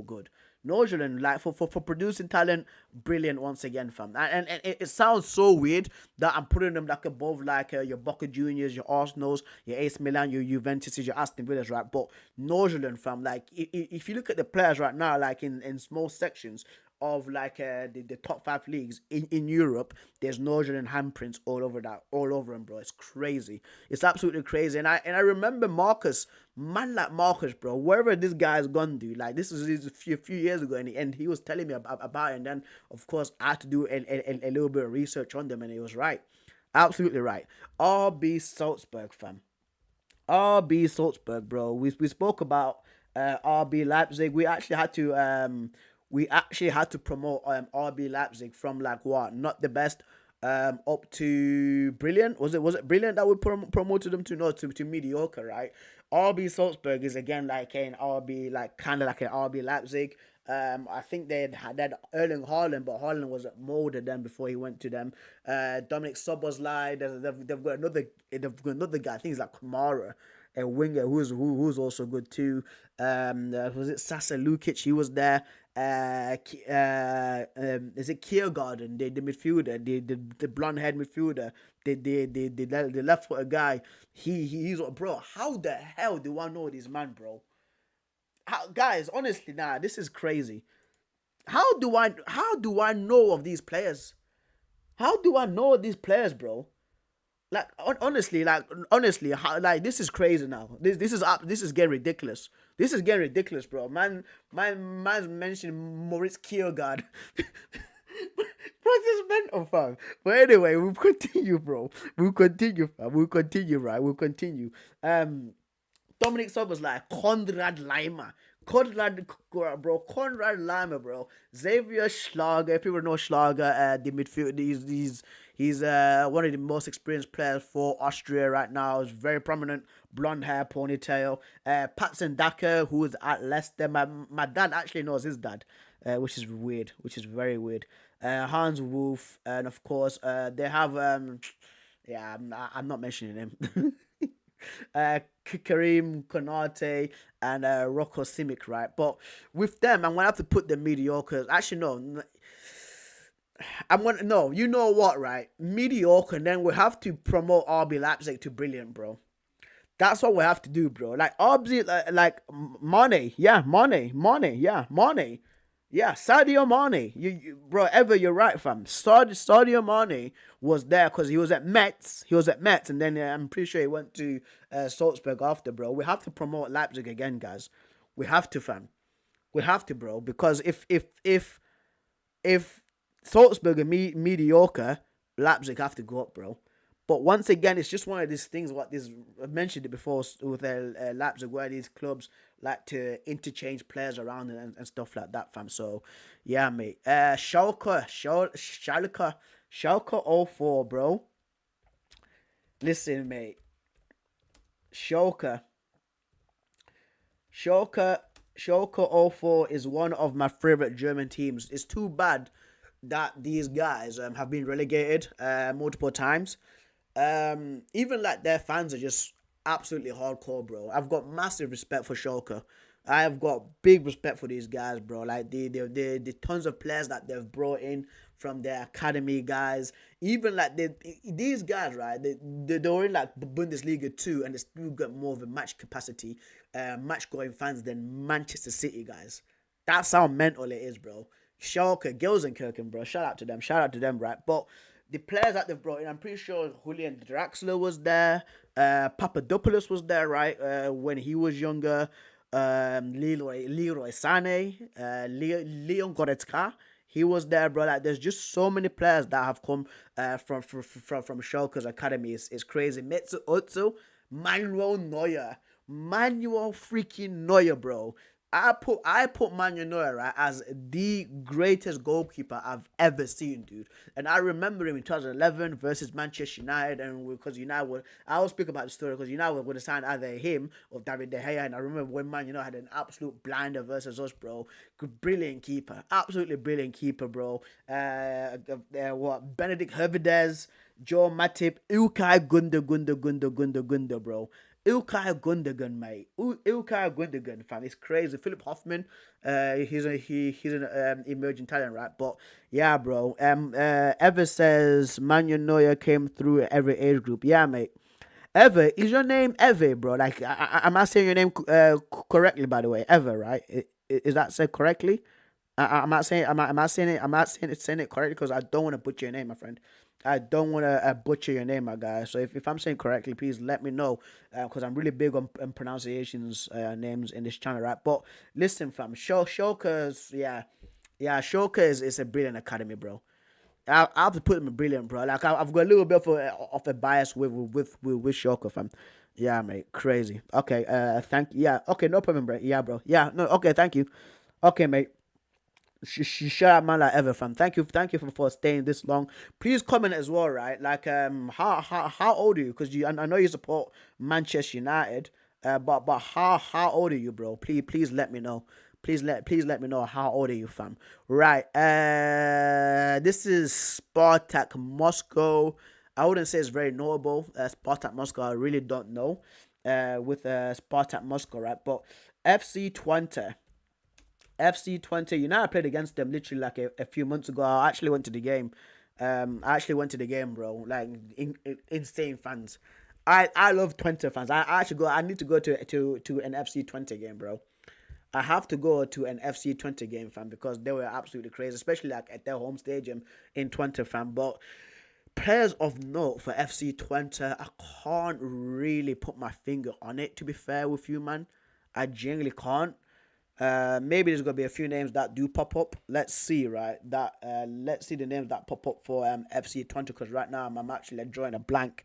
S1: good. Nordsjælland, like for producing talent, brilliant once again, fam. And it sounds so weird that I'm putting them like above like your Boca Juniors, your Arsenals, your AC Milan, your Juventus, your Aston Villas, right? But Nordsjælland, fam, like if you look at the players right now, like in small sections of like the top five leagues in Europe, there's Northern handprints all over him, bro. It's crazy. It's absolutely crazy. And I remember Marcus, man like Marcus, bro. Wherever this guy's gone, dude. Like this is a few years ago, and he was telling me about it. And then of course I had to do a little bit of research on them, and he was right, absolutely right. RB Salzburg, fam. RB Salzburg, bro. We spoke about RB Leipzig. We actually had to promote RB Leipzig from like what, not the best, up to brilliant. Was it brilliant that we promoted them to, no, to mediocre, right? RB Salzburg is again like an RB, like kind of like an RB Leipzig. I think they had Erling Haaland, but Haaland was molded then before he went to them. Dominic Soboslai. They've got another guy. I think he's like Kamara, a winger who's also good too. Was it Sasa Lukic? He was there. Is it Kiergarden, the midfielder, the blonde haired midfielder, the left footed guy? He's, bro. How the hell do I know this man, bro? Guys, honestly, nah, this is crazy. How do I know of these players? How do I know these players, bro? Like honestly, this is crazy now. This is getting ridiculous. This is getting ridiculous, bro. Man's mentioning Moritz Kiergaard. Bro, this is mental, fam. But anyway, we'll continue, bro. We'll continue, fam. We'll continue, right? We'll continue. Dominic Soboslai, like Konrad Leimer. Konrad Leimer, bro. Xavier Schlager, if people know Schlager, the midfield, he's one of the most experienced players for Austria right now. He's very prominent, blonde hair, ponytail. Patson Daka, who is at Leicester. My dad actually knows his dad, which is weird, which is very weird. Hans Wolf, and of course, they have yeah, I'm not mentioning him. Karim Konate and Rocco Simic, right? But with them, I'm gonna have to put the mediocres. Actually, no, no. You know what, right? Mediocre, and then we have to promote RB Leipzig to brilliant, bro. That's what we have to do, bro. Like RB, like Mane, yeah, Mane, yeah, Mane. Yeah, Sadio Mane. Bro, you're right, fam. Sadio Mane was there because he was at Metz. He was at Metz, and then I'm pretty sure he went to Salzburg after, bro. We have to promote Leipzig again, guys. We have to, fam. We have to, bro. Because if Salzburg are mediocre, Leipzig have to go up, bro. But once again, it's just one of these things. I mentioned it before with Leipzig, where these clubs like to interchange players around and stuff like that, fam. So, yeah, mate. Schalke 04, bro. Listen, mate. Schalke 04 is one of my favorite German teams. It's too bad that these guys have been relegated multiple times. Even like their fans are just absolutely hardcore, bro. I've got massive respect for Schalke. I have got big respect for these guys, bro. Like the tons of players that they've brought in from their academy guys. Even like these guys, right? They're in like Bundesliga too, and they still got more of a match capacity, match going fans than Manchester City guys. That's how mental it is, bro. Schalke, Gelsenkirchen, bro. Shout out to them, right? But the players that they've brought in, I'm pretty sure Julian Draxler was there. Papadopoulos was there, right? When he was younger. Leroy Sané, Leon Goretzka, he was there, bro. Like, there's just so many players that have come from Schalke's academy. It's crazy. Metsu Otsu, Manuel freaking Neuer, bro. I put Manuel Neuer, right, as the greatest goalkeeper I've ever seen, dude. And I remember him in 2011 versus Manchester United, and because I will speak about the story because United would have signed either him or David De Gea. And I remember when Man United had an absolute blinder versus us, bro. Brilliant keeper, absolutely brilliant keeper, bro. Benedict Hervedez, Joe Matip, Ilkay Gunda, bro. Ilkay Gundogan, mate. Ilkay Gundogan, fam. It's crazy. Philip Hoffman, he's an emerging talent, right? But yeah, bro. Ever says Manuel Neuer came through every age group. Yeah, mate. Ever, is your name Ever, bro? Like, am I saying your name correctly, by the way? Ever, right? Is that said correctly? I'm not saying I'm not saying it. I'm not saying it correctly because I don't want to butcher your name, my friend. I don't want to butcher your name, my guy. So if I'm saying correctly, please let me know because I'm really big on pronunciations names in this channel, right? But listen, fam, Shoka's Shoka is a brilliant academy, bro. I have to put him in brilliant, bro. Like I've got a little bit of a bias with Shoka, fam. Yeah, mate, crazy. Okay, thank you. Yeah, okay, no problem, bro. Yeah, bro. Yeah, no, okay, thank you. Okay, mate. She shut out man like ever, fam. Thank you for staying this long. Please comment as well, right? Like, how old are you? Because I know you support Manchester United, but how old are you, bro? Please let me know. Please let me know how old are you, fam. Right. This is Spartak Moscow. I wouldn't say it's very notable. Spartak Moscow, I really don't know. With Spartak Moscow, right? But FC Twente. FC 20. You know, I played against them literally like a few months ago. I actually went to the game. I actually went to the game, bro. Like insane fans. I love 20 fans. I actually go. I need to go to an FC 20 game, bro. I have to go to an FC 20 game, fam, because they were absolutely crazy, especially like at their home stadium in 20, fam. But players of note for FC 20, I can't really put my finger on it. To be fair with you, man, I genuinely can't. Maybe there's gonna be a few names that do pop up. Let's see, right? Let's see the names that pop up for FC 20 because right now I'm actually drawing a blank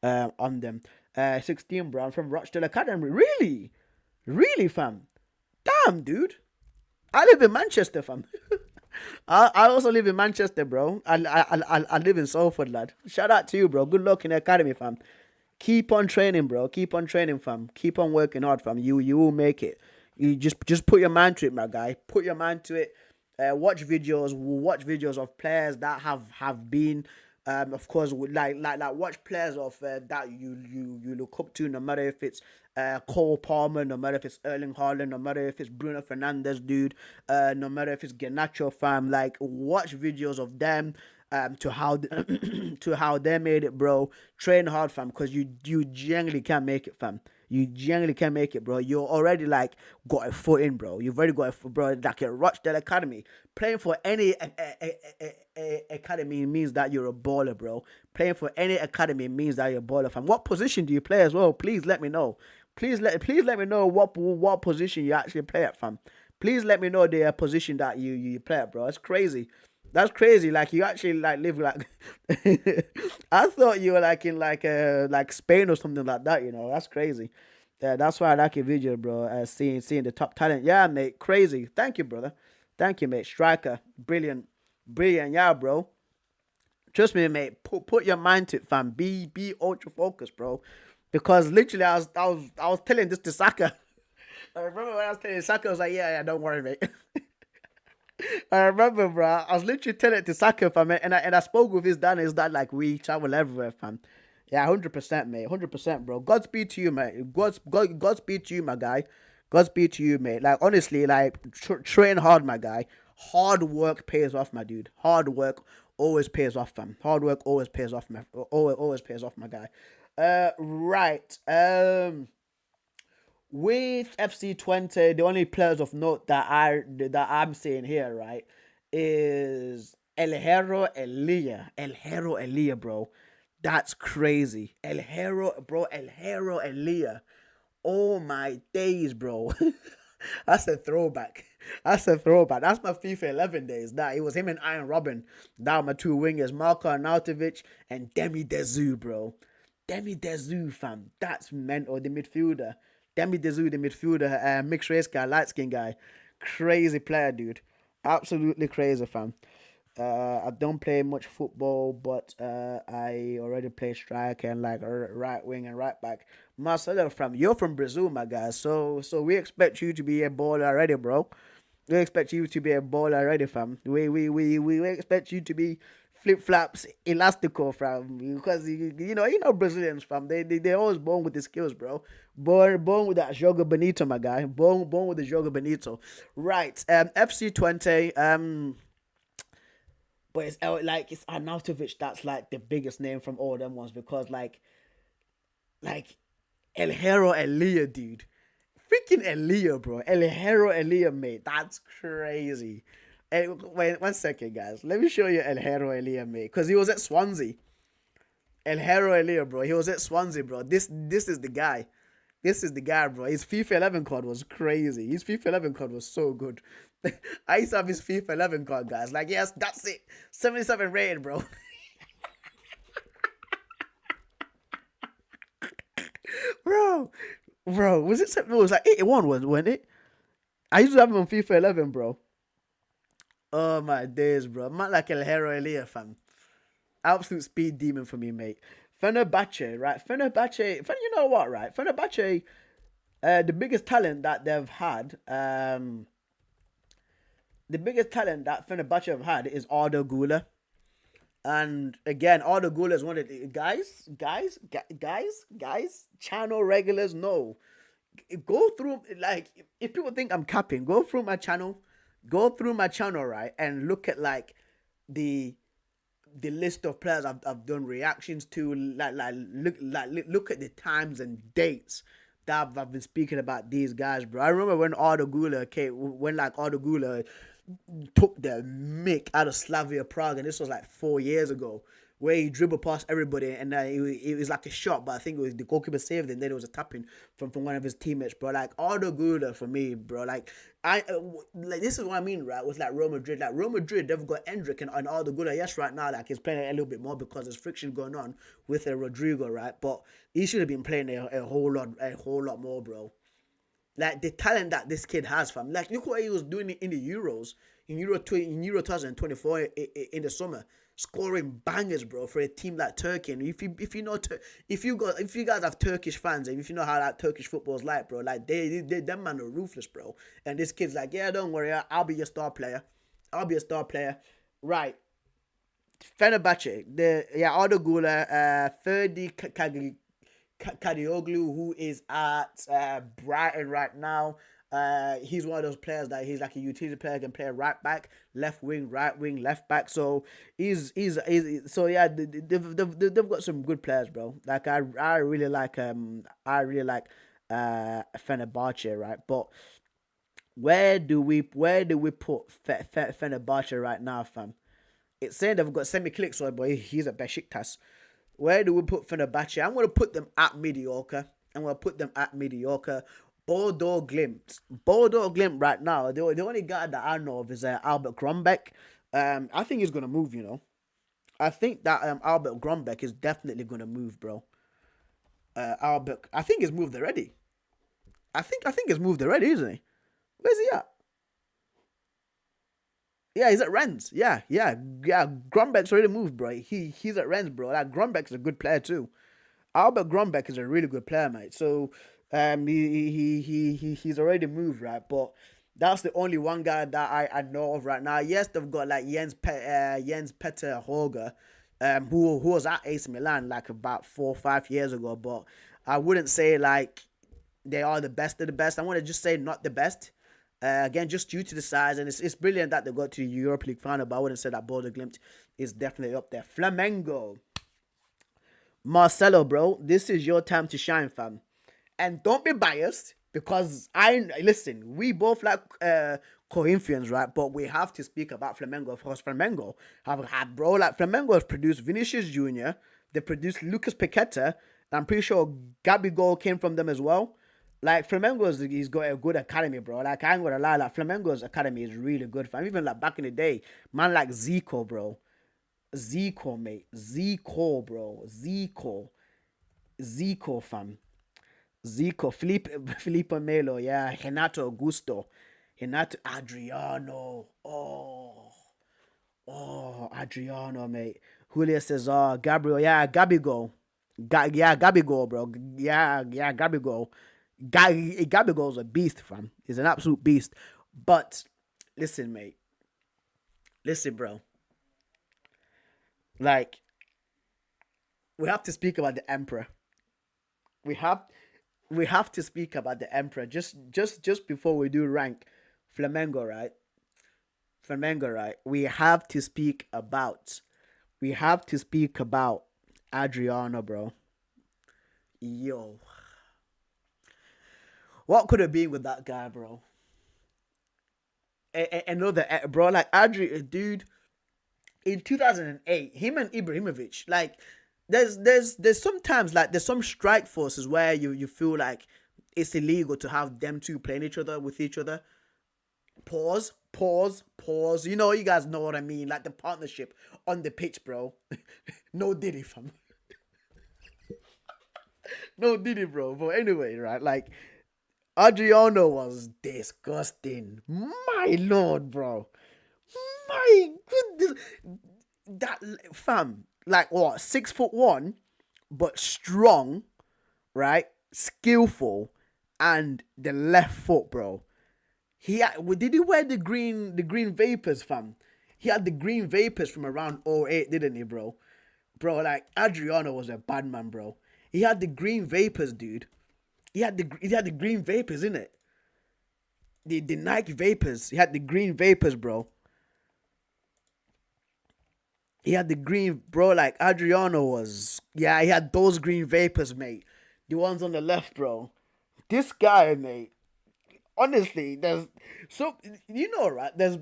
S1: on them. 16 Brown from Rochdale Academy. Really, really, fam. Damn, dude. I live in Manchester, fam. I also live in Manchester, bro. I live in Salford, lad. Shout out to you, bro. Good luck in the academy, fam. Keep on training, bro. Keep on training, fam. Keep on working hard, fam. You will make it. You just put your mind to it, my guy. Put your mind to it. Watch videos of players that have been, of course, like watch players of that you look up to. No matter if it's Cole Palmer, no matter if it's Erling Haaland, no matter if it's Bruno Fernandes, dude, no matter if it's Garnacho, fam. Like watch videos of them. To how to how they made it, bro. Train hard, fam, because you generally can make it, fam. You generally can make it, bro. You're already like got a foot in, bro. You've already got a foot, bro. Like at Rochdale Academy, playing for any academy means that you're a baller, bro. Playing for any academy means that you're a baller, fam. What position do you play as well? Please let me know. Please let me know what position you actually play at, fam. Please let me know the position that you play at, bro. It's crazy. That's crazy. Like you actually like live like. I thought you were like in like Spain or something like that. You know, that's crazy. Yeah, that's why I like your video, bro. Seeing the top talent. Yeah, mate, crazy. Thank you, brother. Thank you, mate. Striker, brilliant, brilliant. Yeah, bro. Trust me, mate. Put your mind to it, fam. Be ultra focused, bro. Because literally, I was telling this to Saka. I remember when I was telling Saka, I was like, yeah, don't worry, mate. I remember, bro. I was literally telling it to Saka, fam, and I spoke with his dad. And his dad like we travel everywhere, fam. Yeah, 100%, mate. 100%, bro. Godspeed to you, mate. Godspeed to you, my guy. Godspeed to you, mate. Like honestly, like train hard, my guy. Hard work pays off, my dude. Hard work always pays off, fam. Hard work always pays off, man. Always pays off, my guy. Right. With FC 20, the only players of note that I'm seeing here, right, is El Hero Elia. El Hero Elia, bro. That's crazy. El Hero, bro. El Hero Elia. Oh my days, bro. That's a throwback. That's a throwback. That's my FIFA 11 days. That it was him and Iron Robin. That were my two wingers, Marko Arnautovic and Demi Dezu, bro. Demi Dezu, fam. That's mental. The midfielder. Demi Dezu, the midfielder, mixed race guy, light skin guy. Crazy player, dude. Absolutely crazy, fam. I don't play much football, but I already play striker and like right wing and right back. Marcelo, you're from Brazil, my guy. So we expect you to be a baller already, bro. We expect you to be a baller already, fam. We expect you to be flip flops, elastico, fam. Because you know Brazilians, fam. They always born with the skills, bro. Born with that Jogo Bonito, my guy. Born with the Jogo Bonito. Right. FC 20. But it's Arnautovic that's like the biggest name from all them ones because like El Hero Elia, dude. Freaking Elia, bro. El Hero Elia, mate. That's crazy. Hey, wait 1 second, guys. Let me show you El Hero Elia, mate. Because he was at Swansea. El Hero Elia, bro. He was at Swansea, bro. This is the guy. This is the guy, bro. His FIFA 11 card was crazy. His FIFA 11 card was so good. I used to have his FIFA 11 card, guys. Like, yes, that's it. 77 rated, bro. bro, bro, it was like 81, wasn't it? I used to have him on FIFA 11, bro. Oh my days, bro. Man like El Hero Elia, fam. Absolute speed demon for me, mate. Fenerbahce, right? You know what, right? Fenerbahce, the biggest talent that they've had, the biggest talent that Fenerbahce have had is Arda Güler. And again, Arda Güler is one of the guys, channel regulars know. Go through, like, if people think I'm capping, go through my channel, right, and look at like the the list of players I've done reactions to, look at the times and dates that I've been speaking about these guys, bro. I remember when Arda Güler came, when like Arda Güler took the mick out of Slavia Prague, and this was like 4 years ago, where he dribbled past everybody, and it was like a shot, but I think it was the goalkeeper saved, and then it was a tapping from one of his teammates, bro. Like Arda Güler for me, bro. Like this is what I mean, right? With like Real Madrid, they've got Endrick and Arda Güler. Yes, right now, like he's playing a little bit more because there's friction going on with Rodrigo, right? But he should have been playing a whole lot more, bro. Like the talent that this kid has, fam. Like look what he was doing in the Euros, in Euro 2024 in the summer, scoring bangers, bro, for a team like Turkey. And if you know if you guys have Turkish fans, and if you know how that Turkish football is like, bro, like they them man are ruthless, bro. And this kid's like, yeah, don't worry, I'll be your star player. I'll be a star player, right? Fenerbahce, Arda Güler, Ferdi Kadioglu, who is at Brighton right now. He's one of those players that he's like a utility player, can play right back, left wing, right wing, left back. So he's so yeah. They've got some good players, bro. Like I really like Fenerbahce, right? But where do we put Fenerbahce right now, fam? It's saying they've got Semi Kliksoy, but he's at Besiktas. Where do we put Fenerbahce? I'm going to put them at mediocre. Bordeaux Glimt. Bordeaux Glimt right now, the only guy that I know of is Albert Grombeck. I think he's going to move, you know. I think that Albert Grombeck is definitely going to move, bro. Albert, I think he's moved already. I think he's moved already, isn't he? Where's he at? Yeah, he's at Rennes. Yeah. Grombeck's already moved, bro. He's at Rennes, bro. Like Grombeck's a good player too. Albert Grombeck is a really good player, mate. So he's already moved, right? But that's the only one guy that I know of right now. Yes, they've got like Jens Petter Horger, who was at AC Milan like about 4 or 5 years ago. But I wouldn't say like they are the best of the best. I want to just say not the best. Again, just due to the size, and it's brilliant that they got to the Europa League final, but I wouldn't say that Bodo Glimt is definitely up there. Flamengo. Marcelo, bro, this is your time to shine, fam. And don't be biased, because listen, we both like Corinthians, right? But we have to speak about Flamengo, because Flamengo have had, bro, like Flamengo has produced Vinicius Jr., they produced Lucas Paqueta, and I'm pretty sure Gabigol came from them as well. Like he's got a good academy, bro. Like I ain't gonna lie, like Flamengo's academy is really good, fam. Even like back in the day, man, like Zico, bro. Zico, mate. Zico, bro. Zico, fam. Zico. Felipe Melo, yeah. Renato Augusto. Renato Adriano. Oh, Adriano, mate. Julio Cesar. Gabriel, yeah. Gabigol. Gabigol, bro. Yeah, Gabigol. Gabigol's a beast, fam. He's an absolute beast. But listen, mate. Listen, bro. Like, we have to speak about the Emperor. We have we have to speak about the Emperor. Just before we do rank Flamengo, right? Flamengo, right? We have to speak about Adriano, bro. Yo, what could have been with that guy, bro? another bro, like Adri, dude. In 2008, him and Ibrahimovic, like, there's sometimes like there's some strike forces where you feel like it's illegal to have them two playing each other with each other. Pause, pause, pause. You know, you guys know what I mean. Like the partnership on the pitch, bro. No Diddy, fam. No Diddy, bro. But anyway, right? Like Adriano was disgusting. My lord, bro. My goodness. That fam, like what? 6'1", but strong, right? Skillful, and the left foot, bro. Did he wear the green vapors, fam? He had the green vapors from around '08, didn't he, bro? Bro, like Adriano was a bad man, bro. He had the green vapors, dude. He had the green vapors in it. The Nike vapors. He had the green vapors, bro. He had the green, bro. Like Adriano was, yeah. He had those green vapors, mate. The ones on the left, bro. This guy, mate. Honestly, there's so you know, right? There's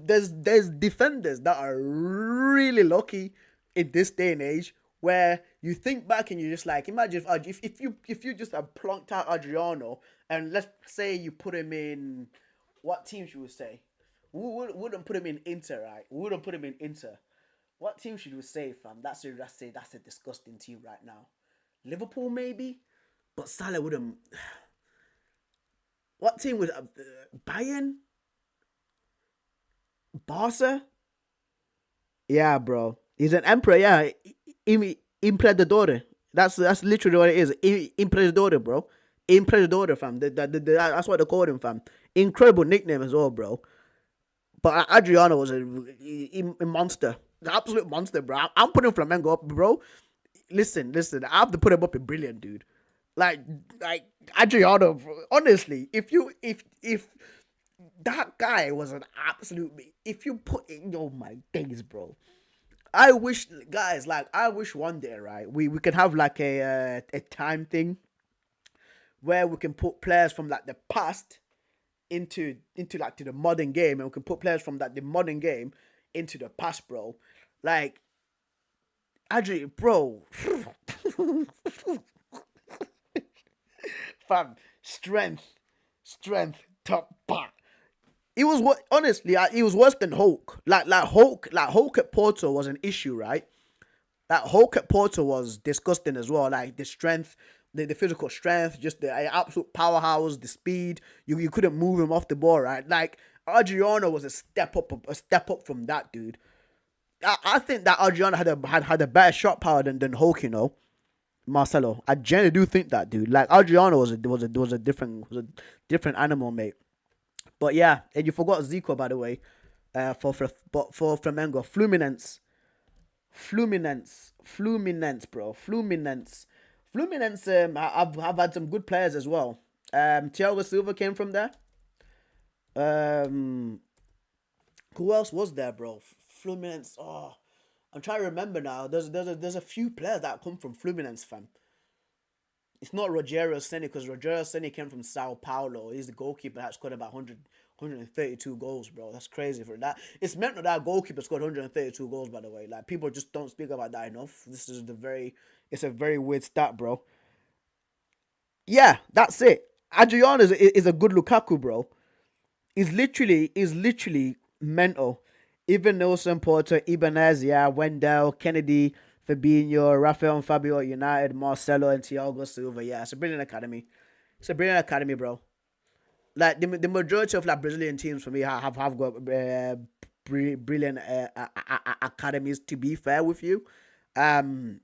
S1: defenders that are really lucky in this day and age where you think back and you're just like, imagine if you just have plunked out Adriano and let's say you put him in what team should we say? We wouldn't put him in Inter, right? We wouldn't put him in Inter. What team should we say, fam? That's a disgusting team right now. Liverpool maybe, but Salah wouldn't. What team would Bayern? Barca? Yeah, bro. He's an emperor. Yeah, Imperador. That's literally what it is. Imperador, bro. Imperador, fam. That's what they called him, fam. Incredible nickname as well, bro. But Adriano was a monster, an absolute monster, bro. I'm putting Flamengo up, bro. Listen. I have to put him up in brilliant, dude. Like, like Adriano, bro. Honestly, if that guy was an absolute, if you put in, oh my days, bro. I wish, guys, like I wish one day, right, we could have like a time thing where we can put players from like the past into like to the modern game, and we can put players from like the modern game into the past, bro. Like Adri, bro. Fam, strength, top back. It was what honestly, it was worse than Hulk. Hulk at Porto was an issue, right? That Hulk at Porto was disgusting as well. Like the strength, the physical strength, just the absolute powerhouse, the speed. You couldn't move him off the ball, right? Like Adriano was a step up from that dude. I think that Adriano had a better shot power than Hulk, you know. Marcelo, I genuinely do think that, dude. Like Adriano was a different animal, mate. But yeah, and you forgot Zico, by the way. For Flamengo, Fluminense, bro, Fluminense. I've had some good players as well. Thiago Silva came from there. Um, who else was there, bro? Fluminense. Oh, I'm trying to remember now. There's a few players that come from Fluminense, fam. It's not Rogério Ceni because Rogério Ceni came from Sao Paulo. He's the goalkeeper that scored about 132 goals, bro. That's crazy for that. It's meant that goalkeeper scored 132 goals, by the way. Like people just don't speak about that enough. It's a very weird stat, bro. Yeah, that's it. Adriano is a good Lukaku, bro. Is literally mental. Even Nelson Porter, Ibanez, yeah, Wendell, Kennedy, Fabinho, Rafael and Fabio at United, Marcelo and Thiago Silva. Yeah, it's a brilliant academy. It's a brilliant academy, bro. Like the majority of like Brazilian teams for me have got brilliant academies. To be fair with you, um,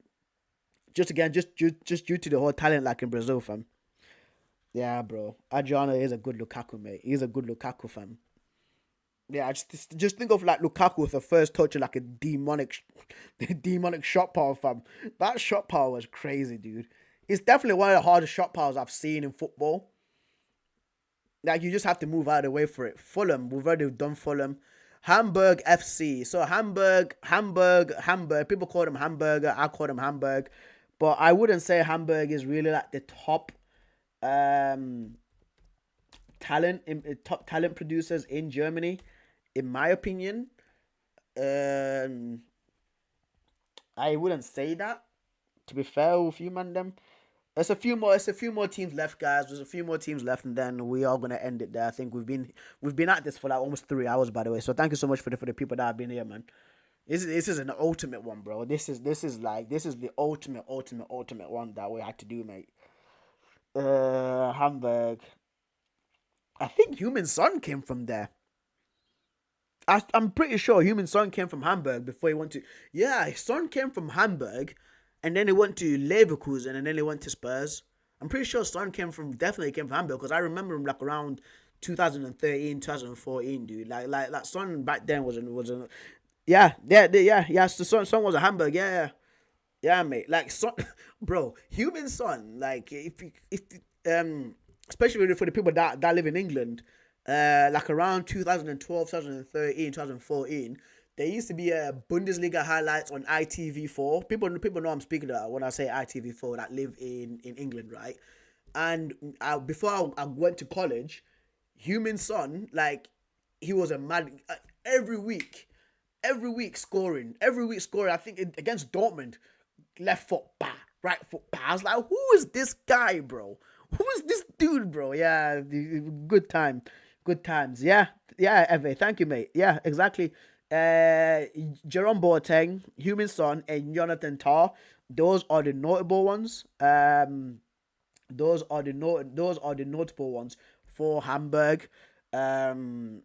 S1: just again, just due to the whole talent like in Brazil, fam. Yeah, bro. Adriano is a good Lukaku, mate. He's a good Lukaku, fam. Yeah, just think of like Lukaku with the first touch of like a demonic, demonic shot power, fam. That shot power was crazy, dude. It's definitely one of the hardest shot powers I've seen in football. Like you just have to move out of the way for it. Fulham, we've already done Fulham. Hamburg FC. So Hamburg. People call them Hamburger. I call them Hamburg, but I wouldn't say Hamburg is really like the um top talent producers in Germany. in my opinion, um, I wouldn't say that. To be fair with you, man, them. There's a few more. There's a few more teams left, guys. There's a few more teams left, and then we are gonna end it there. I think we've been at this for like almost 3 hours, by the way. So thank you so much for the people that have been here, man. This is an ultimate one, bro. This is the ultimate one that we had to do, mate. Hamburg. I think Human Son came from there. I'm pretty sure Human Son came from Hamburg before he went to. Yeah, his son came from Hamburg, and then he went to Leverkusen, and then he went to Spurs. I'm pretty sure Son definitely came from Hamburg because I remember him like around 2013, 2014, dude. Like Son back then wasn't. Yeah. So Son was a Hamburg. Yeah, mate. Like Son, bro, Human Son. Like if especially for the people that live in England, like around 2012, 2013, 2014, there used to be Bundesliga highlights on ITV4. People know I'm speaking about when I say ITV4 that live in England, right? And before I went to college, Human Son, like he was a mad every week, every week scoring. I think against Dortmund, left foot, bah, right foot, bah. I was like, who is this guy, bro? Who is this dude, bro? Yeah, good time, good times. Yeah, Eve. Thank you, mate. Yeah, exactly. Jerome Boateng, Human Son, and Jonathan Tah. Those are the notable ones. Those are the notable ones for Hamburg. Um,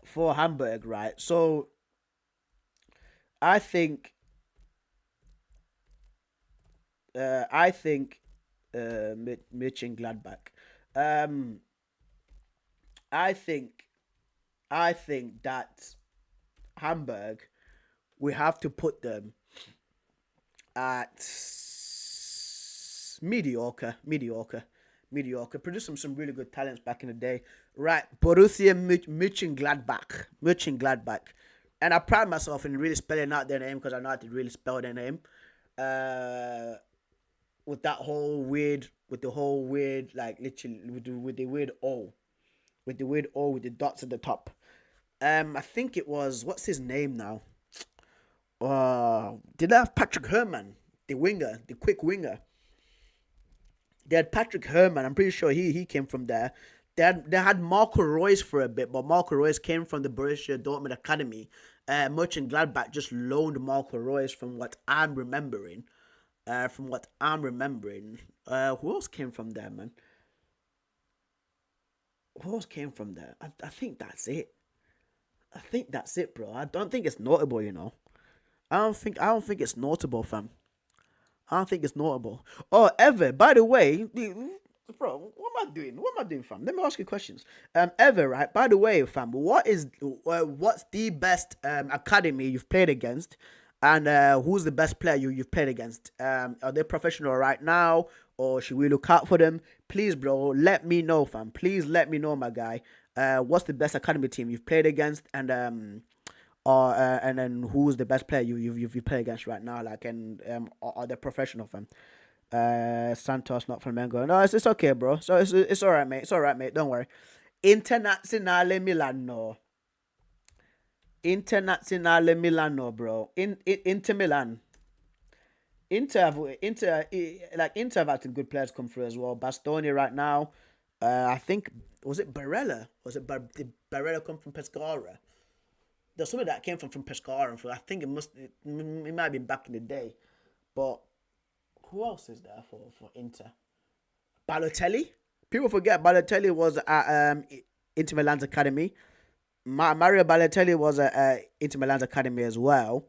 S1: for Hamburg, right? So I think I think Mitch and Gladbach. Um, I think I think that Hamburg, we have to put them at mediocre. Produced some really good talents back in the day. Right, Borussia Mönchengladbach, and I pride myself in really spelling out their name because I know how to really spell their name. Uh, with that whole weird, with the whole weird, like literally with the weird O, with the dots at the top. I think it was what's his name now? Did they have Patrick Herman, the winger, the quick winger? They had Patrick Herman. I'm pretty sure he came from there. They had Marco Reus for a bit, but Marco Reus came from the Borussia Dortmund Academy. Mönchengladbach just loaned Marco Reus from what I'm remembering. Who else came from there, man? Who else came from there? I think that's it. I think that's it, bro. I don't think it's notable, you know. I don't think it's notable, fam. I don't think it's notable. Oh, ever. By the way, bro, what am I doing? What am I doing, fam? Let me ask you questions. Ever, right? By the way, fam, what's the best academy you've played against, and who's the best player you've played against? Are they professional right now, or should we look out for them? Please, bro, let me know, fam. Please let me know, my guy. What's the best academy team you've played against, and then who's the best player you play against right now? Like, and are they professional, fam? Santos, not Flamengo. No, it's okay, bro. So it's all right, mate. It's all right, mate. Don't worry. Internazionale Milano. Internazionale Milano, bro. Inter Milan. Inter have had good players come through as well. Bastoni right now. I think was it Barella? Did Barella come from Pescara? There's somebody that came from Pescara, and I think it might have been back in the day. But who else is there for Inter? Balotelli. People forget Balotelli was at Inter Milan's academy. Mario Balotelli was at Inter Milan's academy as well.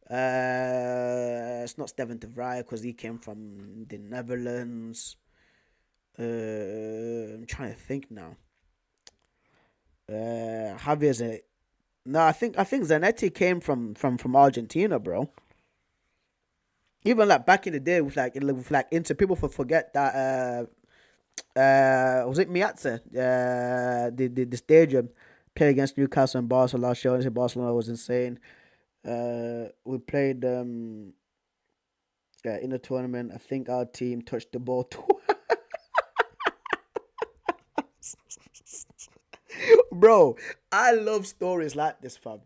S1: It's not Steven de Vrij because he came from the Netherlands. I'm trying to think now. Javier's a no. I think Zanetti came from Argentina, bro. Even like back in the day with like Inter, people forget that was it Miazza? The stadium played against Newcastle and Barcelona last year. And Barcelona was insane. We played in the tournament. I think our team touched the ball twice. bro, I love stories like this, fam.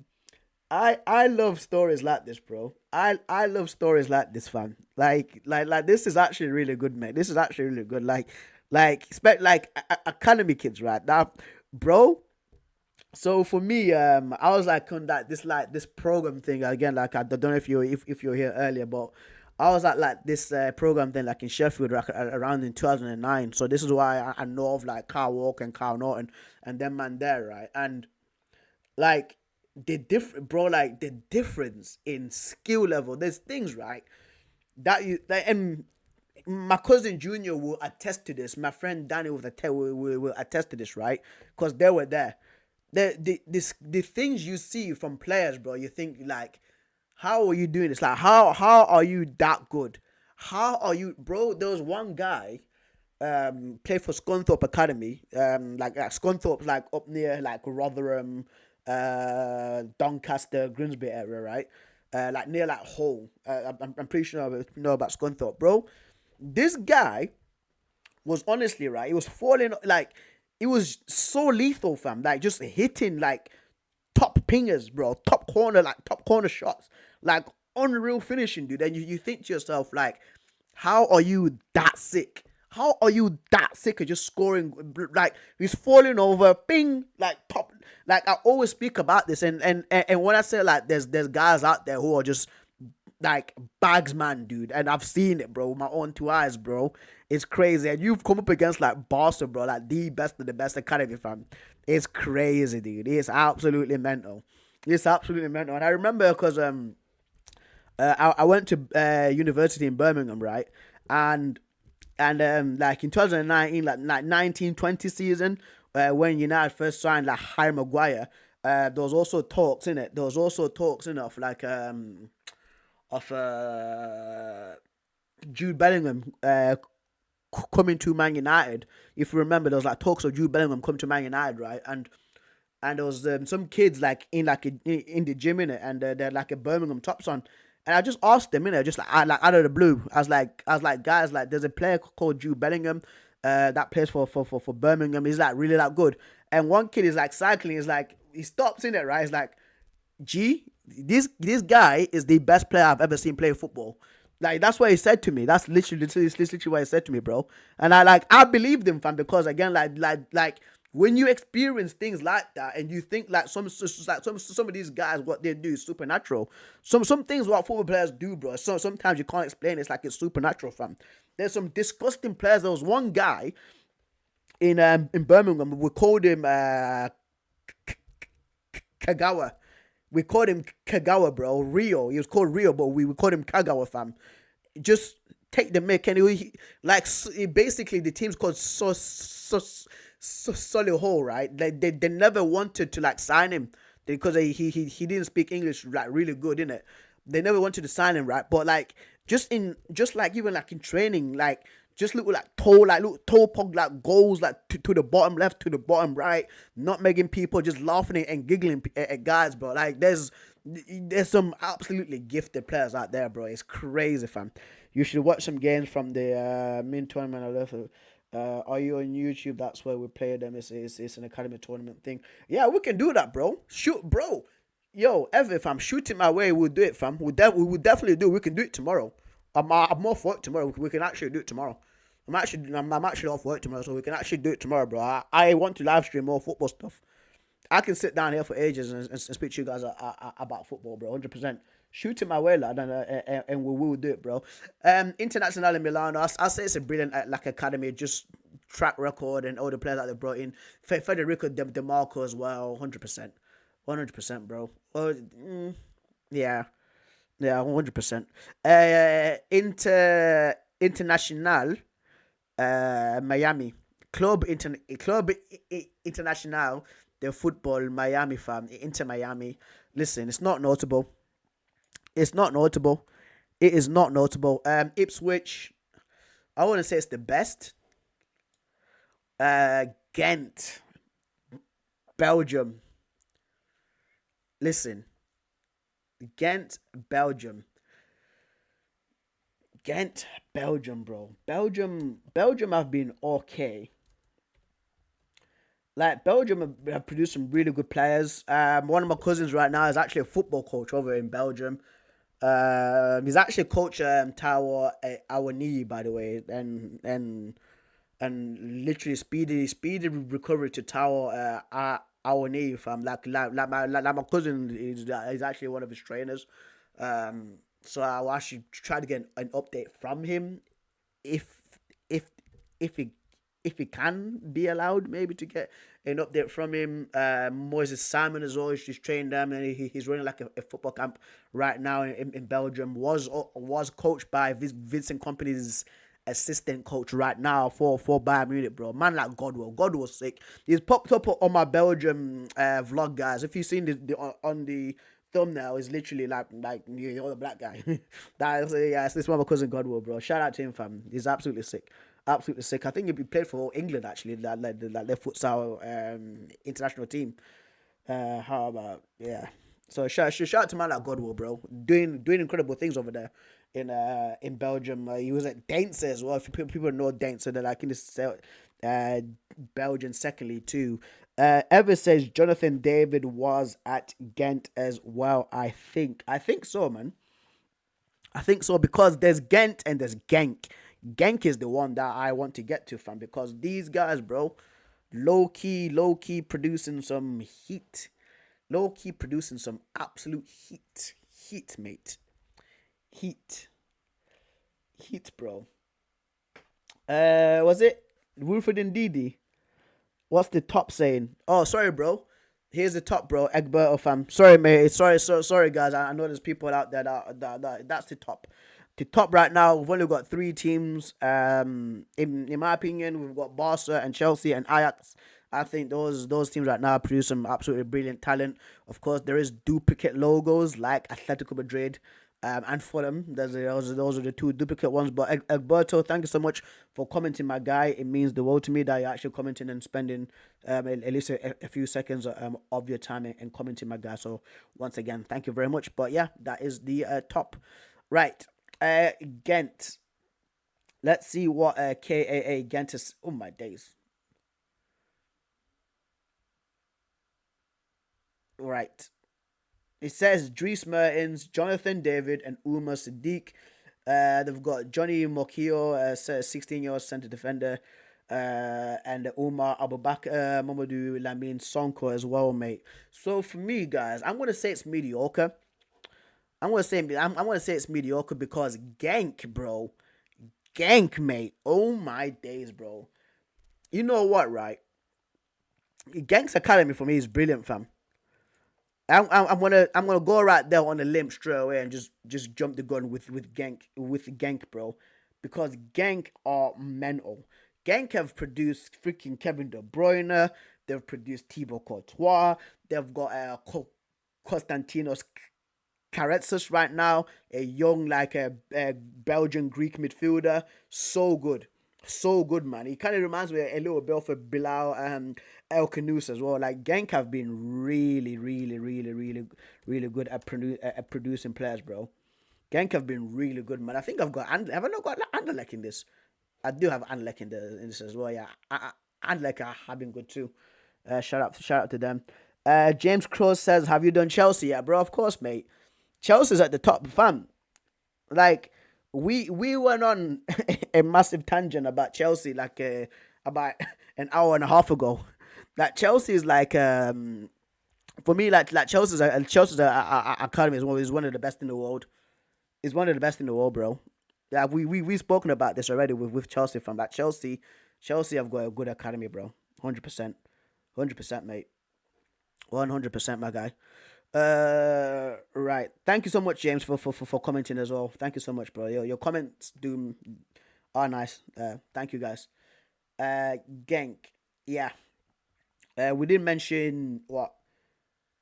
S1: I love stories like this, bro. I love stories like this, fam. Like this is actually really good, man. This is actually really good. Like expect like academy kids, right? That, bro. So for me, I was like on that this program thing again. Like I don't know if you're here earlier, but I was at like this program thing like in Sheffield like, around in 2009. So this is why I know of like Carl Walker and Carl Norton and them man there, right? And like the difference in skill level. There's things, right, that you like, and my cousin Junior will attest to this. My friend Danny will attest to this, right? Because they were there. The things you see from players, bro, you think like, how are you doing this? Like, how are you that good? How are you, bro? There was one guy played for Scunthorpe Academy, like Scunthorpe's like up near like Rotherham, Doncaster, Grimsby area, right? Like near like Hull. I'm pretty sure you know about Scunthorpe, bro. This guy was honestly right. He was falling like it was so lethal, fam. Like just hitting like top pingers, bro. Top corner shots, like unreal finishing, dude. And you think to yourself, like, how are you that sick? How are you that sick of just scoring? Like he's falling over, ping, like top. Like I always speak about this, and when I say like there's guys out there who are just like bags, man, dude, and I've seen it, bro, with my own two eyes, bro. It's crazy, and you've come up against like Barca, bro, like the best of the best academy, fam. It's crazy, dude. It's absolutely mental. It's absolutely mental, and I remember because I went to university in Birmingham, right, and like in 2019, like 1920 season, when United first signed like Harry Maguire, there was also talks in it. There was also talks in it of like of Jude Bellingham coming to Man United. If you remember, there was like talks of Jude Bellingham coming to Man United, right? And there was some kids like in the gym in it, and they're like a Birmingham tops on. And I just asked them, just like out of the blue, I was like, guys, like there's a player called Jude Bellingham, that plays for Birmingham. He's like really that good. And one kid is like cycling. He's like he stops in it, right? He's like, G, this guy is the best player I've ever seen play football. Like that's what he said to me. That's literally what he said to me, bro. And I believed him, fam, because again, like when you experience things like that and you think like some of these guys, what they do is supernatural. Some things what football players do, bro. So sometimes you can't explain it. It's like it's supernatural, fam. There's some disgusting players. There was one guy in Birmingham. We called him Kagawa. We called him Kagawa, bro. Rio. He was called Rio, but we called him Kagawa, fam. Just take the mic, and basically the team's called Solihull, right? They never wanted to like sign him because he didn't speak English like really good, innit? They never wanted to sign him, right? But like just like even like in training, like just look toe pog like goals like to the bottom left, to the bottom right, not making people just laughing and giggling at guys, bro. Like there's some absolutely gifted players out there, bro. It's crazy, fam. You should watch some games from the main tournament. I love it. Are you on YouTube? That's where we play them. It's an academy tournament thing. Yeah, we can do that, bro. Shoot, bro. Yo, ever if I'm shooting my way, we'll do it, fam. We will definitely do it. We can do it tomorrow. I'm off work tomorrow. We can actually do it tomorrow. I'm actually off work tomorrow, so we can actually do it tomorrow, bro. I want to live stream more football stuff. I can sit down here for ages and speak to you guys about football, bro. 100%. Shoot it my way, lad, and we will do it, bro. Internazionale Milano, I say it's a brilliant like academy, just track record and all the players that they brought in. Federico De Marco as well, 100%. 100%, bro. Yeah. Yeah, 100%. International Miami. Club International the football Miami, fam. Inter Miami. Listen, it's not notable. It's not notable. It is not notable. Ipswich, I wouldn't say it's the best. Ghent, Belgium. Listen, Ghent, Belgium. Ghent, Belgium, bro. Belgium have been okay. like Belgium have produced some really good players. One of my cousins right now is actually a football coach over in Belgium. He's actually coach Tower Awani, by the way, and literally speedy recovery to Tower Awani. If I'm like my cousin is actually one of his trainers. So I'll actually try to get an update from him if if if he if he can be allowed maybe to get an update from him. Moses Simon as well, he's trained them, and he's running like a football camp right now in Belgium. Was coached by Vincent Kompany's assistant coach right now for Bayern Munich, bro. Man like God was sick. He's popped up on my Belgium vlog, guys. If you've seen on the thumbnail, is literally like you're the black guy. It's this one of my cousin Godwell, bro. Shout out to him, fam. He's absolutely sick. Absolutely sick. I think he played for England actually, like their futsal international team. How about So shout out to man like Godwell, bro. Doing incredible things over there in Belgium. He was at Dance as well. If people know Dance, so they're like in this Belgian secondly too. Ever says Jonathan David was at Ghent as well. I think so, man. I think so, because there's Ghent and there's Genk. Genk is the one that I want to get to, fam, because these guys, bro, low key producing some heat. Low key producing some absolute heat. Heat, mate. Heat, bro. Was it Wilfred Ndidi? What's the top saying? Oh, sorry, bro. Here's the top, bro. Egberto, fam. Sorry, mate. Sorry, guys. I know there's people out there that's the top. The top right now, we've only got 3 teams. In my opinion, we've got Barca and Chelsea and Ajax. I think those teams right now produce some absolutely brilliant talent. Of course, there is duplicate logos like Atletico Madrid and Fulham. Those are the 2 duplicate ones. But Egberto, thank you so much for commenting, my guy. It means the world to me that you're actually commenting and spending at least a few seconds of your time and commenting, my guy. So once again, thank you very much. But yeah, that is the top. Right. Ghent. Let's see what KAA Ghent is. Oh my days. Right. It says Dries Mertens, Jonathan David, and Uma Sadiq. They've got Johnny Mokio, 16-year-old center defender, and Umar Abubakar, Mamadou Lamine Sonko as well, mate. So for me, guys, I'm gonna say it's mediocre. I'm gonna say it's mediocre because Genk, bro. Genk, mate. Oh my days, bro. You know what, right? Genk's academy for me is brilliant, fam. I'm gonna go right there on the limb straight away and just jump the gun with Genk, bro, because Genk are mental. Genk have produced freaking Kevin De Bruyne. They've produced Thibaut Courtois. They've got Konstantinos Karetsus right now, a young like a Belgian Greek midfielder. So good, man. He kind of reminds me a little bit of a Bilal El Kanous as well. Like Genk have been really good at producing players, bro. Genk have been really good, man. I think have I not got Anderlecht in this? I do have Anderlecht in this as well. Yeah, Anderlecht have been good too. Shout out to them. James Cross says, "Have you done Chelsea yet, bro?" Of course, mate. Chelsea's at the top, fam. Like we went on a massive tangent about Chelsea like about an hour and a half ago. Like Chelsea is like for me like Chelsea's academy is one of the best in the world. It's one of the best in the world, bro. Yeah, we've spoken about this already with Chelsea, fam. Like Chelsea have got a good academy, bro. 100%, mate. 100%, my guy. Right. Thank you so much, James, for commenting as well. Thank you so much, bro. Your comments are nice. Thank you, guys. Genk. Yeah. We didn't mention what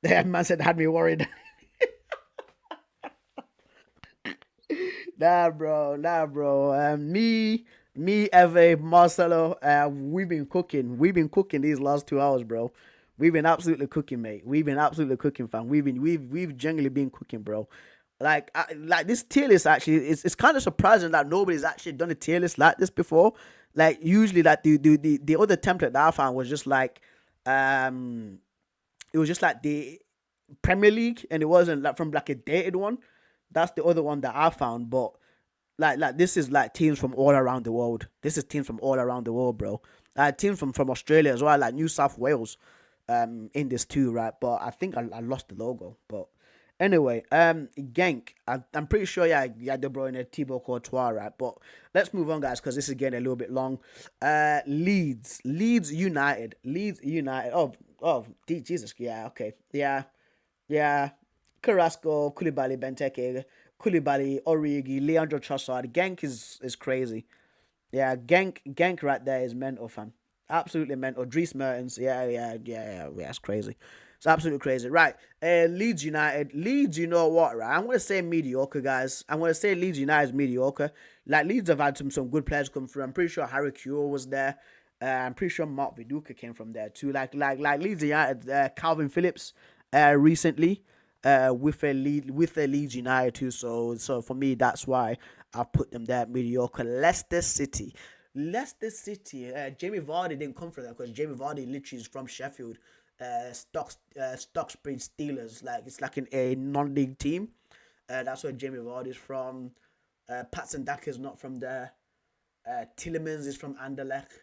S1: the man said had me worried. Nah, bro. Me, Eve, Marcelo. We've been cooking these last 2 hours, bro. We've been absolutely cooking, mate. We've been absolutely cooking, fam. We've generally been cooking, bro. Like this tier list actually, it's kind of surprising that nobody's actually done a tier list like this before. Like usually, like the other template that I found was just like It was just like the Premier League, and it wasn't like from like a dated one. That's the other one that I found, but like this is like teams from all around the world. This is teams from all around the world, bro. Teams from Australia as well, like New South Wales, in this too, right? But I think I lost the logo. But anyway, Genk. I'm pretty sure yeah, De Bruyne, Thibaut Courtois, right? But let's move on, guys, because this is getting a little bit long. Leeds United, Leeds United. Jesus, yeah, okay, yeah. Carrasco, Koulibaly, Benteke, Koulibaly, Origi, Leandro Trossard. Genk is crazy. Yeah, Genk right there is mental, fam. Absolutely mental. Dries Mertens, yeah. That's crazy. It's absolutely crazy. Right, Leeds United. Leeds, you know what, right? I'm going to say mediocre, guys. I'm going to say Leeds United is mediocre. Like, Leeds have had some good players come through. I'm pretty sure Harry Kewell was there. I'm pretty sure Mark Viduka came from there too. Like Leeds United, Calvin Phillips, recently, with a Leeds United too. So for me, that's why I put them there mediocre. Leicester City. Jamie Vardy didn't come from there because Jamie Vardy literally is from Sheffield. Stockbridge Steelers. Like, it's like a non-league team. That's where Jamie Vardy is from. Patson Daka is not from there. Tillemans is from Anderlecht.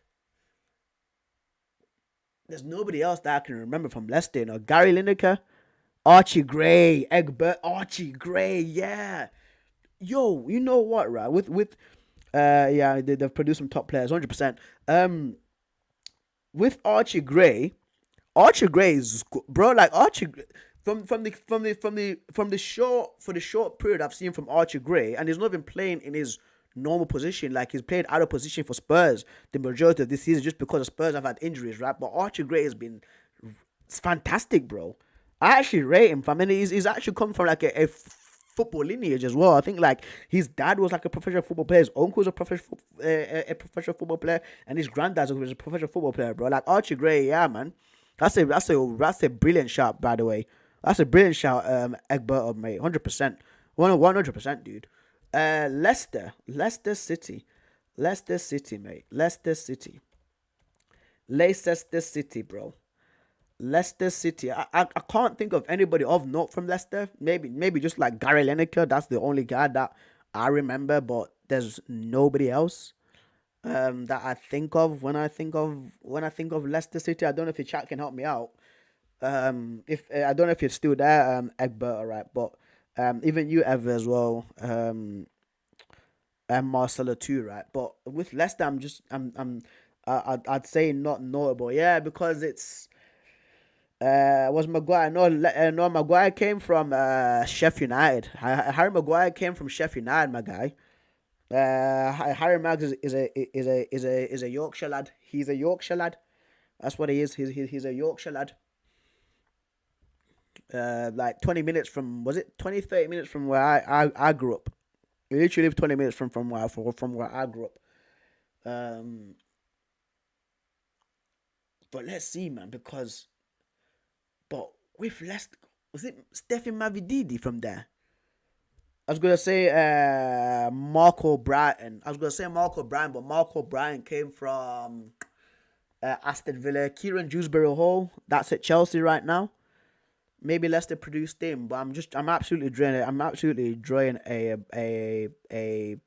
S1: There's nobody else that I can remember from Leicester. You know, Gary Lineker, Archie Gray, Egbert, Archie Gray, yeah. Yo, you know what, right? Yeah, they've produced some top players, 100%. With Archie Gray is bro, like Archie from the short period I've seen from Archie Gray, and he's not even playing in his normal position. Like, he's played out of position for Spurs the majority of this season just because the Spurs have had injuries, right? But Archie Gray has been fantastic, bro. I actually rate him. I mean, he's actually come from like a football lineage as well. I think like his dad was like a professional football player, his uncle was a professional football player, and his granddad was a professional football player, bro. Like Archie Gray, yeah, man. That's a brilliant shot, by the way. That's a brilliant shout, Egbert, mate. 100%. 100%, dude. Leicester City. Leicester City, mate. Leicester City, bro. Leicester City. I can't think of anybody of note from Leicester. Maybe just like Gary Lineker. That's the only guy that I remember, but there's nobody else that I think of when I think of Leicester City. I don't know if your chat can help me out. If I don't know if you're still there, Egbert, alright, but even you, Ever, as well, and Marcelo too, right? But with Leicester, I'd say not notable, yeah, because it's was Maguire. No, Maguire came from Sheffield United. Harry Maguire came from Sheffield United, my guy. Harry Mags is a Yorkshire lad. He's a Yorkshire lad. That's what he is. He's a Yorkshire lad. Like 20 minutes from, was it 20, 30 minutes from where I grew up. He literally lived 20 minutes from where I grew up. Um, but let's see, man, because but with Leicester, was it Stephen Mavididi from there? I was gonna say Marco Brighton. I was gonna say Marco Brighton, but Marco Brighton came from Aston Villa. Kieran Dewsbury Hall, that's at Chelsea right now. Maybe Leicester produced him, but I'm absolutely drawing it. I'm absolutely drawing a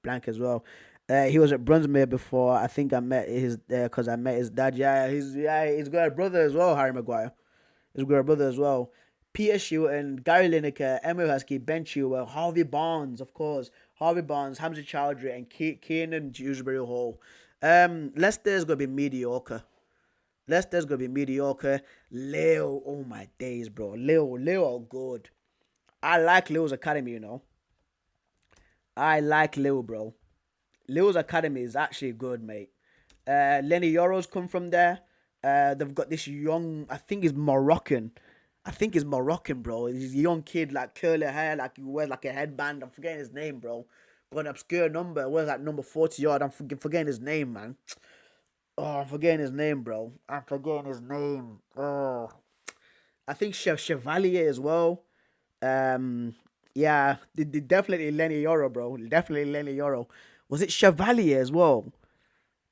S1: blank as well. He was at Brunsmere before. I think I met his because I met his dad. He's got a brother as well, Harry Maguire. He's got a brother as well. Peter Shilton, Gary Lineker, Emil Husky, Ben Chilwell, Harvey Barnes, of course. Harvey Barnes, Hamza Chowdhury, and Keenan Dewsbury Hall. Leicester's gonna be mediocre. Leicester's gonna be mediocre. Leo, oh my days, bro. Leo are good. I like Leo's academy, you know. I like Leo, bro. Leo's academy is actually good, mate. Lenny Yoro's come from there. They've got this young, I think he's Moroccan. Bro. He's a young kid, like curly hair, like he wears like a headband. I'm forgetting his name, bro. Got an obscure number. Where's that number 40 yard? I'm forgetting his name, man. Oh, I'm forgetting his name, bro. I'm forgetting his name. Oh, I think Chevalier as well. Yeah, definitely Lenny Yoro, bro. Definitely Lenny Yoro. Was it Chevalier as well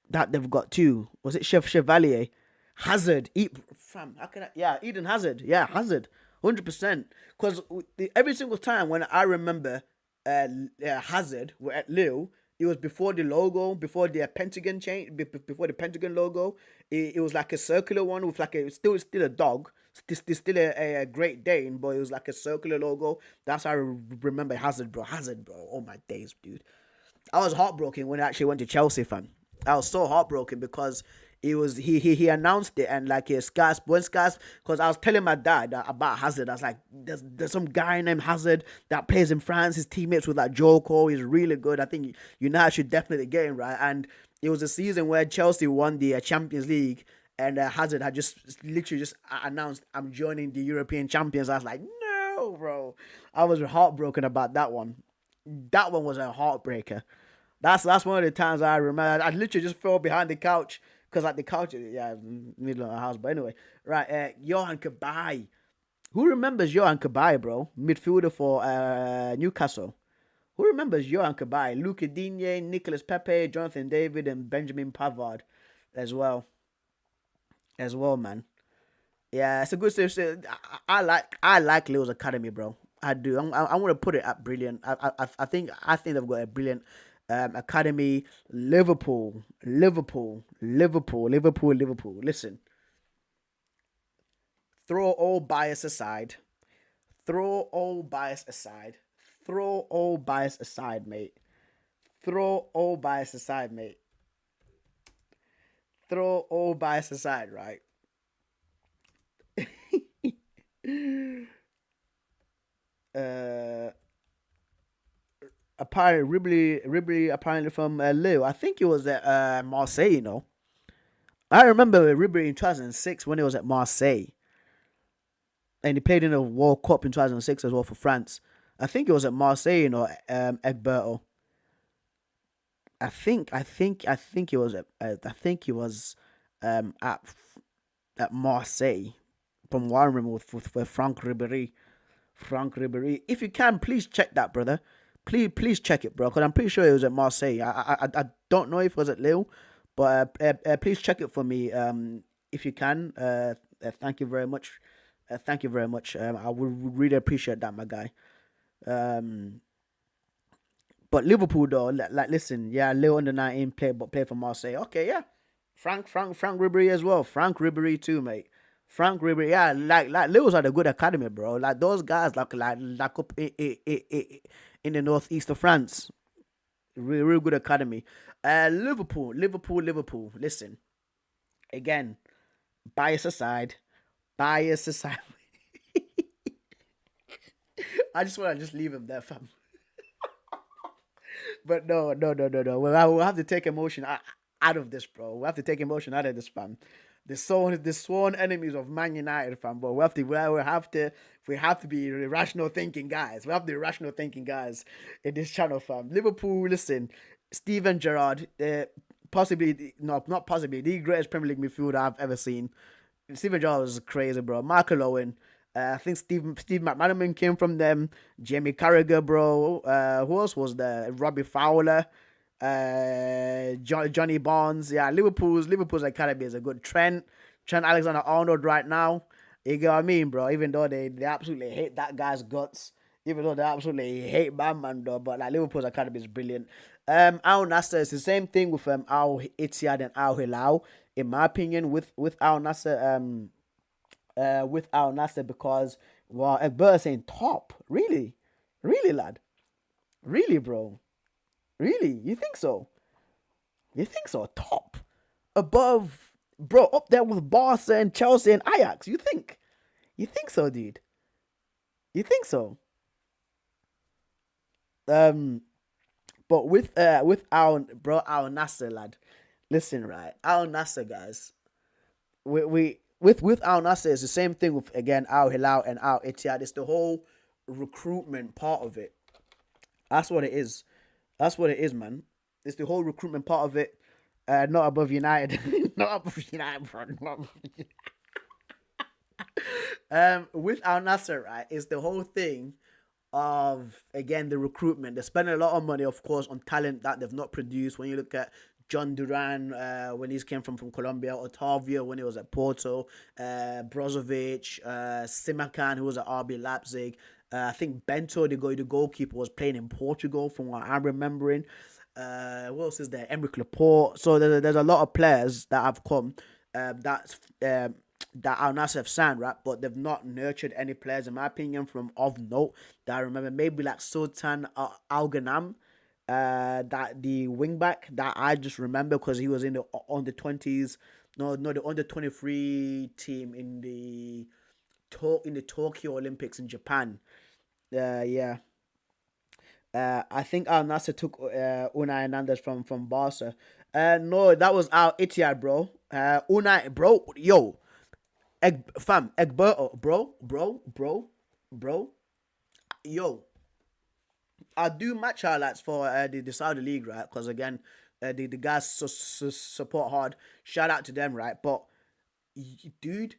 S1: that they've got too? Was it Chevalier? Hazard, fam, how can I? Yeah, Eden Hazard. Yeah, Hazard, 100%. Because every single time when I remember Hazard were at Lille, it was before the logo, before the Pentagon change, before the Pentagon logo. It was like a circular one with like a still a dog, still a Great Dane, but it was like a circular logo. That's how I remember Hazard, bro. Hazard, bro. Oh my days, dude. I was heartbroken when I actually went to Chelsea, fam. I was so heartbroken because it was he announced it, and like because I was telling my dad about Hazard. I was like, there's some guy named Hazard that plays in France. His teammates with like Joko. He's really good. I think United should definitely get him right. And it was a season where Chelsea won the Champions League, and Hazard had just literally just announced, I'm joining the European champions. I was like, no, bro. I was heartbroken about that one. That one was a heartbreaker. That's one of the times I remember. I literally just fell behind the couch because like the couch, yeah, middle of the house. But anyway, right, Johan Kabay. Who remembers Johan Kabay, bro? Midfielder for Newcastle. Who remembers Johan Kabay? Luca Digne, Nicolas Pepe, Jonathan David, and Benjamin Pavard, as well. As well, man. Yeah, it's a good series. I like Leo's Academy, bro. I do. I want to put it at brilliant. I think they've got a brilliant academy. Liverpool. Listen, throw all bias aside. Throw all bias aside. Throw all bias aside, mate. Throw all bias aside, mate. Throw all bias aside, right? uh, apparently Ribery apparently from Lille. I think it was at Marseille. I remember Ribery in 2006 when he was at Marseille, and he played in a World Cup in 2006 as well for France. I think it was at Marseille, Egberto. I think it was at Marseille from what I remember with Frank Ribery. Frank Ribery. If you can, please check that, brother. Please check it, bro. Because I'm pretty sure it was at Marseille. I don't know if it was at Lille, but please check it for me. If you can. Thank you very much. Thank you very much. I would really appreciate that, my guy. Um, but Liverpool though, like listen, yeah, Lille under 19 play for Marseille. Okay, yeah. Frank Ribery as well. Frank Ribery too, mate. Frank Ribery, yeah, like Lille's had a good academy, bro. Like those guys, like up in the northeast of France, real good academy. Liverpool. Listen, again, bias aside, bias aside. I just want to just leave him there, fam. But no. We'll have to take emotion out of this, bro. We have to take emotion out of this, fam. The sworn enemies of Man United, fam. But we have to be rational thinking guys. We have to be rational thinking guys in this channel, fam. Liverpool, listen, Steven Gerrard, possibly no, not possibly the greatest Premier League midfielder I've ever seen. Steven Gerrard was crazy, bro. Michael Owen. I think Steve McManaman came from them. Jamie Carragher, bro. Who else was there? Robbie Fowler. Johnny Barnes. Yeah, Liverpool's academy is a good Trent Alexander-Arnold right now. You get what I mean, bro? Even though they absolutely hate that guy's guts. Even though they absolutely hate man, though. But like Liverpool's academy is brilliant. Al Nasser is the same thing with Al Ittihad and Al Hilal. In my opinion, with Al Nasser, because well, Egbert's saying top. Really, lad. Really, bro. Really, you think so? You think so? Top, above, bro, up there with Barca and Chelsea and Ajax. You think? You think so, dude? You think so? Um, but with Al Nasser, lad. Listen, right, Al Nasser, guys. With Al Nasser, it's the same thing with again Al Hilal and Al Ittihad. It's the whole recruitment part of it. That's what it is. That's what it is, man. It's the whole recruitment part of it. Not above United. Not above United, bro. Not above United. With Al Nasser, right, it's the whole thing of again the recruitment. They're spending a lot of money, of course, on talent that they've not produced. When you look at John Duran when he came from Colombia, Otavio when he was at Porto, Brozovic, Simakan who was at RB Leipzig. I think Bento, the goalkeeper, was playing in Portugal from what I'm remembering. What else is there? Emerick Laporte. So there's a lot of players that have come that's that Al Nassr have signed, right? But they've not nurtured any players, in my opinion, from of note that I remember. Maybe like Sultan Al Ghanam, that the wing back that I just remember because he was in the under 20s. No, the under 23 team in the Tokyo Olympics in Japan. Yeah. I think Al Nasser took Unai Hernandez from Barca. No, that was Al Ittihad, bro. Unai, bro, yo, Egberto, bro, yo. I do match highlights for the Saudi League, right? Because again, the guys support hard. Shout out to them, right? But dude,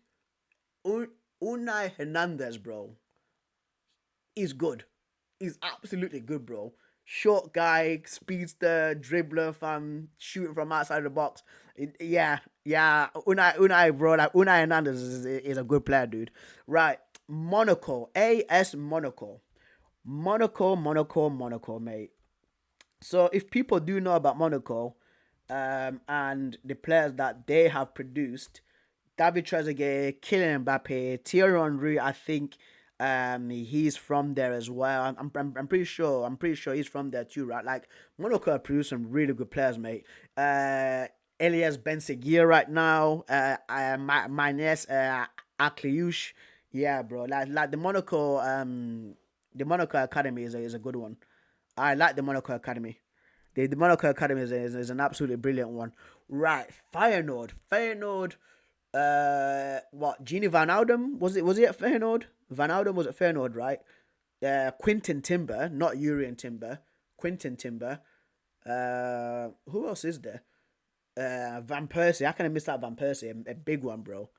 S1: Unai Hernandez, bro, is good. He's absolutely good, bro. Short guy, speedster, dribbler, fam, shooting from outside the box. Yeah. Unai, bro. Like Unai Hernandez is a good player, dude. Right, Monaco, AS Monaco, Monaco, mate. So if people do know about Monaco, and the players that they have produced, David Trezeguet, Kylian Mbappe, Thierry Henry, I think he's from there as well. I'm pretty sure. I'm pretty sure he's from there too, right? Like Monaco have produced some really good players, mate. Elias Ben Seguir right now. Manes Akliouche. Yeah, bro. Like the Monaco Academy is a good one. I like the Monaco Academy. The Monaco Academy is an absolutely brilliant one. Right, Feyenoord. What? Genie Van Oudem was he at Feyenoord? Van Oudem was at Feyenoord, right? Quinton Timber, not Urian Timber. Quinton Timber. Who else is there? Van Persie. I kind of missed out Van Persie, a big one, bro.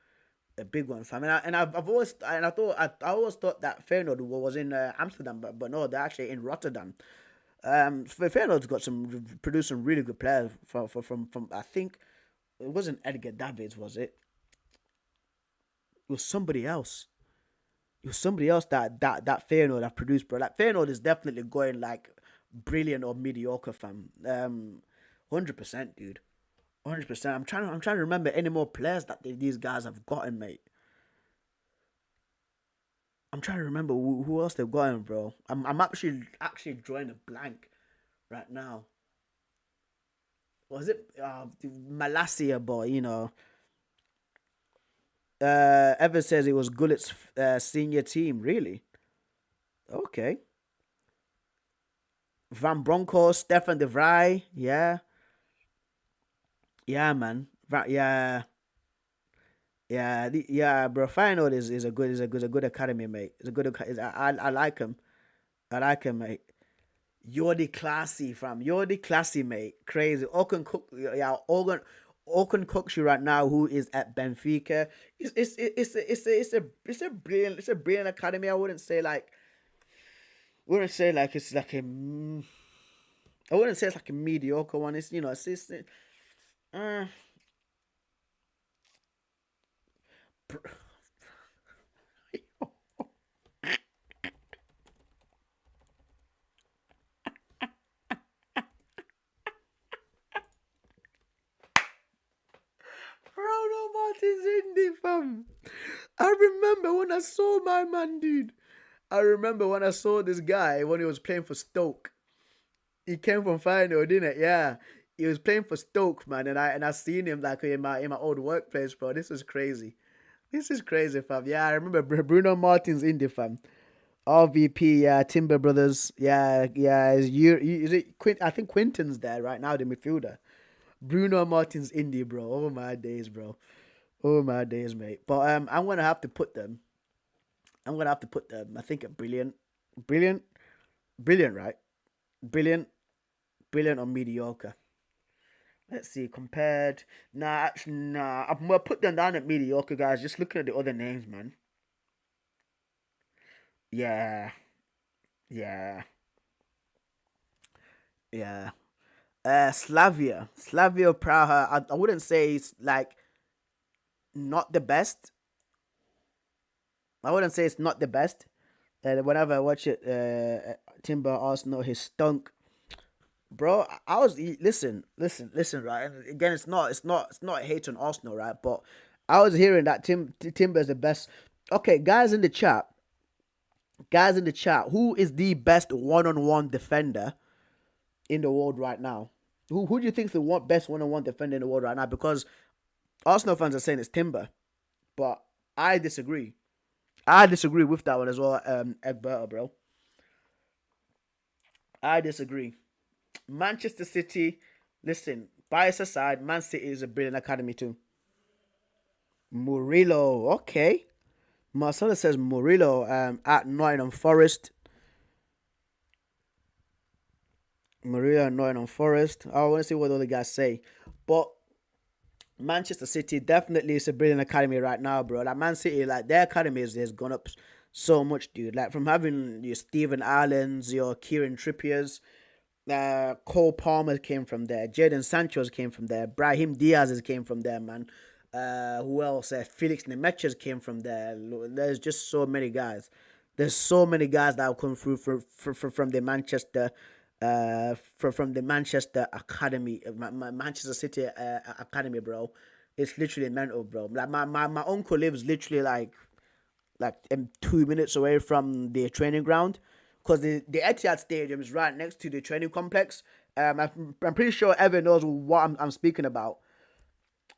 S1: A big one, fam. I always thought that Feyenoord was in Amsterdam, but no, they're actually in Rotterdam. Feyenoord's got produced some really good players from I think it wasn't Edgar Davids, was it? It was somebody else. It was somebody else that Feyenoord have produced, bro. Like Feyenoord is definitely going like brilliant or mediocre, fam. 100%, dude. 100%. I'm trying to remember any more players that these guys have gotten, mate. I'm trying to remember who else they've gotten, bro. I'm actually drawing a blank right now. Was it Malasia boy? Ever says it was Gullet's senior team. Really? Okay. Van Bronckhorst, Stefan de Vrij. Yeah. Yeah, man. Yeah. Yeah, bro. Feyenoord is a good academy, mate. It's a good. I like him. I like him, mate. You're the classy, fam. You're the classy, mate. Crazy. Orkan Cook, yeah. Orkan Cooksu right now, who is at Benfica. It's a brilliant academy. I wouldn't say like it's like I wouldn't say it's like a mediocre one. Uh, Bruno Martins Indy, fam. I remember when I saw my man, dude. I remember when I saw this guy when he was playing for Stoke. He came from Feyenoord, didn't it? Yeah. He was playing for Stoke, man, and I seen him like in my old workplace, bro. This is crazy. This is crazy, fam. Yeah, I remember Bruno Martins Indy, fam. RVP, yeah, Timber Brothers, yeah. Is it I think Quinton's there right now, the midfielder. Bruno Martins Indy, bro. Oh my days, bro. Oh my days, mate. But I'm gonna have to put them. I'm gonna have to put them. I think brilliant, brilliant, brilliant, right? Brilliant, brilliant or mediocre. Let's see. Compared, nah, actually, nah. I'm gonna put them down at mediocre, guys. Just looking at the other names, man. Yeah, yeah, yeah. Slavia Praha. I wouldn't say it's like not the best. I wouldn't say it's not the best. Whenever I watch it, Timber Arsenal, his stunk, bro. I was listen, right? And again, it's not hate on Arsenal, right? But I was hearing that Timber is the best. Okay, guys in the chat, who is the best one-on-one defender in the world right now? Who do you think is the best one-on-one defender in the world right now? Because Arsenal fans are saying it's Timber, but I disagree. I disagree with that one as well, Egberto, bro. I disagree. Manchester City, listen, bias aside, Man City is a brilliant academy too. Murillo, okay. Marcelo says Murillo at Nottingham Forest. Murillo at Nottingham Forest. I want to see what the other guys say. But Manchester City definitely is a brilliant academy right now, bro. Like Man City, like their academy has gone up so much, dude. Like from having your Stephen Allen's, your Kieran Trippier's, Cole Palmer came from there. Jadon Sancho's came from there. Brahim Diaz's came from there, man. Who else? Felix Nemech's came from there. There's just so many guys. There's so many guys that have come through from the Manchester, from the Manchester Academy, Manchester City Academy, bro. It's literally mental, bro. Like my uncle lives literally like 2 minutes away from the training ground, because the Etihad Stadium is right next to the training complex. I'm pretty sure Evan knows what I'm speaking about.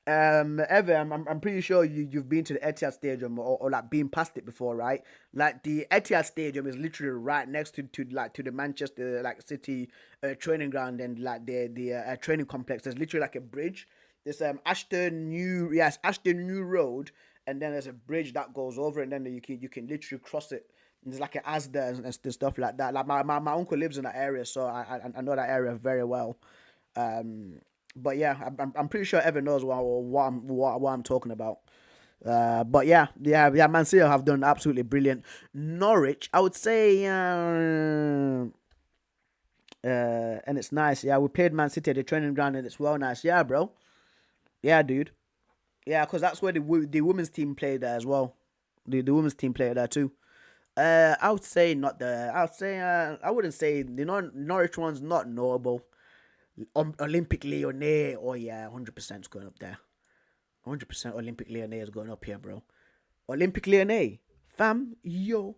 S1: Evan, I'm pretty sure you've been to the Etihad Stadium, or like been past it before, right? Like the Etihad Stadium is literally right next to the Manchester like City training ground, and like the training complex. There's literally like a bridge. There's Ashton New Road, and then there's a bridge that goes over, and then you can literally cross it. And there's like an Asda and stuff like that. Like my uncle lives in that area, so I know that area very well. But yeah, I'm pretty sure Evan knows what I'm talking about. But yeah, Man City have done absolutely brilliant. Norwich, I would say, and it's nice. Yeah, we played Man City at the training ground, and it's well nice. Yeah, bro. Yeah, dude. Yeah, because that's where the women's team played there as well. The women's team played there too. I would say not the. I would say I wouldn't say the Norwich one's not knowable. Olympic Lyonnais, oh yeah, 100% is going up there. 100% Olympic Lyonnais is going up here, bro. Olympic Lyonnais, fam, yo,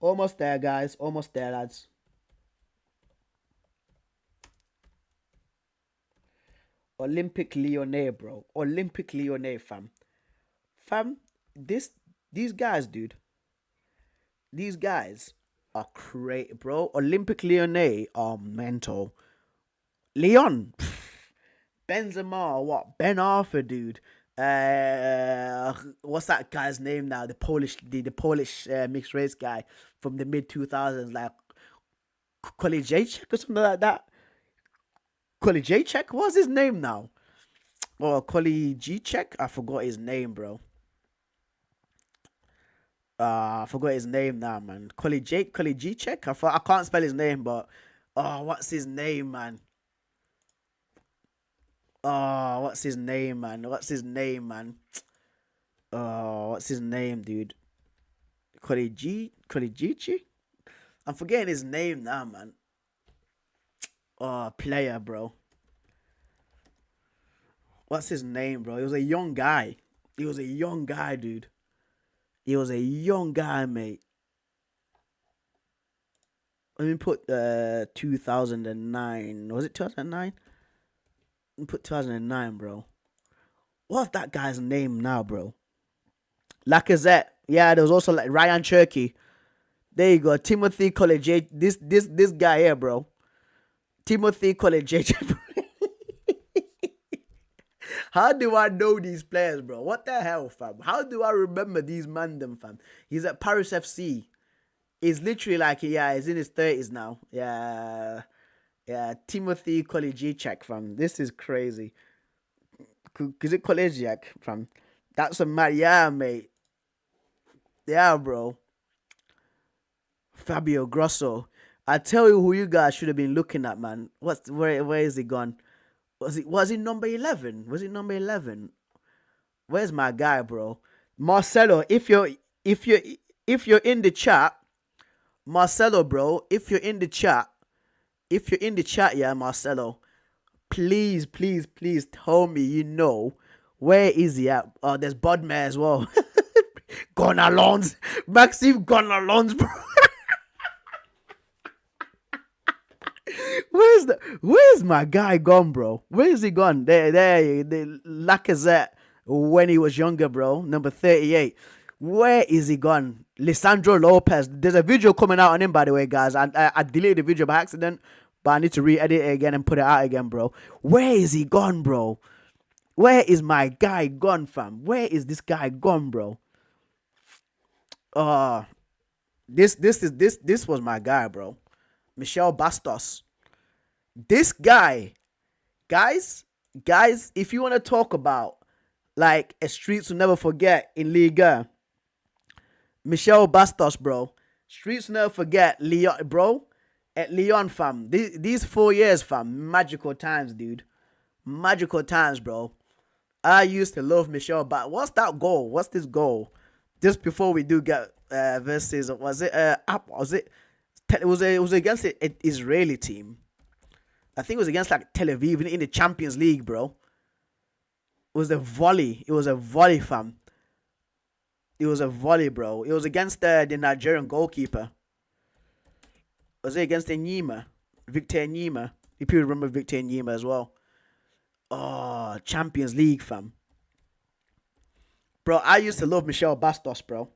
S1: almost there, guys, almost there, lads. Olympic Lyonnais, bro. Olympic Lyonnais, fam. This these guys, dude. These guys are crazy, bro. Olympic Lyonnais are mental. Leon, Benzema, what? Ben Arthur, dude. What's that guy's name now? The Polish mixed race guy from the mid 2000s, like Kolijacek or something like that. Kolijacek, what's his name now? Or Kolijacek? I forgot his name, bro. I forgot his name now, man. Kolijacek. I can't spell his name, but what's his name, man? Oh, what's his name, man? What's his name, man? Oh, what's his name, dude? Kolijichi? I'm forgetting his name now, man. Oh, player, bro. What's his name, bro? He was a young guy. He was a young guy, dude. He was a young guy, mate. Let me put 2009. Was it 2009? Let me put 2009, bro. What's that guy's name now, bro? Lacazette. Yeah, there was also like Ryan Cherky. There you go. Timothy College. This guy here, bro. Timothy College. How do I know these players, bro? What the hell, fam? How do I remember these man them, fam? He's at Paris FC. He's literally like, yeah, he's in his 30s now. Yeah. Yeah, Timothy Kolejicek, fam. This is crazy. Is it Kolejicek, fam? That's a mad, yeah, mate. Yeah, bro. Fabio Grosso. I tell you who you guys should have been looking at, man. Where is he gone? Was it number 11? Was it number 11? Where's my guy, bro? Marcelo, if you're in the chat, Marcelo, bro, if you're in the chat, yeah, Marcelo, please, please, please tell me where is he at? Oh, there's Budman as well. Gonalons, Maxime Gonalons, bro. Where's my guy gone, bro? Where is he gone? The Lacazette when he was younger, bro. Number 38. Where is he gone? Lisandro Lopez. There's a video coming out on him, by the way, guys. I deleted the video by accident, but I need to re-edit it again and put it out again, bro. Where is he gone, bro? Where is my guy gone, fam? Where is this guy gone, bro? This was my guy, bro. Michel Bastos. This guy, guys, if you want to talk about like a streets will never forget in Liga, Michel Bastos, bro. Streets will never forget Leon, bro. At Leon, fam. These 4 years, fam. Magical times, dude. Magical times, bro. I used to love Michel, but what's that goal? What's this goal? Just before we do get versus, was it it was against an Israeli team. I think it was against like Tel Aviv in the Champions League, bro. It was a volley. It was a volley, fam. It was a volley, bro. It was against the Nigerian goalkeeper. Was it against Nyima? Victor Nyima. If you remember Victor Nyima as well. Oh, Champions League, fam. Bro, I used to love Michel Bastos, bro.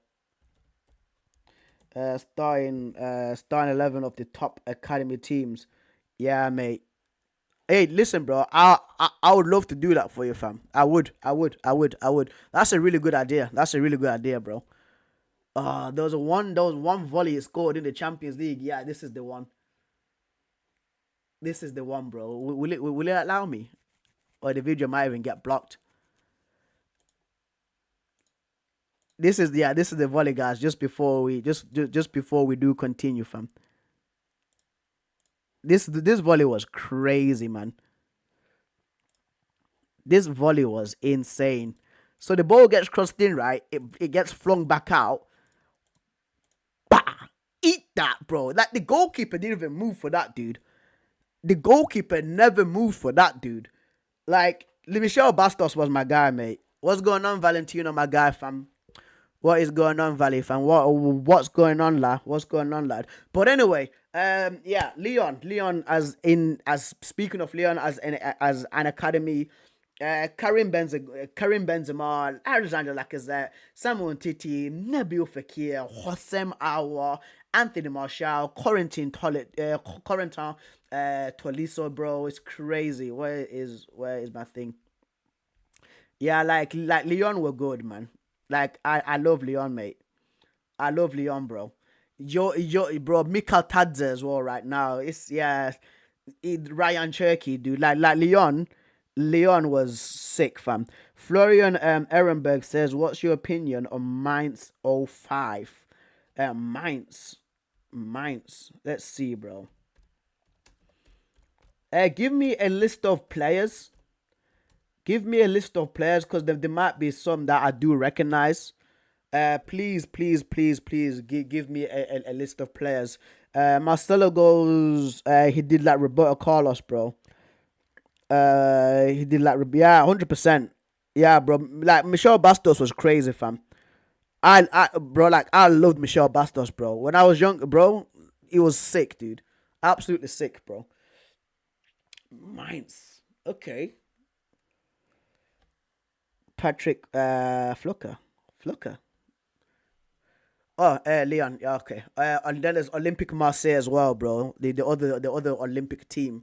S1: Starting 11 of the top academy teams. Yeah, mate. Hey, listen, bro. I would love to do that for you, fam. I would. That's a really good idea. Bro. There was one volley he scored in the Champions League. Yeah, this is the one. This is the one, bro. Will it allow me? Or the video might even get blocked. This is the volley, guys. Just before we do continue, fam. This volley was crazy, man. This volley was insane. So the ball gets crossed in, right? It gets flung back out. Bah! Eat that, bro. Like, the goalkeeper didn't even move for that, dude. The goalkeeper never moved for that, dude. Like, Michel Bastos was my guy, mate. What's going on, Valentino, my guy, fam? What is going on, Valley, fam? What's going on, lad? What's going on, lad? But anyway, yeah, Leon, as speaking of Leon as an academy, Karim Benzema, Alexander Lacazette, Samuel Titi, Nabil Fekir, Hossein Aouar, Anthony Martial, Corentin Tolisso, bro. It's crazy. Where is my thing? Yeah, like Leon were good, man. Like, I love Leon, mate. I love Leon, bro. Yo, bro, Mikal Tadze as well right now. Ryan Cherky, dude. Like Leon was sick, fam. Florian Ehrenberg says, what's your opinion on Mainz 05? Mainz. Let's see, bro. Give me a list of players. Because there might be some that I do recognize. Please give me a list of players. Marcelo goes, he did like Roberto Carlos, bro. He did like, yeah, 100%. Yeah, bro. Like, Michel Bastos was crazy, fam. Bro, like, I loved Michel Bastos, bro. When I was young, bro, he was sick, dude. Absolutely sick, bro. Mainz. Okay. Patrick Flucker. Oh, Leon. Yeah, okay. And then there's Olympic Marseille as well, bro. The other Olympic team.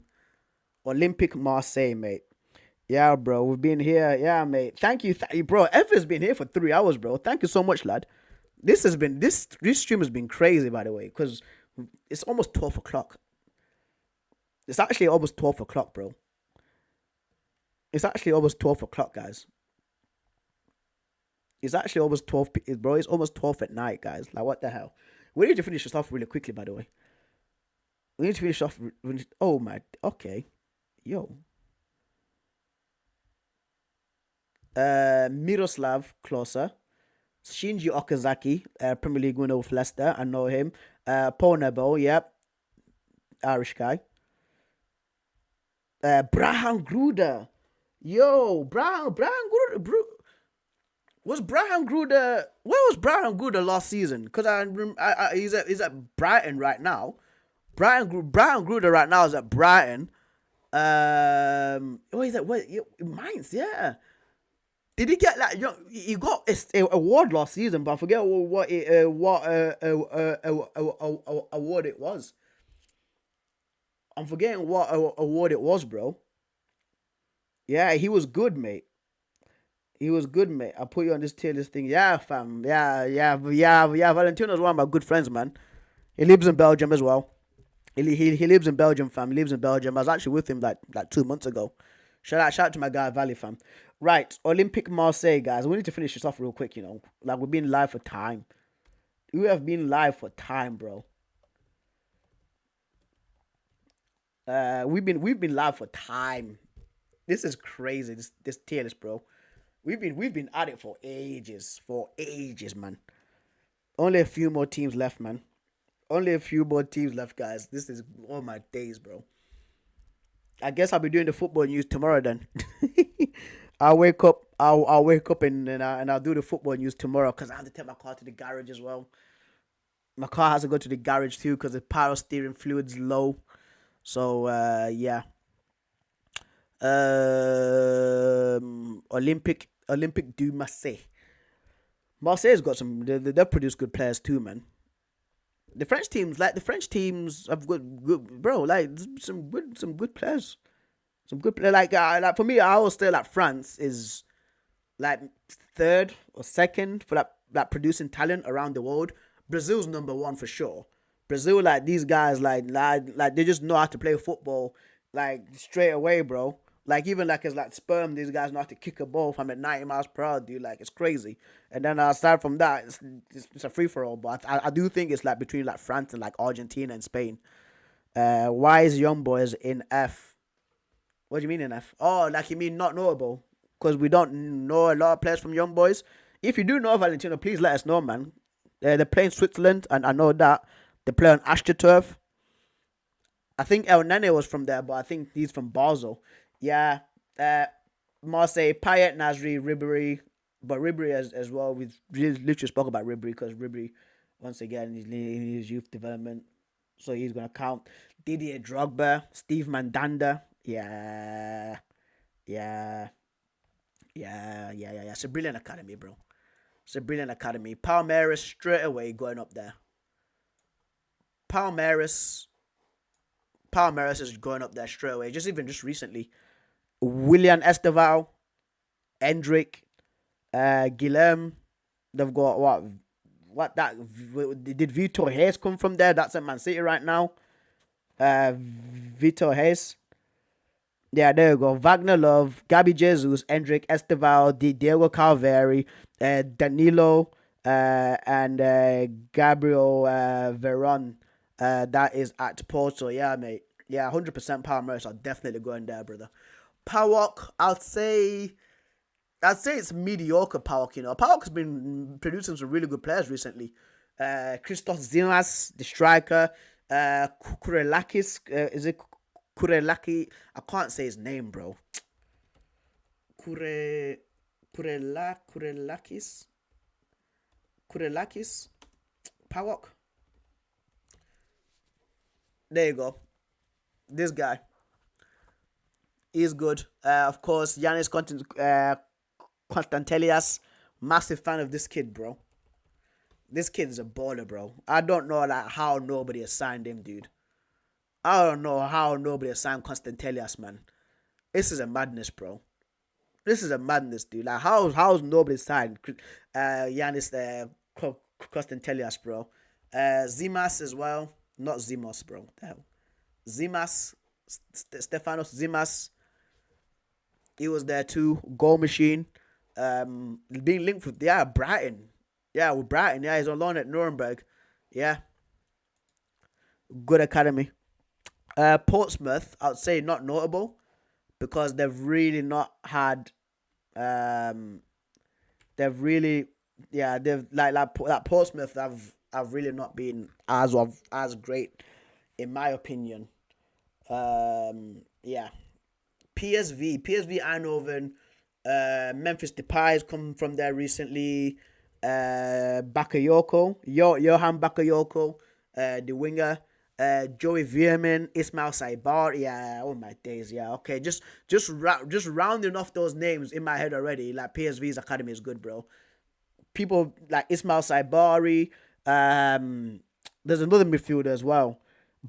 S1: Olympic Marseille, mate. Yeah, bro. We've been here. Yeah, mate. Thank you, bro. Ever's been here for 3 hours, bro. Thank you so much, lad. This stream has been crazy, by the way, because it's almost 12 o'clock. It's actually almost 12 o'clock, bro. It's actually almost 12 o'clock, guys. It's actually almost 12, bro. It's almost 12 at night, guys. Like, what the hell? We need to finish this off really quickly, by the way. We need to finish off. Oh my. Okay. Yo. Miroslav Klose. Shinji Okazaki, Premier League winner with Leicester. I know him. Paul Nebo, yep. Irish guy. Braham Gruder. Yo, Braham Gruder. Was Braham Gruder? Where was Braham Gruder last season? Because he's at Brighton right now. Braham Gruder right now is at Brighton. What is that? What? Mainz, yeah. Did he get like? He got a award last season, but I forget what award it was. I'm forgetting what award it was, bro. Yeah, he was good, mate. He was good, mate. I'll put you on this tier list thing. Yeah, fam. Yeah. Valentino's one of my good friends, man. He lives in Belgium as well. He lives in Belgium, fam. He lives in Belgium. I was actually with him like 2 months ago. Shout out to my guy Valley, fam. Right, Olympic Marseille, guys. We need to finish this off real quick, Like, we've been live for time. We have been live for time, bro. We've been live for time. This is crazy. This tier list, bro. We've been at it for ages, man. Only a few more teams left, man. Only a few more teams left, guys. This is all my days, bro. I guess I'll be doing the football news tomorrow then. I'll wake up. I'll wake up and I'll do the football news tomorrow because I have to take my car to the garage as well. My car has to go to the garage too because the power steering fluid's low. So yeah. Olympic du Marseille. Marseille's got some. They've produced good players too, man. The French teams have good bro. Like some good players. Some good players. Like for me, I always say like France is like third or second for like producing talent around the world. Brazil's number one for sure. Brazil, like these guys, like they just know how to play football like straight away, bro. Like even like as like sperm, these guys know how to kick a ball from at 90 miles per hour, dude. Like it's crazy. And then aside from that, it's a free for all. But I do think it's like between like France and like Argentina and Spain. Why is Young Boys in F? What do you mean in F? Oh, like you mean not knowable? Because we don't know a lot of players from Young Boys. If you do know Valentino, please let us know, man. They're playing Switzerland, and I know that. They play on AstroTurf. I think El Nene was from there, but I think he's from Basel. Yeah. Marseille, Payet, Nasri, Ribéry. But Ribéry as well. We literally spoke about Ribéry because Ribéry, once again, he's in his youth development. So he's going to count. Didier Drogba, Steve Mandanda. Yeah. It's a brilliant academy, bro. It's a brilliant academy. Palmeiras straight away going up there. Palmeiras is going up there straight away. Just recently. William Esteval, Endrick, Guilherme. They've got what that did Vitor Hayes come from there? That's at Man City right now. Vitor Hayes. Yeah, there you go. Wagner Love, Gabi Jesus, Endrick, Esteval, Diego Calveri, Danilo, and Gabriel Veron. That is at Porto. Yeah, mate. Yeah, 100% Palmeiras are definitely going there, brother. PAOK, I'd say it's mediocre PAOK, PAOK has been producing some really good players recently. Christos Zimas, the striker. Kurelakis, is it Kurelaki? I can't say his name, bro. Kurelakis? PAOK. There you go. This guy. He's good. Of course, Giannis Constantelias. Massive fan of this kid, bro. This kid is a baller, bro. I don't know like how nobody has signed him, dude. I don't know how nobody has signed Constantelias, man. This is a madness, bro. This is a madness, dude. Like how's nobody signed Giannis Constantelias, bro. Zimas as well. Not Zimos, bro. The hell. Zimas. Stefanos Zimas. He was there too. Goal machine. Being linked with Brighton. Yeah, with Brighton. Yeah, he's on loan at Nuremberg. Yeah. Good academy. Portsmouth, I'd say not notable because they've really not had. Um, they've really, yeah, they've like Portsmouth. Have really not been as great, in my opinion. Yeah, PSV Eindhoven, Memphis Depay's come from there recently. Bakayoko, Johan Bakayoko, the winger. Joey Veerman, Ismail Saibar, yeah, oh my days, yeah, okay, just rounding off those names in my head already. Like PSV's academy is good, bro. People like Ismail Saibari. There's another midfielder as well,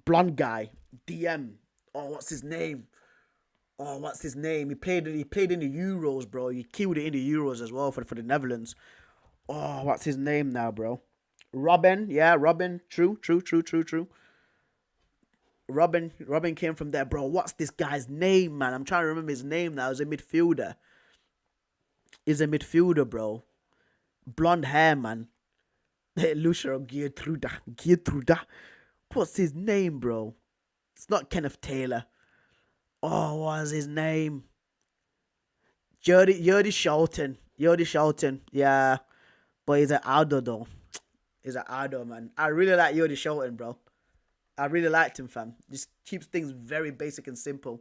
S1: blonde guy, DM. Oh, what's his name? Oh, what's his name? He played in the Euros, bro. He killed it in the Euros as well for the Netherlands. Oh, what's his name now, bro? Robin, yeah, Robin. True. Robin came from there, bro. What's this guy's name, man? I'm trying to remember his name now. He's a midfielder. He's a midfielder, bro. Blonde hair, man. Lucia Geertruida. What's his name, bro? It's not Kenneth Taylor. Oh, what was his name? Jordi Shelton. Jordi Shelton. Yeah. But he's an Aldo though. He's an Aldo, man. I really like Jordi Shelton, bro. I really liked him, fam. Just keeps things very basic and simple.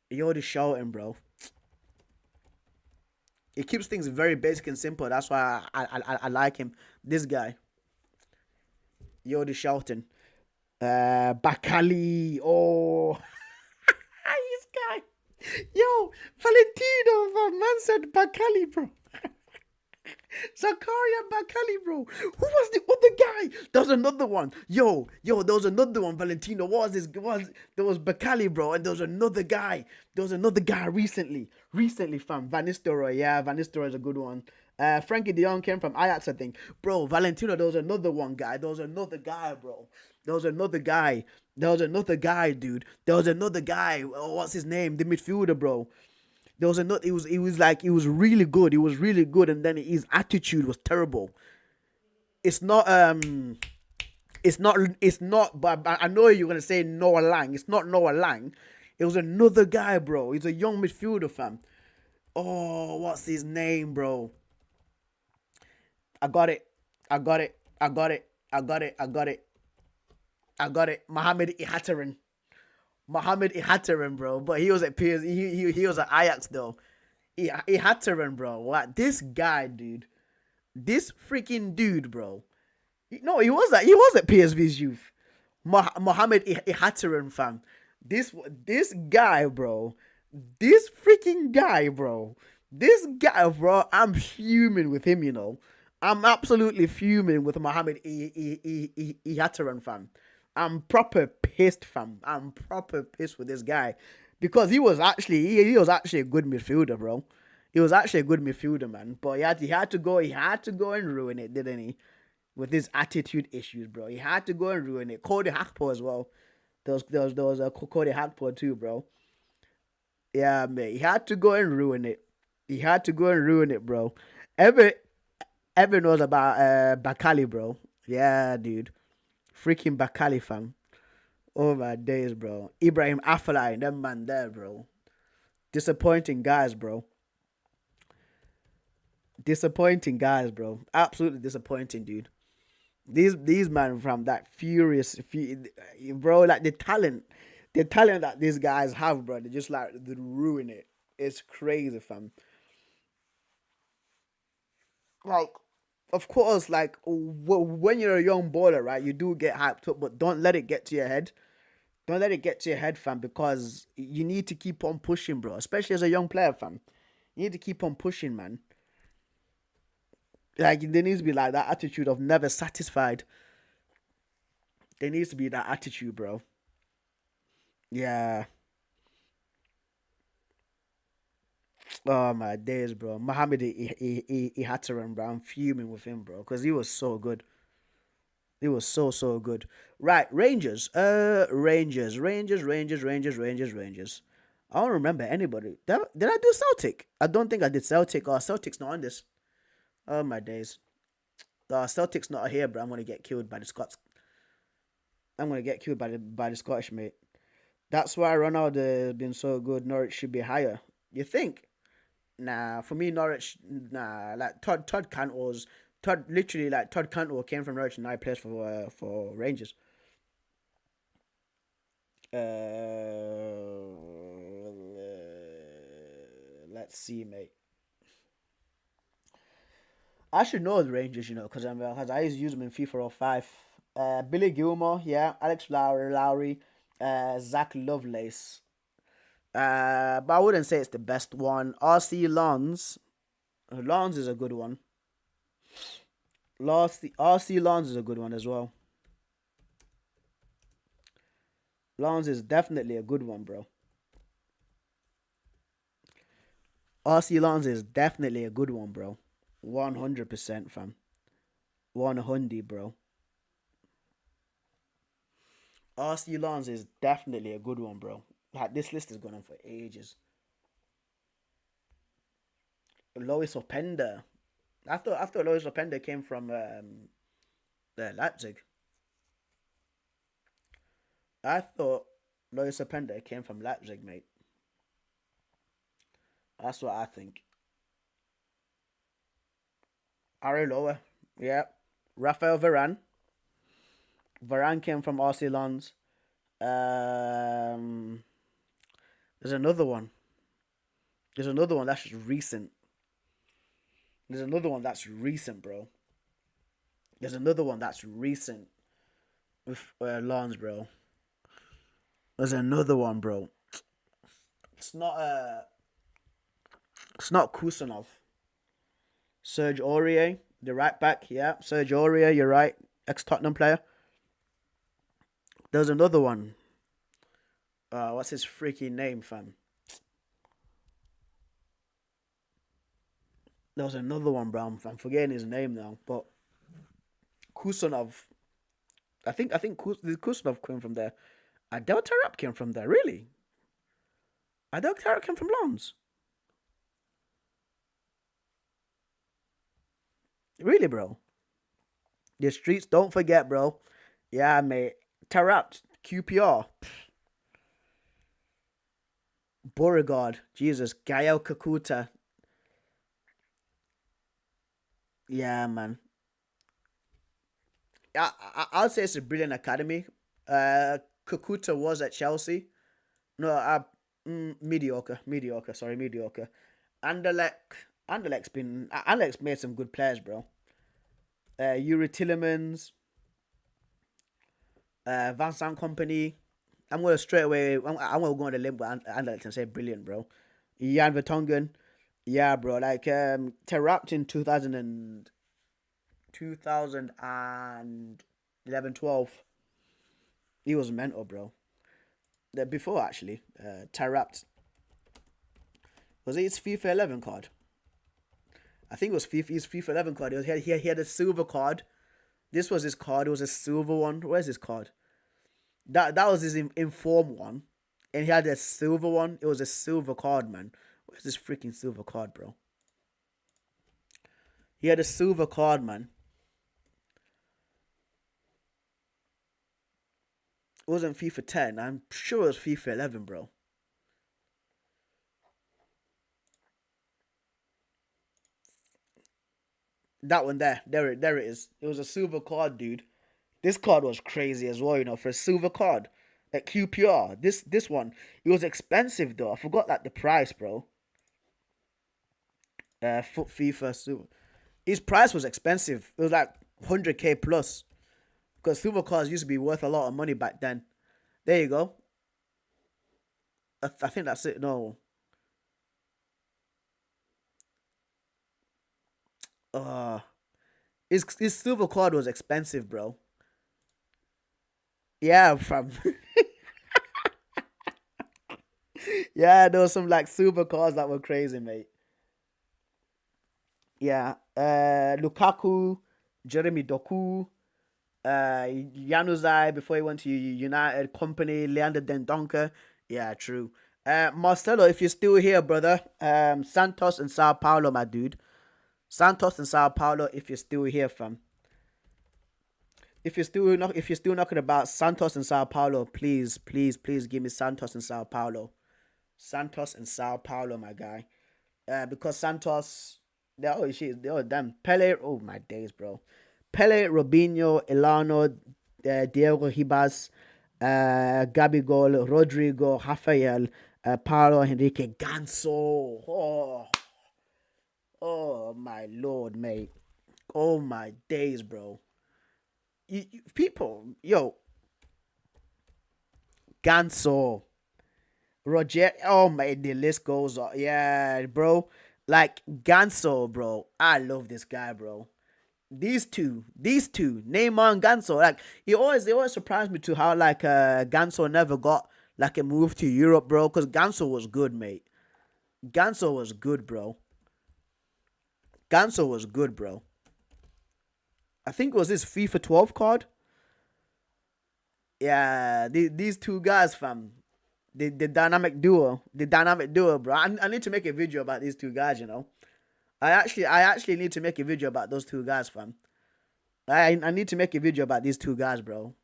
S1: Jordi Shelton, bro. He keeps things very basic and simple. That's why I like him. This guy. Jordi Shelton. Bakali. Oh. This guy. Yo, Valentino, man said Bakali, bro. Zakaria Bakali, bro. Who was the other guy? There was another one. Yo, there was another one, Valentino. What was this? There was Bakali, bro, and there was another guy. There was another guy recently, fam. Van Nistelrooy, yeah, Van Nistelrooy is a good one. Frankie De Jong came from Ajax, I think. Bro, Valentino, there was another one guy. There was another guy, bro. There was another guy. There was another guy, dude. There was another guy. Oh, what's his name? The midfielder, bro. There was another. He was really good. He was really good, and then his attitude was terrible. It's not. It's not. It's not. But I know you're gonna say Noah Lang. It's not Noah Lang. It was another guy, bro. He's a young midfielder, fam. Oh, what's his name, bro? I got it. I got it. I got it. I got it. I got it. I got it. Mohamed Ihataren, bro. But he was at PS. He was at Ajax though. Ihataren, bro. What this guy, dude? This freaking dude, bro. No, he was at PSV's youth. Mohamed Ihataren, fam. This guy, bro. This freaking guy, bro. This guy, bro. I'm fuming with him. I'm absolutely fuming with Mohamed Ihataren, fam. I'm proper pissed, fam. I'm proper pissed with this guy because he was actually a good midfielder, bro. He was actually a good midfielder, man. But he had to go and ruin it, didn't he? With his attitude issues, bro. He had to go and ruin it. Cody Hakpo as well. There was a Cody Hakpo too, bro. Yeah, man. He had to go and ruin it. He had to go and ruin it, bro. Everyone knows about Bakali, bro. Yeah, dude. Freaking Bakali, fam. Oh my days, bro. Ibrahim Afellay, that man there, bro. Disappointing guys, bro. Disappointing guys, bro. Absolutely disappointing, dude. These man from that bro, like the talent that these guys have, bro. They just they ruin it. It's crazy, fam. Like, of course, like when you're a young baller, right, you do get hyped up, but don't let it get to your head. Don't let it get to your head, fam, because you need to keep on pushing, bro. Especially as a young player, fam. You need to keep on pushing, man. Like, there needs to be like that attitude of never satisfied. There needs to be that attitude, bro. Yeah. Oh my days, bro. Mohamed Ihataren, bro. I'm fuming with him, bro, because he was so good. He was so good. Right, Rangers. Rangers. I don't remember anybody. Did I do Celtic? I don't think I did Celtic. Oh, Celtic's not on this. Oh my days. Oh, Celtic's not here, bro. I'm gonna get killed by the Scots. I'm gonna get killed by the Scottish mate. That's why Ronaldo has been so good. Norwich should be higher. You think? Nah, for me Norwich. Nah, like Todd Cantwell's Todd literally like Todd Cantwell came from Norwich and now he plays for Rangers. Let's see, mate. I should know the Rangers, because I used to use them in FIFA 05. Billy Gilmore, yeah, Alex Lowry, Zach Lovelace. But I wouldn't say it's the best one. RC Lons. Lons is a good one. RC Lons is a good one as well. Lons is definitely a good one, bro. RC Lons is definitely a good one, bro. 100%, fam. 100, bro. RC Lons is definitely a good one, bro. Like, this list has gone on for ages. Lois Openda. I thought Lois Openda came from Leipzig. I thought Lois Openda came from Leipzig, mate. That's what I think. Ari Lower. Yeah. Rafael Varane. Varane came from RC Lons. Um, there's another one. There's another one that's just recent. There's another one that's recent, bro. There's another one that's recent with Lons, bro. There's another one, bro. It's not It's not Kusanov. Serge Aurier, the right back. Yeah, Serge Aurier. You're right. Ex Tottenham player. There's another one. What's his freaking name, fam? There was another one, bro. I'm forgetting his name now, but Kusanov. I think Kusanov came from there. Adel Tarap came from there. Really? Adel Tarap came from Lons. Really, bro? The streets don't forget, bro. Yeah, mate. Tarap, QPR, Beauregard, Jesus, Gael Kakuta. Yeah, man. I'll say it's a brilliant academy. Kakuta was at Chelsea. No, mediocre. Sorry, mediocre. Anderlecht's made some good players, bro. Yuri Tillemans, Vincent Company. I'm gonna straight away. I'm gonna go on the limb with Anderlecht and say brilliant, bro. Jan Vertonghen, yeah, bro. Like Terrapt in 2011, 12. He was mental, bro. Before actually, Terrapt was it his FIFA 11 card? I think it was his FIFA 11 card. He had a silver card. This was his card. It was a silver one. Where's his card? That was his inform one, and he had a silver one. It was a silver card, man. Where's this freaking silver card, bro? He had a silver card, man. It wasn't FIFA 10. I'm sure it was FIFA 11, bro. That one there it is. It was a silver card, dude. This card was crazy as well, for a silver card at QPR. This one, it was expensive though. I forgot the price, bro. Foot FIFA silver. His price was expensive. It was like 100k plus because silver cards used to be worth a lot of money back then. There you go. I think that's it. No. Uh, his silver card was expensive, bro. Yeah, from yeah, there was some like silver cards that were crazy, mate. Yeah, Lukaku, Jeremy Doku, Januzaj before he went to United Company, Leander Dendoncker. Yeah, true. Marcelo, if you're still here, brother. Santos and Sao Paulo, my dude. Santos and Sao Paulo, if you're still here, fam. if you're still knocking about Santos and Sao Paulo, please, please, please give me Santos and Sao Paulo. Santos and Sao Paulo, my guy. Because Santos, they're damn Pele. Oh my days, bro. Pele, Robinho, Elano, Diego Hibas, Gabigol, Rodrigo, Rafael, Paulo Henrique, Ganso. Oh my lord, mate. Oh my days, bro. People, yo, Ganso, Roger. Oh my, the list goes on. Yeah, bro. Like Ganso, bro. I love this guy, bro. These two, Neymar and Ganso, like they always surprised me to how like Ganso never got like a move to Europe, bro. Cause Ganso was good, mate. Ganso was good, bro. Ganso was good, bro. I think it was his FIFA 12 card. Yeah, these two guys, fam. The dynamic duo, bro. I need to make a video about these two guys. I actually need to make a video about those two guys, fam. I need to make a video about these two guys, bro.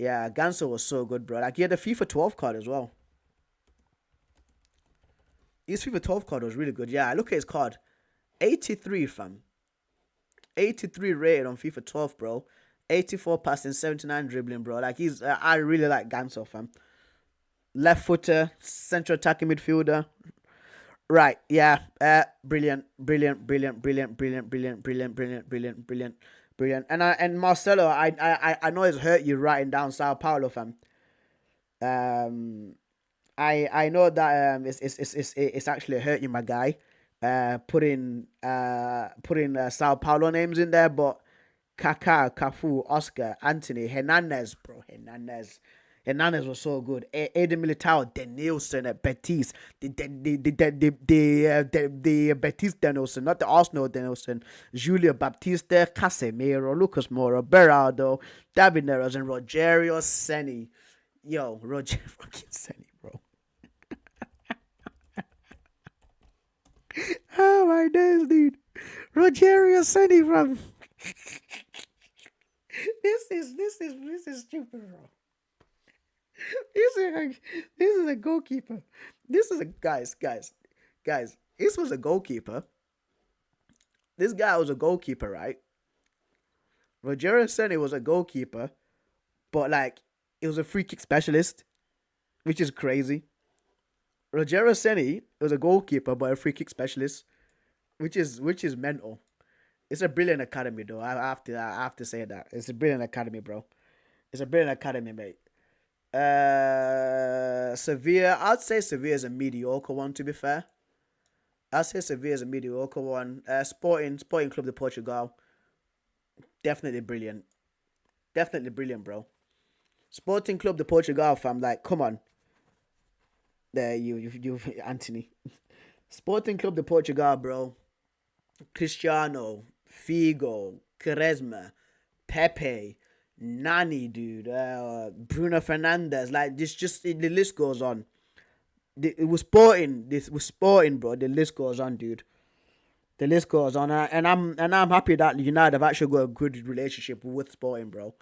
S1: Yeah, Ganso was so good, bro. Like he had the FIFA 12 card as well. His FIFA 12 card was really good. Yeah, look at his card. 83, fam. 83 rated on FIFA 12, bro. 84 passing, 79 dribbling, bro. Like I really like Ganso, fam. Left footer, central attacking midfielder. Right, yeah. Brilliant, brilliant, brilliant, brilliant, brilliant, brilliant, brilliant, brilliant, brilliant, brilliant, brilliant. And Marcelo, I know it's hurt you writing down Sao Paulo, fam. Um, I know that it's actually hurt you, my guy. Putting Sao Paulo names in there, but Kaká, Cafu, Oscar, Anthony, Hernandez, bro, Hernandez was so good. Eden Militao, Denilson at Betis, the Betis Denilson, not the Arsenal Denilson. Julio Baptiste, Casemiro, Lucas Moura, Berardo, David Neres, and Rogerio Ceni. Yo, Roger fucking Ceni, bro. Oh my days, dude. Rogerio Ceni from. This is stupid, bro. This is a goalkeeper. This is a guys. This was a goalkeeper. This guy was a goalkeeper, right? Rogerio Ceni was a goalkeeper, but like it was a free kick specialist, which is crazy. Rogerio Ceni was a goalkeeper, but a free kick specialist, which is mental. It's a brilliant academy, though. I have to say that it's a brilliant academy, bro. It's a brilliant academy, mate. Sevilla. I'd say Sevilla is a mediocre one. To be fair, I'd say Sevilla is a mediocre one. Sporting Club de Portugal, definitely brilliant. Definitely brilliant, bro. Sporting Club de Portugal, fam. Like, come on, there you Anthony. Sporting Club de Portugal, bro. Cristiano, Figo, Quaresma, Pepe, Nani, dude, Bruno Fernandez, like this, just the list goes on. It was Sporting. This was Sporting, bro. The list goes on, dude. The list goes on, and I'm happy that United have actually got a good relationship with Sporting, bro.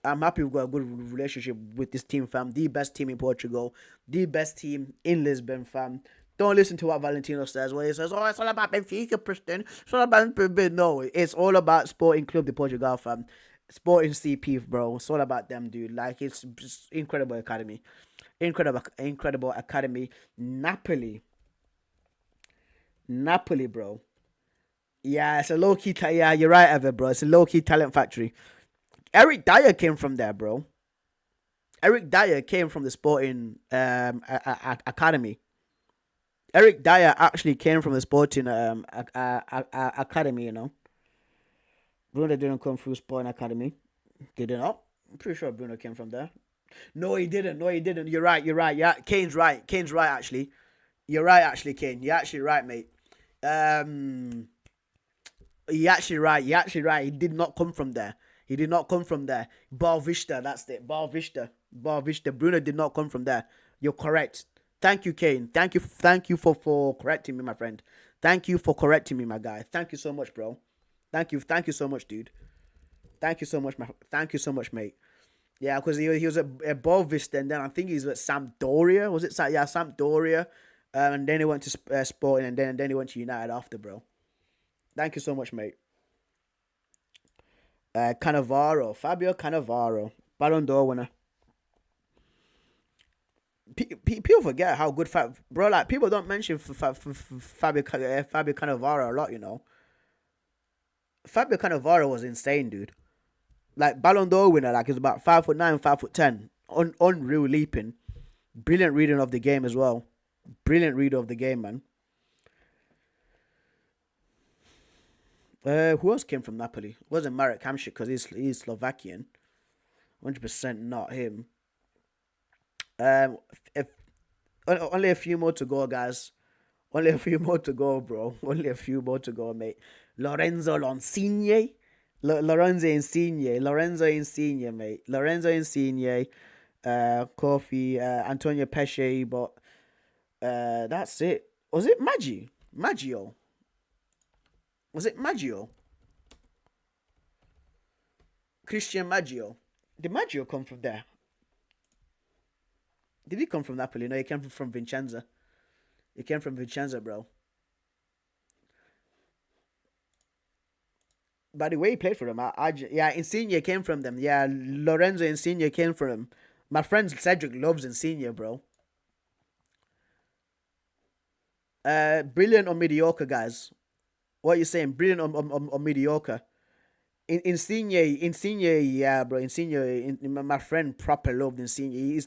S1: I'm happy we've got a good relationship with this team, fam. The best team in Portugal, the best team in Lisbon, fam. Don't listen to what Valentino says, where he says, "Oh, it's all about Benfica, Preston. It's all about no. It's all about Sporting Club de Portugal, fam. Sporting CP, bro. It's all about them, dude. Like it's just incredible academy, incredible academy. Napoli, bro. Yeah, it's a low key. Yeah, you're right, Ever, bro. It's a low key talent factory. Eric Dyer came from there, bro. Eric Dyer came from the Sporting academy. Eric Dyer actually came from the Sporting academy, you know. Bruno didn't come through Sporting Academy. Did he not? I'm pretty sure Bruno came from there. No, he didn't. No, he didn't. You're right. Yeah, Kane's right. Actually. You're right, actually, Kane. You're actually right, mate. You're actually right. He did not come from there. Bar Vista, that's it. Bar Vista. Bruno did not come from there. You're correct. Thank you, Kane. Thank you for correcting me, my friend. Thank you for correcting me, my guy. Thank you so much, bro. Thank you so much, dude. Thank you so much, thank you so much, mate. Yeah, because he was at Bovis, and then I think he's at Sampdoria. Was it? Yeah, Sampdoria. And then he went to Sporting, and then he went to United after, bro. Thank you so much, mate. Cannavaro, Fabio Cannavaro, Ballon d'Or winner. People forget how good bro. Like people don't mention Fabio Cannavaro a lot, you know. Fabio Cannavaro was insane, dude. Like Ballon d'Or winner, like he's about 5'9", 5'10", unreal leaping, brilliant reading of the game as well, brilliant reader of the game, man. Who else came from Napoli? It wasn't Marek Hamšík because he's Slovakian. 100% not him. If only a few more to go, guys. Only a few more to go, bro. Only a few more to go, mate. Lorenzo Insigne. Lorenzo Insigne, mate. Lorenzo Insigne. Kofi. Antonio Pesce. But that's it. Was it Maggio? Was it Maggio? Christian Maggio. Did Maggio come from there? Did he come from Napoli? No, he came from Vincenza. He came from Vincenza, bro. By the way, he played for them. Yeah, Insigne came from them. Yeah, Lorenzo Insigne came from them. My friend Cedric loves Insigne, bro. Brilliant or mediocre, guys? What are you saying? Brilliant or mediocre? Insigne, yeah, bro. Insigne, my friend proper loved Insigne.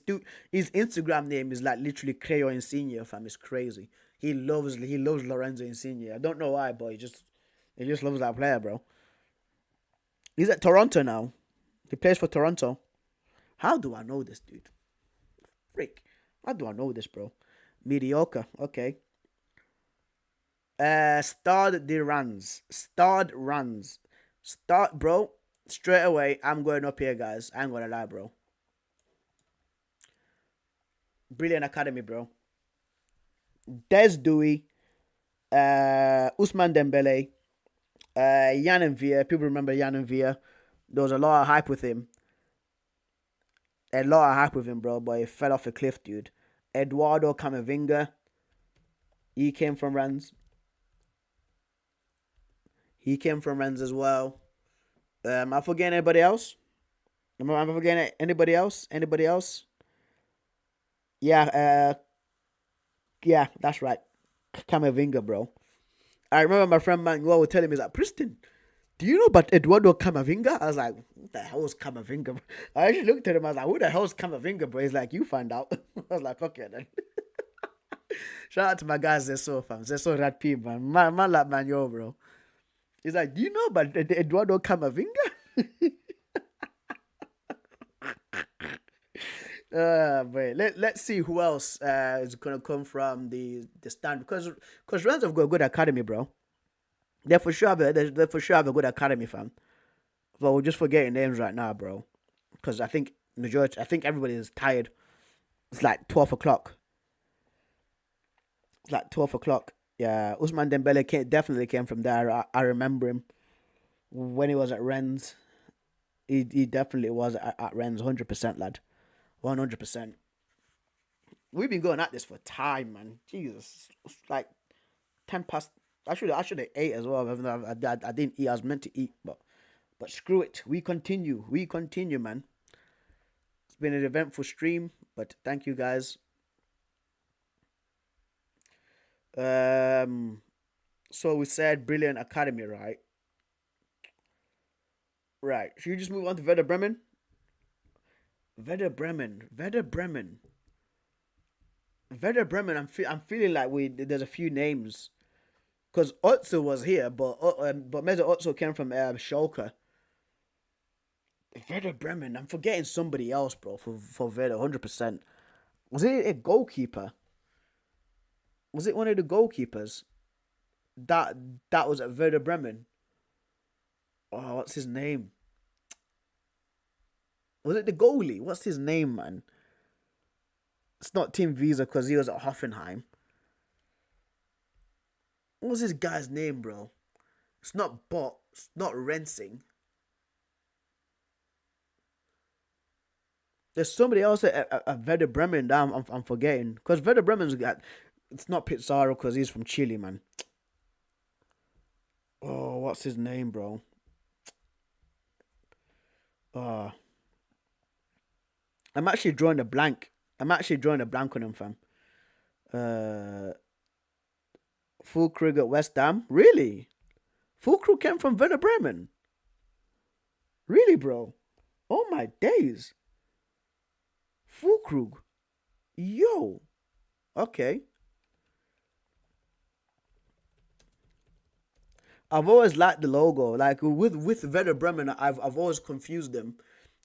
S1: His Instagram name is like literally Creo Insigne, fam. It's crazy. He loves Lorenzo Insigne. I don't know why, but he just loves that player, bro. He's at Toronto now. He plays for Toronto. How do I know this, dude? Frick. How do I know this, bro? Mediocre. Okay. Stade Reims. Start, bro. Straight away, I'm going up here, guys. I ain't gonna lie, bro. Brilliant academy, bro. Des Dewey, Usman Dembele, Yan and Via. People remember Yan and Via. There was a lot of hype with him. A lot of hype with him, bro, but he fell off a cliff, dude. Eduardo Camavinga. He came from Rennes. He came from Rennes as well. Am I forgetting anybody else? Am I forgetting anybody else? Anybody else? Yeah, yeah, that's right. Camavinga, bro. I remember my friend Manuel was telling me, he's like, Priston, do you know about Eduardo Camavinga? I was like, what the hell is Camavinga? I actually looked at him, I was like, who the hell is Camavinga, bro? He's like, you find out. I was like, okay then. Shout out to my guys, they're so fam. They're so rad people, man. Man like Manuel, bro. He's like, do you know about Eduardo Camavinga? But let's see who else is gonna come from the stand because Rams have got a good academy, bro. They for sure have a good academy, fam. But we're just forgetting names right now, bro. Because I think everybody is tired. It's like 12 o'clock. It's like 12 o'clock. Yeah, Usman Dembele definitely came from there. I remember him when he was at Rennes. He definitely was at Rennes, 100%, lad. 100%. We've been going at this for time, man. Jesus, it's like 10 past. I should have ate as well. I didn't eat. I was meant to eat, but screw it. We continue, man. It's been an eventful stream, but thank you guys. So we said brilliant academy, right? Right. Should you just move on to Werder Bremen? Werder Bremen. I'm feeling like there's a few names because Otso was here, but Mesut Otso came from Schalke. Werder Bremen. I'm forgetting somebody else, bro. For Werder, 100%. Was it a goalkeeper? Was it one of the goalkeepers? That was at Werder Bremen. Oh, what's his name? Was it the goalie? What's his name, man? It's not Tim Wiese because he was at Hoffenheim. What was this guy's name, bro? It's not Bot. It's not Rensing. There's somebody else at Werder Bremen that I'm forgetting. Because Werder Bremen's got. It's not Pizarro because he's from Chile, man. Oh, what's his name, bro? Uh, I'm actually drawing a blank. I'm actually drawing a blank on him, fam. Uh, Fulkrug at West Ham? Really? Fulkrug came from Werder Bremen? Really, bro? Oh my days. Fulkrug. Yo. Okay. I've always liked the logo. Like with Werder Bremen, I've always confused them.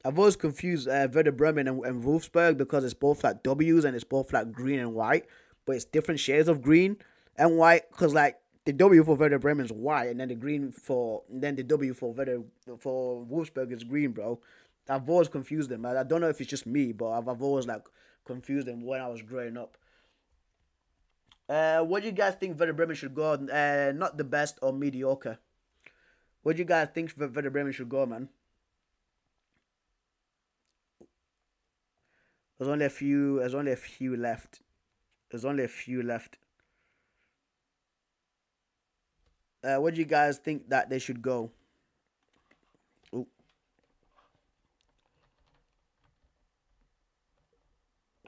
S1: I've always confused Werder Bremen and Wolfsburg because it's both like W's and it's both like green and white, but it's different shades of green and white. Cause like the W for Werder Bremen is white, and then the green for then the W for Wolfsburg is green, bro. I've always confused them. I don't know if it's just me, but I've always like confused them when I was growing up. What do you guys think Werder Bremen should go? Not the best or mediocre. What do you guys think Werder Bremen should go, man? There's only a few. There's only a few left. There's only a few left. What do you guys think that they should go?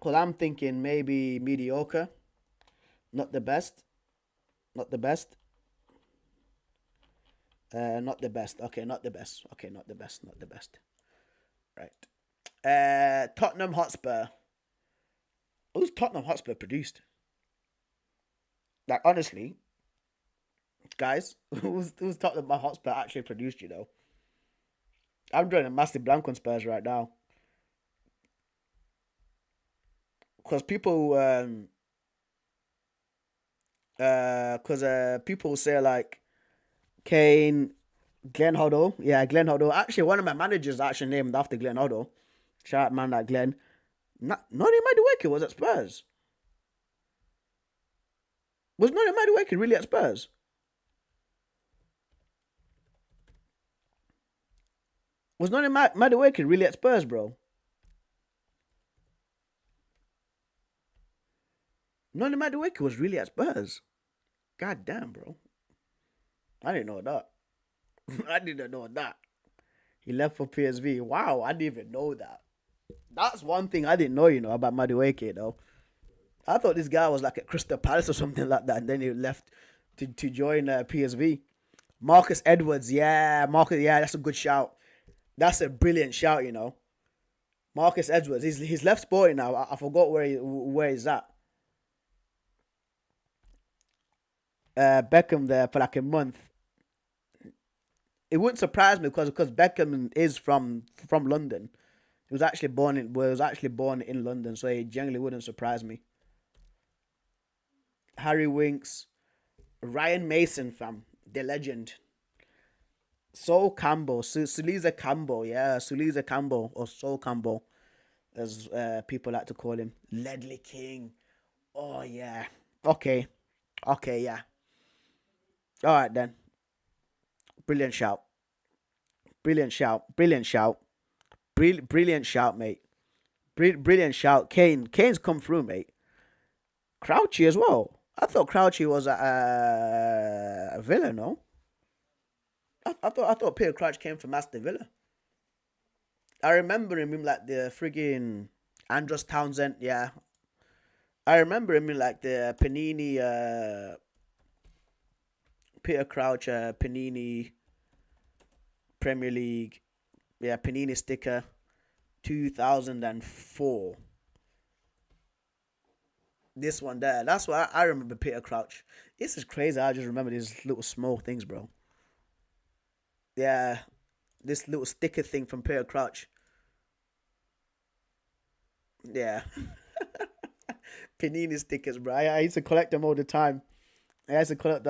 S1: Well, I'm thinking maybe mediocre. Not the best. Not the best. Not the best. Okay, not the best. Okay, not the best. Not the best. Right. Tottenham Hotspur. Who's Tottenham Hotspur produced? Like honestly, guys, who's Tottenham Hotspur actually produced? You know, I'm drawing a massive blank on Spurs right now because people say like Kane, Glenn Hoddle. Yeah, Glenn Hoddle. Actually, one of my managers actually named after Glenn Hoddle. Shout out man like Glenn. Not even Madueke was at Spurs. Was not Madueke really at Spurs? Was not Madueke really at Spurs, bro? None of Madueke was really at Spurs. God damn, bro. I didn't know that. I didn't know that. He left for PSV. Wow, I didn't even know that. That's one thing I didn't know, about Madueke, though. I thought this guy was like at Crystal Palace or something like that, and then he left to join PSV. Marcus Edwards, yeah, that's a good shout. That's a brilliant shout. Marcus Edwards, he's left Sporting now. I forgot where he's at. Beckham there for like a month. It wouldn't surprise me because Beckham is from London. He was actually born in London, so it generally wouldn't surprise me. Harry Winks, Ryan Mason, fam, the legend. Sol Campbell, Suliza Campbell, yeah, Suliza Campbell or Sol Campbell, as people like to call him. Ledley King, oh yeah, okay, okay, yeah. All right then, brilliant shout, brilliant shout, brilliant shout, brilliant shout, mate. Brilliant shout. Kane's come through, mate. Crouchy as well. I thought Crouchy was a Villa, no? I thought Peter Crouch came from Aston Villa. I remember him in like the friggin' Andros Townsend, yeah. I remember him in like the Panini Peter Crouch Panini Premier League, yeah, Panini sticker 2004. This one there. That's why I remember Peter Crouch. This is crazy. I just remember these little small things, bro. Yeah, this little sticker thing from Peter Crouch. Yeah, Panini stickers, bro. I used to collect them all the time. I used to collect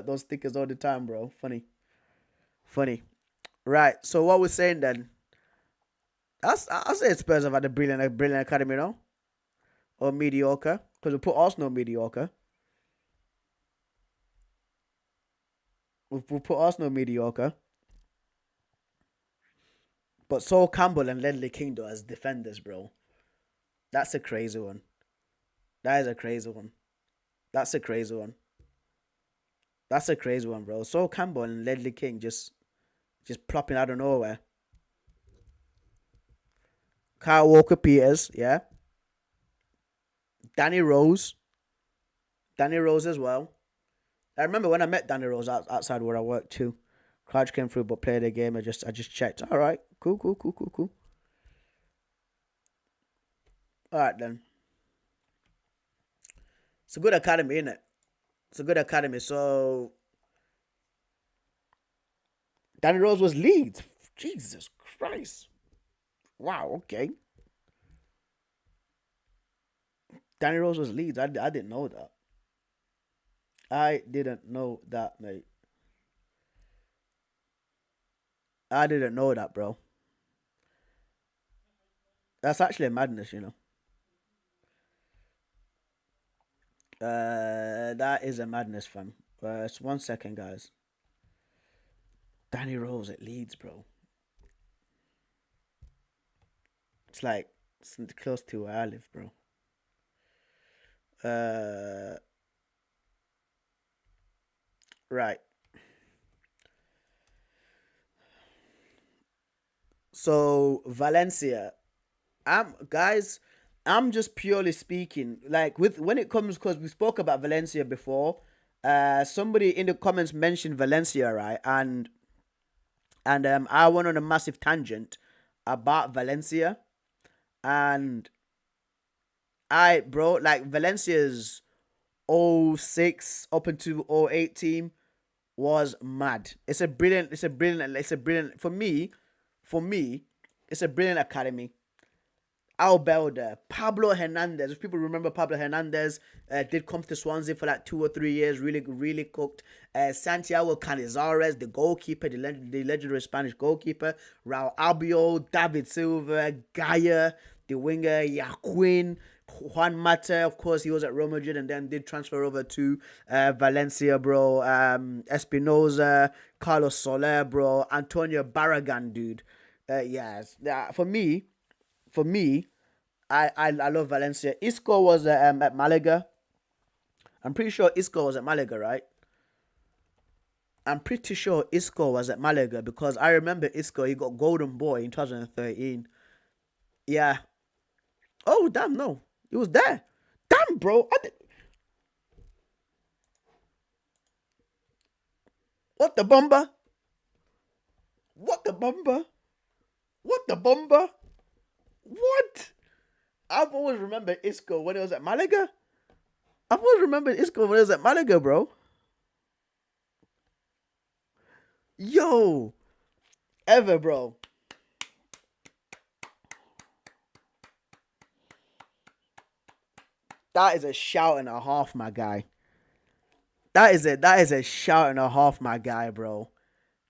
S1: those stickers all the time, bro. Funny, funny. Right. So what we're saying then? I'll say Spurs have had a brilliant academy, no? Or mediocre, because we put Arsenal mediocre. We'll put Arsenal mediocre. But Sol Campbell and Ledley King though as defenders, bro. That's a crazy one. That is a crazy one. That's a crazy one. That's a crazy one, bro. Sol Campbell and Ledley King just plopping out of nowhere. Kyle Walker Peters, yeah. Danny Rose. Danny Rose as well. I remember when I met Danny Rose outside where I worked too. Crouch came through but played the game. I just checked. Alright. Cool. Alright then. It's a good academy, isn't it? It's a good academy. So Danny Rose was Leeds. Jesus Christ. Wow, okay. Danny Rose was Leeds. I didn't know that. I didn't know that, mate. I didn't know that, bro. That's actually a madness, you know. That is a madness, fam. It's 1 second, guys. Danny Rose at Leeds, bro. It's like it's close to where I live, bro. Uh, right. So Valencia, guys. I'm just purely speaking, like with when it comes because we spoke about Valencia before. Somebody in the comments mentioned Valencia, right? And I went on a massive tangent about Valencia, and bro, like Valencia's '06 up into '08 team was mad. It's a brilliant for me, it's a brilliant academy. Albelda, Pablo Hernandez. If people remember Pablo Hernandez, did come to Swansea for like 2 or 3 years. Really cooked. Santiago Canizares, the goalkeeper, the legendary Spanish goalkeeper. Raul Albiol, David Silva, Gaia, the winger, Yaquin, Juan Mata. Of course, he was at Real Madrid and then did transfer over to Valencia, bro. Espinoza, Carlos Soler, bro. Antonio Barragan, dude. Yes, for me, I love Valencia. Isco was at Malaga. I'm pretty sure Isco was at Malaga, right? I'm pretty sure Isco was at Malaga because I remember Isco. He got Golden Boy in 2013. Yeah. Oh damn, no, he was there. Damn, bro. What the bomber? What the bomber? What the bomber? What? I've always remembered Isco when he was at Malaga. I've always remembered Isco when he was at Malaga, bro. Yo, ever, bro. That is a shout and a half, my guy. That is a shout and a half, my guy, bro.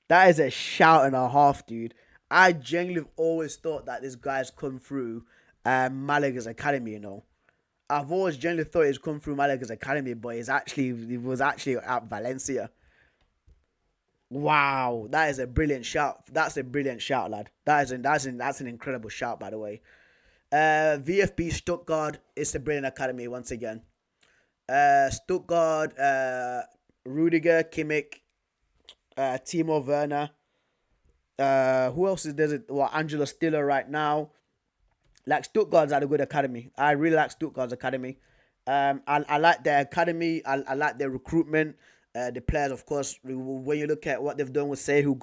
S1: That is a shout and a half, dude. I genuinely always thought that this guy's come through Malaga's academy, you know. I've always genuinely thought he's come through Malaga's academy, but he was actually at Valencia. Wow, that is a brilliant shout. That's a brilliant shout, lad. That's an incredible shout, by the way. VFB Stuttgart is a brilliant academy once again. Stuttgart, Rudiger, Kimmich, Timo Werner. Who else is there? Well, Angela Stiller right now. Like Stuttgart's had a good academy. I really like Stuttgart's academy. I like their academy. I like their recruitment. The players, of course, when you look at what they've done with Sehu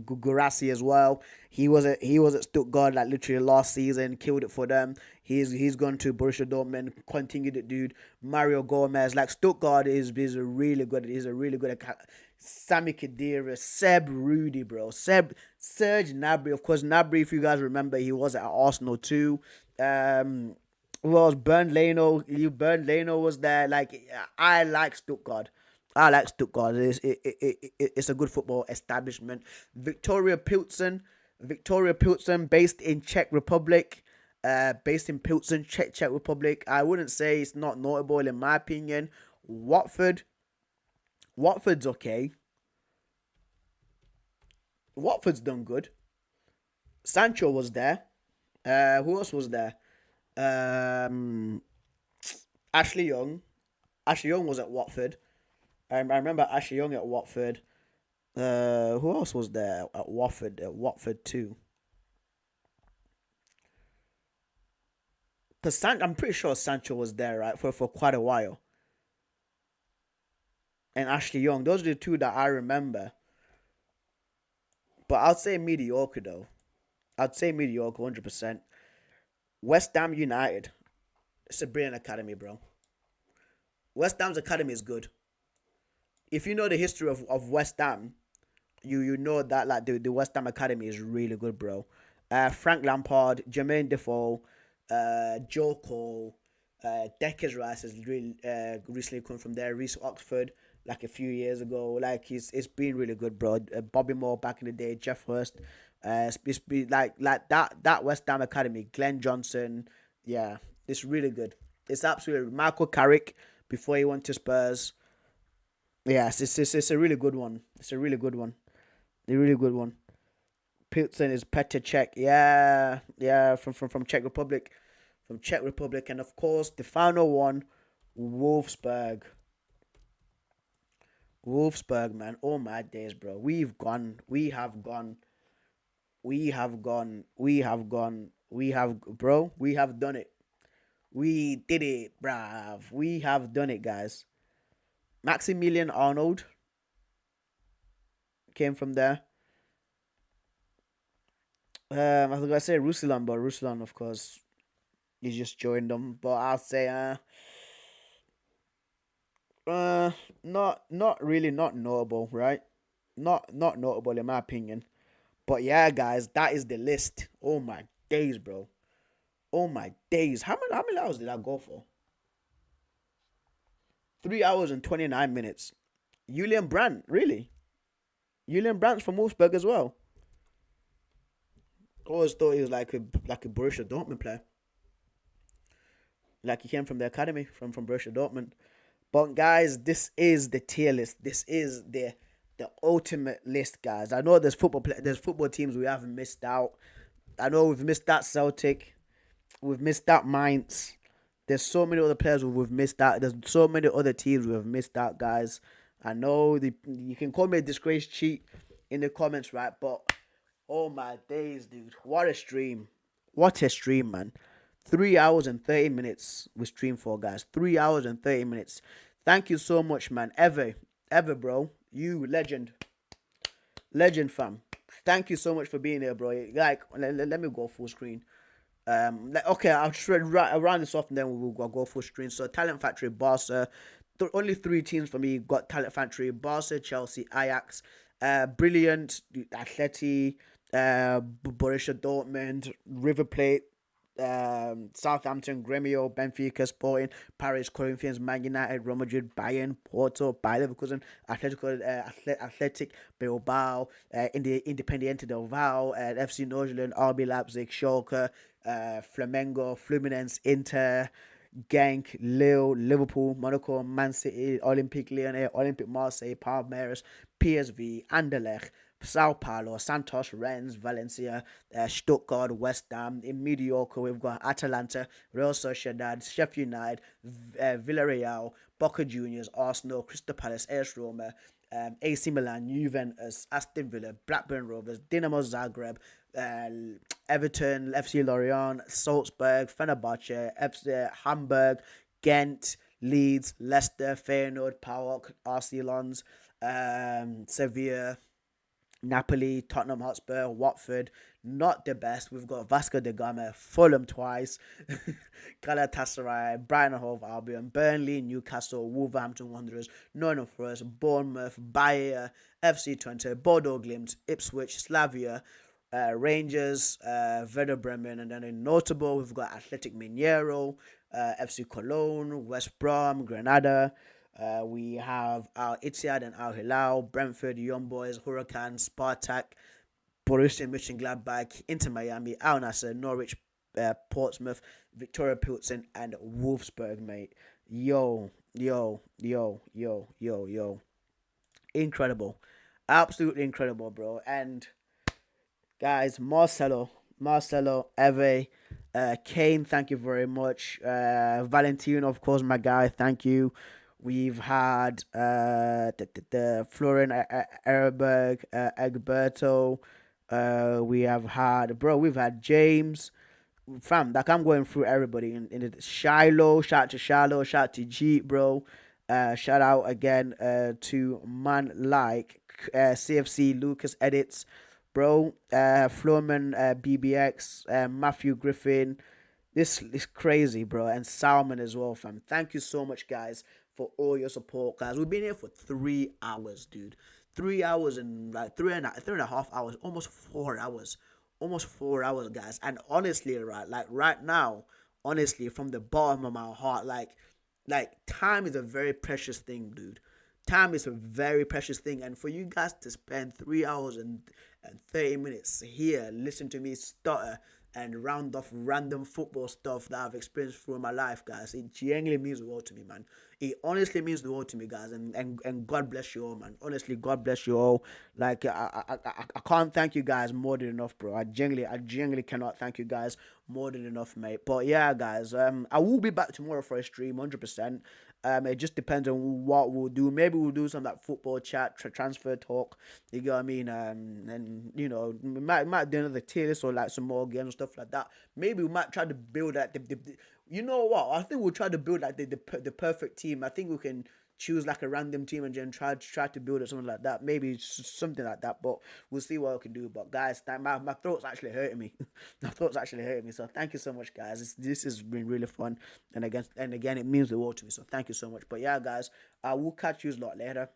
S1: Gurasi as well, he was at Stuttgart like literally last season, killed it for them. He's gone to Borussia Dortmund, continued it, dude. Mario Gomez, like Stuttgart is a really good. He's a really good. Sami Khedira, Seb Rudy, bro. Serge Gnabry, of course. Gnabry, if you guys remember, he was at Arsenal too. Who else? Bernd Leno. Bernd Leno was there. Like, I like Stuttgart. I like Stuttgart. It's a good football establishment. Victoria Pilsen, based in Czech Republic. Based in Pilsen, Czech Republic. I wouldn't say it's not notable in my opinion. Watford's okay. Watford's done good. Sancho was there. Who else was there? Um, Ashley Young. Ashley Young was at Watford. I remember Ashley Young at Watford. Who else was there at Watford? At Watford too. Because I'm pretty sure Sancho was there, right, for quite a while. And Ashley Young. Those are the two that I remember. But I'd say mediocre though. I'd say mediocre, 100%. West Ham United. It's a brilliant academy, bro. West Ham's academy is good. If you know the history of West Ham, you know that like the West Ham academy is really good, bro. Frank Lampard, Jermaine Defoe, Joe Cole, Decker's Rice has really recently come from there. Reese Oxford, like a few years ago, like it's been really good, bro. Bobby Moore back in the day, Jeff Hurst, it's been like that West Ham academy. Glenn Johnson, yeah, it's really good. It's absolutely Michael Carrick before he went to Spurs. Yes, it's a really good one. It's a really good one. A really good one. Pilsen is Petr Cech. Yeah, yeah, from Czech Republic. From Czech Republic. And of course, the final one, Wolfsburg. Wolfsburg, man. Oh my days, bro. We've gone. We have gone. We have gone. We have gone. We have, bro. We have done it. We did it, bruv. We have done it, guys. Maximilian Arnold came from there. I was gonna say Ruslan, but Ruslan, of course, he's just joined them. But I'll say, uh, not really, not notable, right? Not notable in my opinion. But yeah, guys, that is the list. Oh my days, bro. Oh my days. How many hours did I go for? 3 hours and 29 minutes. Julian Brandt, really? Julian Brandt's from Wolfsburg as well. I always thought he was like a Borussia Dortmund player. Like he came from the academy from Borussia Dortmund. But guys, this is the tier list. This is the ultimate list, guys. I know there's football teams we haven't missed out. I know we've missed that Celtic. We've missed out Mainz. There's so many other players we've missed out. There's so many other teams we've missed out, guys. I know you can call me a disgrace cheat in the comments, right? But oh my days, dude. What a stream. What a stream, man. 3 hours and 30 minutes we streamed for, guys. 3 hours and 30 minutes. Thank you so much, man. Ever, bro. You legend. Legend, fam. Thank you so much for being here, bro. Like, let me go full screen. Okay, I'll just round this off and then we'll go full screen. So, Talent Factory, Barca. Only three teams for me got Talent Factory: Barca, Chelsea, Ajax. Brilliant, Atleti, Borussia Dortmund, River Plate, Southampton, Gremio, Benfica, Sporting, Paris, Corinthians, Man United, Real Madrid, Bayern, Porto, Bayer Leverkusen, Athletic Bilbao, Independiente del Val, FC Nordjylland, RB Leipzig, Schalke, Flamengo, Fluminense, Inter, Genk, Lille, Liverpool, Monaco, Man City, Olympique Lyonnais, Olympique Marseille, Palmeiras, PSV, Anderlecht, Sao Paulo, Santos, Rennes, Valencia, Stuttgart, West Ham. In mediocre, we've got Atalanta, Real Sociedad, Sheffield United, Villarreal, Boca Juniors, Arsenal, Crystal Palace, AS Roma, AC Milan, Juventus, Aston Villa, Blackburn Rovers, Dinamo Zagreb, Everton, FC Lorient, Salzburg, Fenerbahce, FC Hamburg, Ghent, Leeds, Leicester, Feyenoord, PAOK, Arsenal, Sevilla, Napoli, Tottenham Hotspur, Watford, not the best. We've got Vasco da Gama, Fulham twice, Galatasaray, Brighton and Hove Albion, Burnley, Newcastle, Wolverhampton Wanderers, Nottingham Forest, Bournemouth, Bayer, FC Twente, Bordeaux Glimt, Ipswich, Slavia, Rangers, Werder Bremen, and then in notable, we've got Athletic Mineiro, FC Cologne, West Brom, Granada. We have Al Ittihad and Al Hilal, Brentford, Young Boys, Huracan, Spartak, Borussia Mönchengladbach, Inter Miami, Al Nassr, Norwich, Portsmouth, Victoria Pilsen, and Wolfsburg, mate. Yo, yo, yo, yo, yo, yo. Incredible. Absolutely incredible, bro. And Guys, Marcelo, Eve, Kane, thank you very much. Valentino, of course, my guy, thank you. We've had the Florian Erberg, Egberto. We have had, bro, we've had James. Fam, like I'm going through everybody in the Shiloh, shout out to Shiloh, shout out to Jeep, bro. Shout out again to man like CFC Lucas Edits, bro. Floorman BBX, Matthew Griffin. This is crazy, bro. And Salmon as well, fam. Thank you so much, guys, for all your support, guys. We've been here for 3 hours, dude. 3 hours and like three and a half hours, almost 4 hours. Almost 4 hours, guys. And honestly, right, like right now, honestly, from the bottom of my heart, like time is a very precious thing, dude. Time is a very precious thing, and for you guys to spend 3 hours and 30 minutes here, listen to me stutter and round off random football stuff that I've experienced through my life, guys. It genuinely means the world to me, man. It honestly means the world to me, guys. And God bless you all, man. Honestly, God bless you all. Like I can't thank you guys more than enough, bro. I genuinely cannot thank you guys more than enough, mate. But yeah, guys, I will be back tomorrow for a stream, 100%. It just depends on what we'll do. Maybe we'll do some like football chat, transfer talk. You get what I mean? And you know, we might do another tier list or like some more games and stuff like that. Maybe we might try to build like you know what? I think we'll try to build like the perfect team. I think we can choose like a random team and then try to build it something like that. Maybe something like that. But we'll see what we can do. But guys, my throat's actually hurting me. My throat's actually hurting me. So thank you so much, guys. This has been really fun. And again, it means the world to me. So thank you so much. But yeah, guys, I will catch you a lot later.